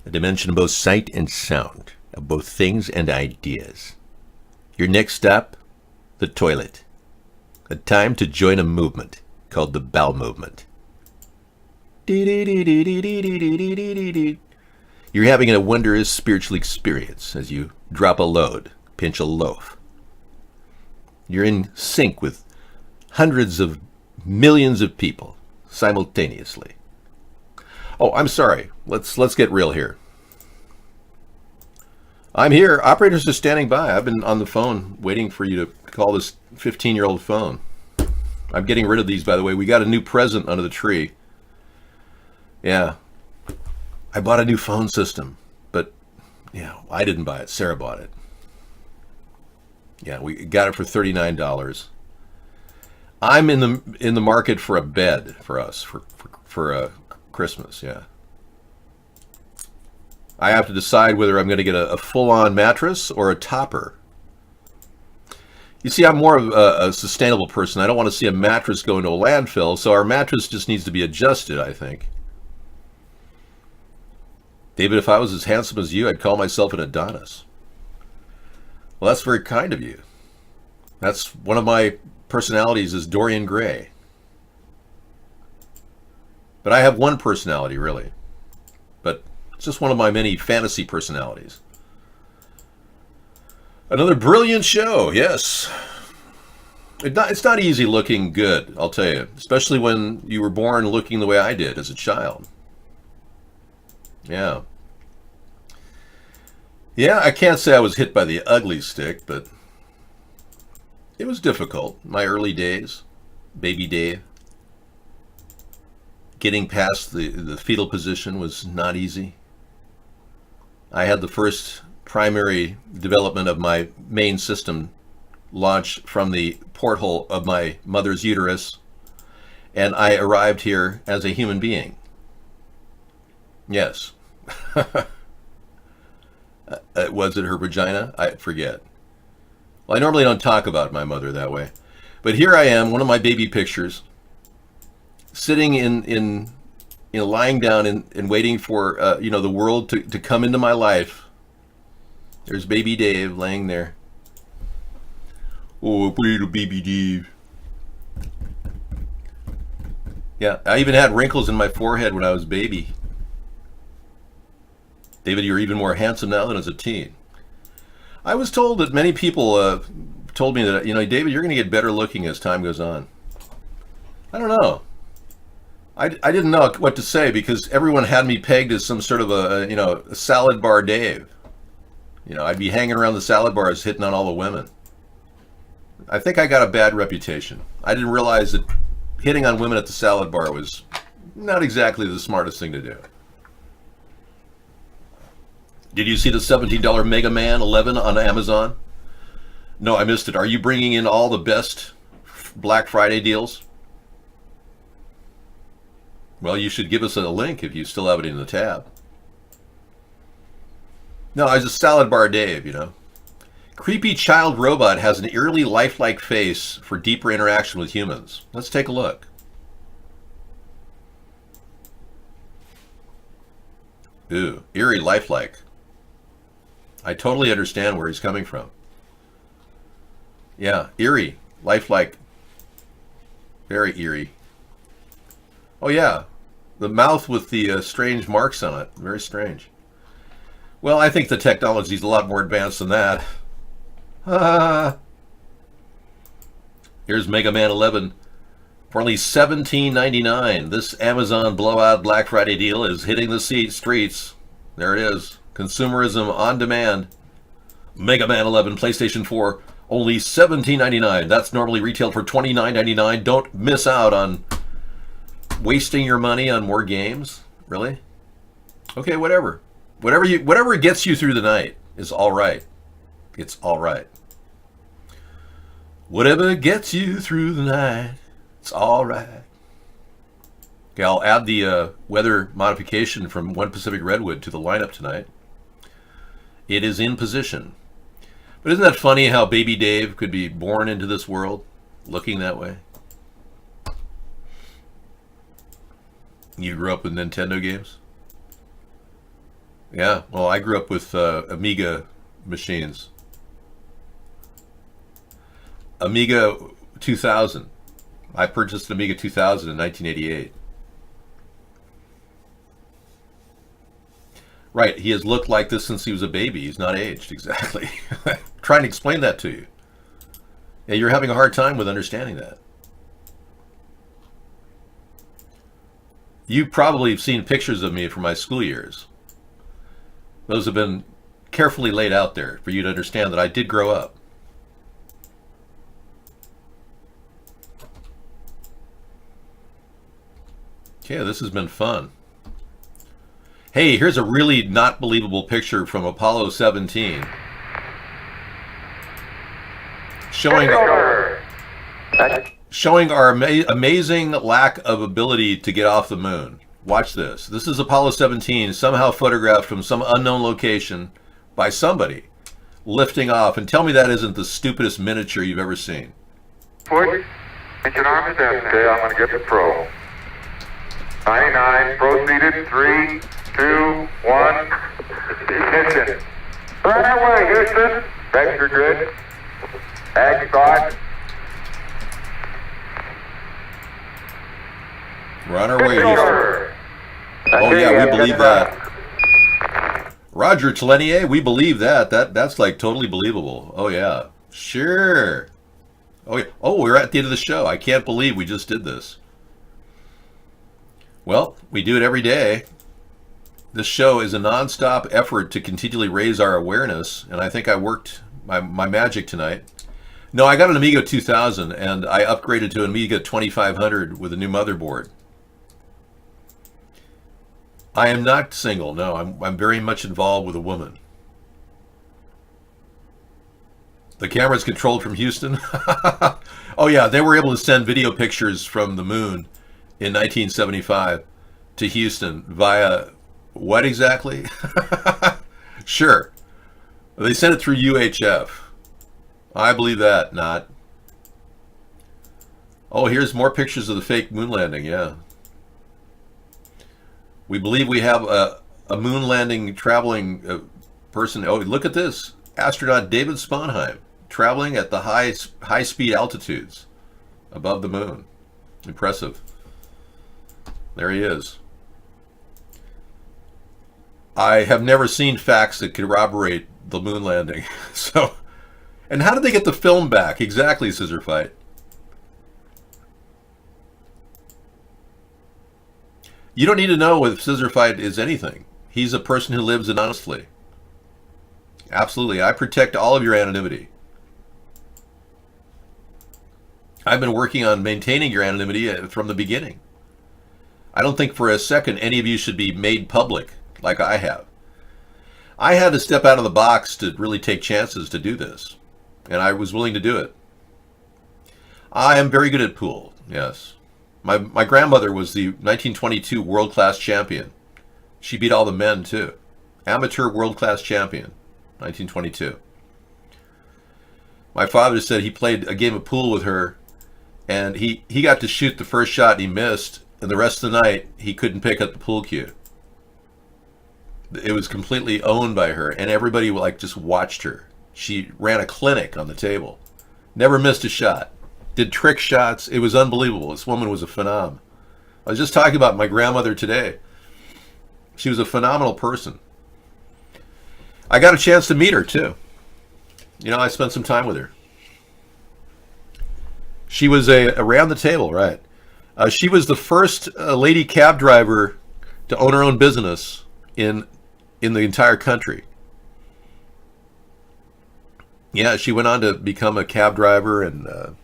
A dimension of both sight and sound, of both things and ideas. Your next stop, the toilet. A time to join a movement called the bowel movement. You're having a wondrous spiritual experience as you drop a load, pinch a loaf. You're in sync with hundreds of millions of people simultaneously. Oh, I'm sorry. Let's get real here. I'm here. Operators are standing by. I've been on the phone waiting for you to call this 15-year-old phone. I'm getting rid of these, by the way. We got a new present under the tree. Yeah. I bought a new phone system, but yeah, I didn't buy it. Sarah bought it. Yeah, we got it for $39. I'm in the market for a bed for us for Christmas. Yeah. I have to decide whether I'm going to get a full-on mattress or a topper. You see, I'm more of a sustainable person. I don't want to see a mattress go into a landfill, so our mattress just needs to be adjusted, I think. David, if I was as handsome as you, I'd call myself an Adonis. Well, that's very kind of you. That's one of my personalities is Dorian Gray. But I have one personality, really. But it's just one of my many fantasy personalities. Another brilliant show, yes. It's not easy looking good, I'll tell you. Especially when you were born looking the way I did as a child. Yeah. Yeah, I can't say I was hit by the ugly stick, but it was difficult. My early days, baby Dave. Getting past the fetal position was not easy. I had the first primary development of my main system launched from the porthole of my mother's uterus, and I arrived here as a human being. Yes. Was it her vagina? I forget. Well, I normally don't talk about my mother that way. But here I am, one of my baby pictures, sitting in lying down and waiting for the world to come into my life. There's baby Dave laying there. Oh, little baby Dave. Yeah, I even had wrinkles in my forehead when I was a baby. David, you're even more handsome now than as a teen. I was told that many people told me that, David, you're going to get better looking as time goes on. I don't know. I didn't know what to say because everyone had me pegged as some sort of a salad bar Dave. I'd be hanging around the salad bars hitting on all the women. I think I got a bad reputation. I didn't realize that hitting on women at the salad bar was not exactly the smartest thing to do. Did you see the $17 Mega Man 11 on Amazon? No, I missed it. Are you bringing in all the best Black Friday deals? Well, you should give us a link if you still have it in the tab. No, I was a salad bar Dave, Creepy child robot has an eerily lifelike face for deeper interaction with humans. Let's take a look. Ooh, eerie lifelike. I totally understand where he's coming from. Yeah, eerie, lifelike. Very eerie. Oh yeah, the mouth with the strange marks on it. Very strange. Well, I think the technology's a lot more advanced than that. Here's Mega Man 11 for only $17.99. This Amazon blowout Black Friday deal is hitting the streets. There it is. Consumerism on demand. Mega Man 11 PlayStation 4, only $17.99. That's normally retailed for $29.99. Don't miss out on wasting your money on more games. Really? Okay, whatever. Whatever gets you through the night is all right. It's all right. Whatever gets you through the night, it's all right. Okay, I'll add the weather modification from One Pacific Redwood to the lineup tonight. It is in position. But isn't that funny how baby Dave could be born into this world looking that way? You grew up with Nintendo games? Yeah, well, I grew up with Amiga machines. Amiga 2000. I purchased an Amiga 2000 in 1988. Right, he has looked like this since he was a baby. He's not aged, exactly. Trying to explain that to you. Yeah, you're having a hard time with understanding that. You probably have seen pictures of me from my school years. Those have been carefully laid out there for you to understand that I did grow up. Okay, this has been fun. Hey, here's a really not believable picture from Apollo 17. Showing our amazing lack of ability to get off the moon. Watch this. This is Apollo 17, somehow photographed from some unknown location by somebody lifting off. And tell me that isn't the stupidest miniature you've ever seen. Push. Engine arm is empty. I'm going to get the pro. 99, proceeded, 3, 2, 1, ignition. Right away, Houston. Vector grid. Ag spot. We're on our way, Houston. Oh yeah, we believe that. Roger Telenier, we believe that. That's like totally believable. Oh yeah, sure. Oh yeah. Oh, we're at the end of the show. I can't believe we just did this. Well, we do it every day. This show is a non-stop effort to continually raise our awareness, and I think I worked my magic tonight. No, I got an Amiga 2000, and I upgraded to an Amiga 2500 with a new motherboard. I am not single. No, I'm very much involved with a woman. The camera's controlled from Houston. Oh yeah, they were able to send video pictures from the moon in 1975 to Houston via what exactly? Sure. They sent it through UHF. I believe that, not. Oh, here's more pictures of the fake moon landing, yeah. We believe we have a moon landing traveling person. Oh, look at this. Astronaut David Sponheim traveling at the high speed altitudes above the moon. Impressive. There he is. I have never seen facts that corroborate the moon landing. So, and how did they get the film back? Exactly, Scissor Fight. You don't need to know if Scissor Fight is anything. He's a person who lives anonymously. Absolutely. I protect all of your anonymity. I've been working on maintaining your anonymity from the beginning. I don't think for a second any of you should be made public like I have. I had to step out of the box to really take chances to do this, and I was willing to do it. I am very good at pool, yes. My grandmother was the 1922 world-class champion. She beat all the men, too. Amateur world-class champion, 1922. My father said he played a game of pool with her, and he got to shoot the first shot and he missed, and the rest of the night he couldn't pick up the pool cue. It was completely owned by her, and everybody like just watched her. She ran a clinic on the table. Never missed a shot. Did trick shots. It was unbelievable. This woman was a phenom. I was just talking about my grandmother today. She was a phenomenal person. I got a chance to meet her too. You know, I spent some time with her. She was around the table, right? She was the first lady cab driver to own her own business in the entire country. Yeah, she went on to become a cab driver and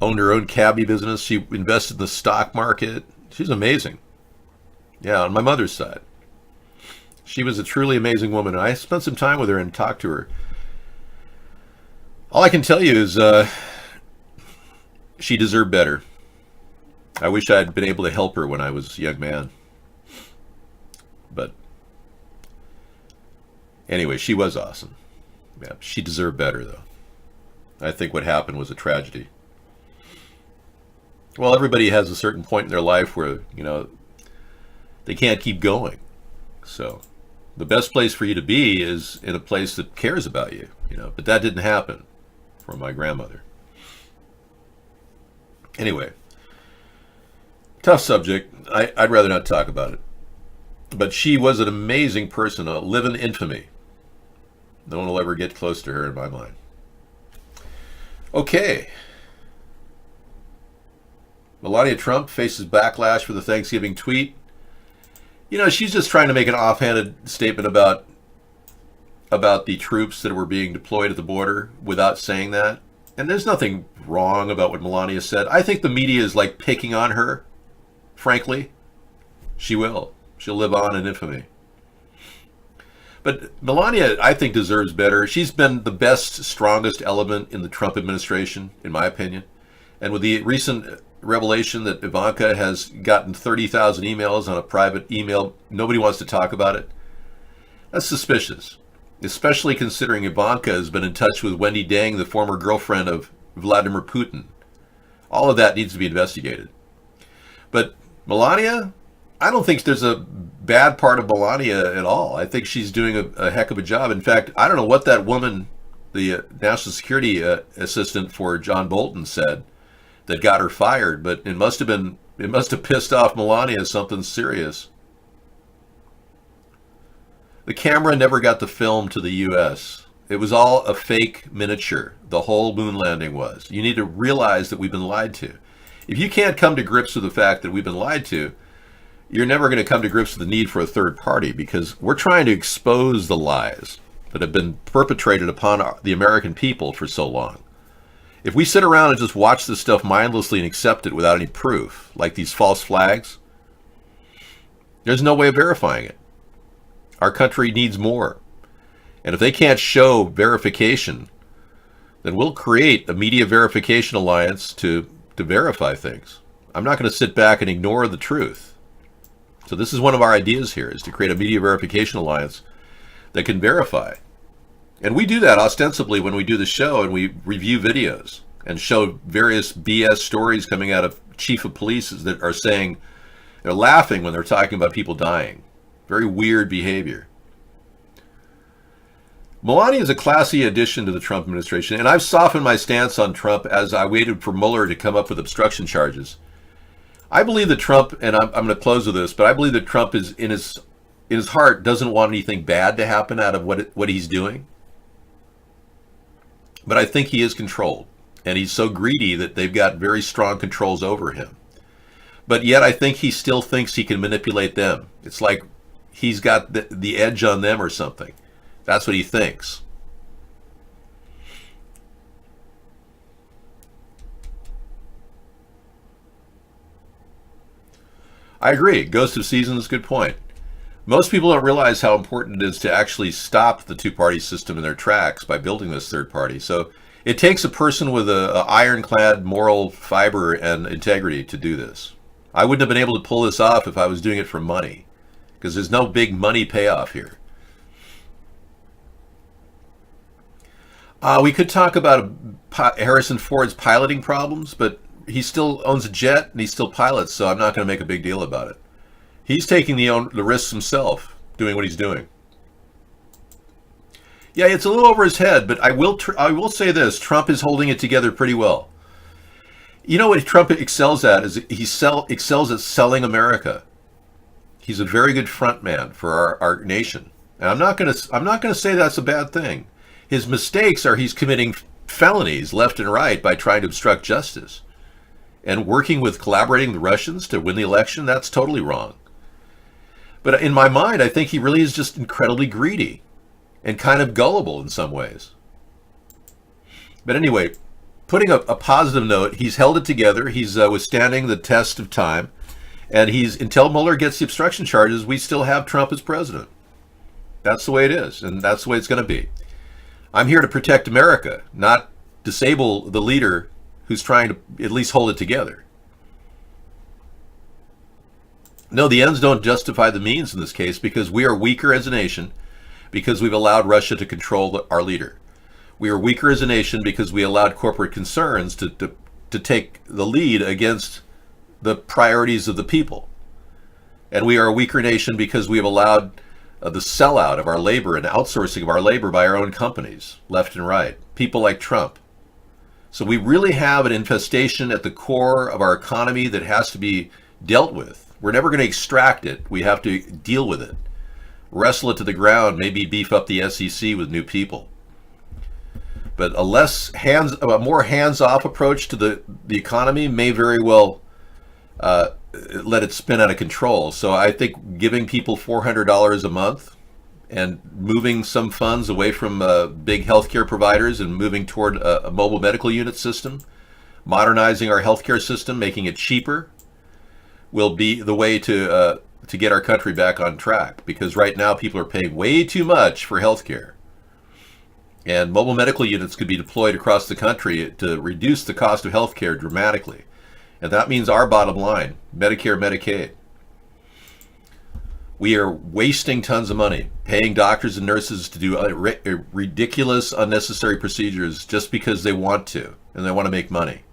owned her own cabbie business. She invested in the stock market. She's amazing. Yeah, on my mother's side. She was a truly amazing woman, and I spent some time with her and talked to her. All I can tell you is she deserved better. I wish I had been able to help her when I was a young man. But anyway, she was awesome. Yeah, she deserved better, though. I think what happened was a tragedy. Well, everybody has a certain point in their life where, you know, they can't keep going. So the best place for you to be is in a place that cares about you, you know. But that didn't happen for my grandmother. Anyway, tough subject. I'd rather not talk about it. But she was an amazing person, a living infamy. No one will ever get close to her in my mind. Okay. Melania Trump faces backlash for the Thanksgiving tweet. You know, she's just trying to make an offhanded statement about the troops that were being deployed at the border without saying that. And there's nothing wrong about what Melania said. I think the media is like picking on her, frankly. She will. She'll live on in infamy. But Melania, I think, deserves better. She's been the best, strongest element in the Trump administration, in my opinion. And with the recent revelation that Ivanka has gotten 30,000 emails on a private email, nobody wants to talk about it. That's suspicious, especially considering Ivanka has been in touch with Wendy Deng, the former girlfriend of Vladimir Putin. All of that needs to be investigated. But Melania, I don't think there's a bad part of Melania at all. I think she's doing a heck of a job. In fact, I don't know what that woman, the national security assistant for John Bolton, said that got her fired, but it must have been It must have pissed off Melania something serious. The camera never got the film to the U.S. It was all a fake miniature. The whole moon landing was. You need to realize that we've been lied to. If you can't come to grips with the fact that we've been lied to, you're never going to come to grips with the need for a third party, because we're trying to expose the lies that have been perpetrated upon the American people for so long. If we sit around and just watch this stuff mindlessly and accept it without any proof, like these false flags, there's no way of verifying it. Our country needs more. And if they can't show verification, then we'll create a media verification alliance to verify things. I'm not going to sit back and ignore the truth. So this is one of our ideas here, is to create a media verification alliance that can verify. And we do that ostensibly when we do the show and we review videos and show various BS stories coming out of chief of police that are saying, they're laughing when they're talking about people dying. Very weird behavior. Melania is a classy addition to the Trump administration, and I've softened my stance on Trump as I waited for Mueller to come up with obstruction charges. I believe that Trump, and I'm going to close with this, but I believe that Trump is in his heart doesn't want anything bad to happen out of what he's doing. But I think he is controlled, and he's so greedy that they've got very strong controls over him. But yet I think he still thinks he can manipulate them. It's like he's got the edge on them or something. That's what he thinks. I agree. Ghost of Seasons, good point. Most people don't realize how important it is to actually stop the two-party system in their tracks by building this third party. So it takes a person with a ironclad moral fiber and integrity to do this. I wouldn't have been able to pull this off if I was doing it for money, because there's no big money payoff here. We could talk about Harrison Ford's piloting problems, but he still owns a jet and he still pilots, so I'm not going to make a big deal about it. He's taking the risks himself, doing what he's doing. Yeah, it's a little over his head, but I will say this: Trump is holding it together pretty well. You know what Trump excels at is he excels at selling America. He's a very good front man for our nation, and I'm not going to say that's a bad thing. His mistakes are he's committing felonies left and right by trying to obstruct justice. And collaborating with the Russians to win the election, that's totally wrong. But in my mind, I think he really is just incredibly greedy and kind of gullible in some ways. But anyway, putting a positive note, he's held it together. He's withstanding the test of time. And until Mueller gets the obstruction charges, we still have Trump as president. That's the way it is, and that's the way it's going to be. I'm here to protect America, not disable the leader who's trying to at least hold it together. No, the ends don't justify the means in this case, because we are weaker as a nation because we've allowed Russia to control our leader. We are weaker as a nation because we allowed corporate concerns to take the lead against the priorities of the people. And we are a weaker nation because we have allowed the sellout of our labor and outsourcing of our labor by our own companies, left and right, people like Trump. So we really have an infestation at the core of our economy that has to be dealt with. We're never going to extract it. We have to deal with it, wrestle it to the ground, maybe beef up the SEC with new people. But a more hands-off approach to the economy may very well let it spin out of control. So I think giving people $400 a month and moving some funds away from big healthcare providers and moving toward a mobile medical unit system, modernizing our healthcare system, making it cheaper, will be the way to get our country back on track. Because right now people are paying way too much for healthcare. And mobile medical units could be deployed across the country to reduce the cost of healthcare dramatically. And that means our bottom line, Medicare, Medicaid. We are wasting tons of money, paying doctors and nurses to do ridiculous, unnecessary procedures just because they want to, and they want to make money.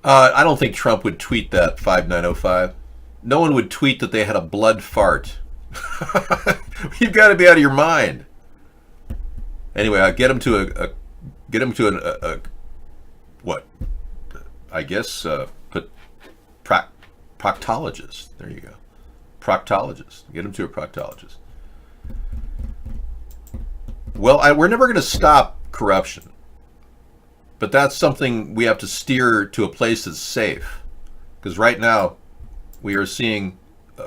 I don't think Trump would tweet that 5905. No one would tweet that they had a blood fart. You've got to be out of your mind. Anyway, I get him to I guess, proctologist. There you go. Proctologist. Get him to a proctologist. Well, we're never going to stop corruption. But that's something we have to steer to a place that's safe. Because right now, we are seeing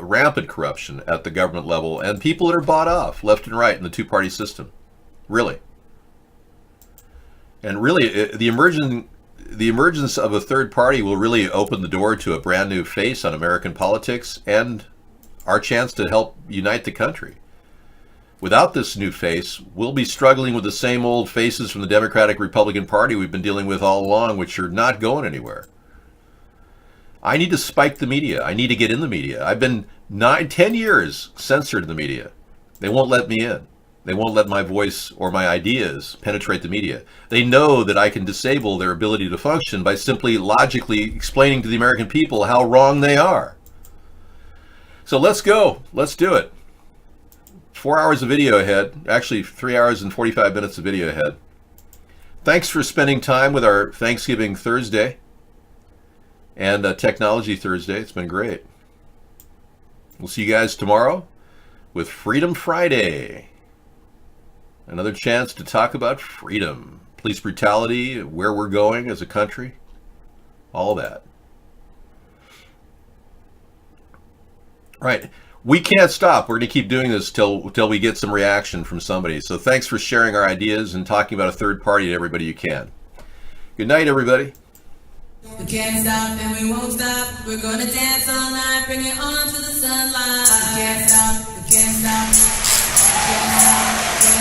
rampant corruption at the government level and people that are bought off left and right in the two-party system. Really. And really, the emergence of a third party will really open the door to a brand new face on American politics and our chance to help unite the country. Without this new face, we'll be struggling with the same old faces from the Democratic Republican Party we've been dealing with all along, which are not going anywhere. I need to spike the media. I need to get in the media. I've been 10 years censored in the media. They won't let me in. They won't let my voice or my ideas penetrate the media. They know that I can disable their ability to function by simply logically explaining to the American people how wrong they are. So let's go. Let's do it. 4 hours of video ahead. Actually, 3 hours and 45 minutes of video ahead. Thanks for spending time with our Thanksgiving Thursday and Technology Thursday. It's been great. We'll see you guys tomorrow with Freedom Friday. Another chance to talk about freedom, police brutality, where we're going as a country, all that. Right. We can't stop. We're going to keep doing this till we get some reaction from somebody. So thanks for sharing our ideas and talking about a third party to everybody you can. Good night, everybody. We can't stop and we won't stop. We're gonna dance all night, bring it on to the sunlight. We can't stop, we can't stop. We can't stop.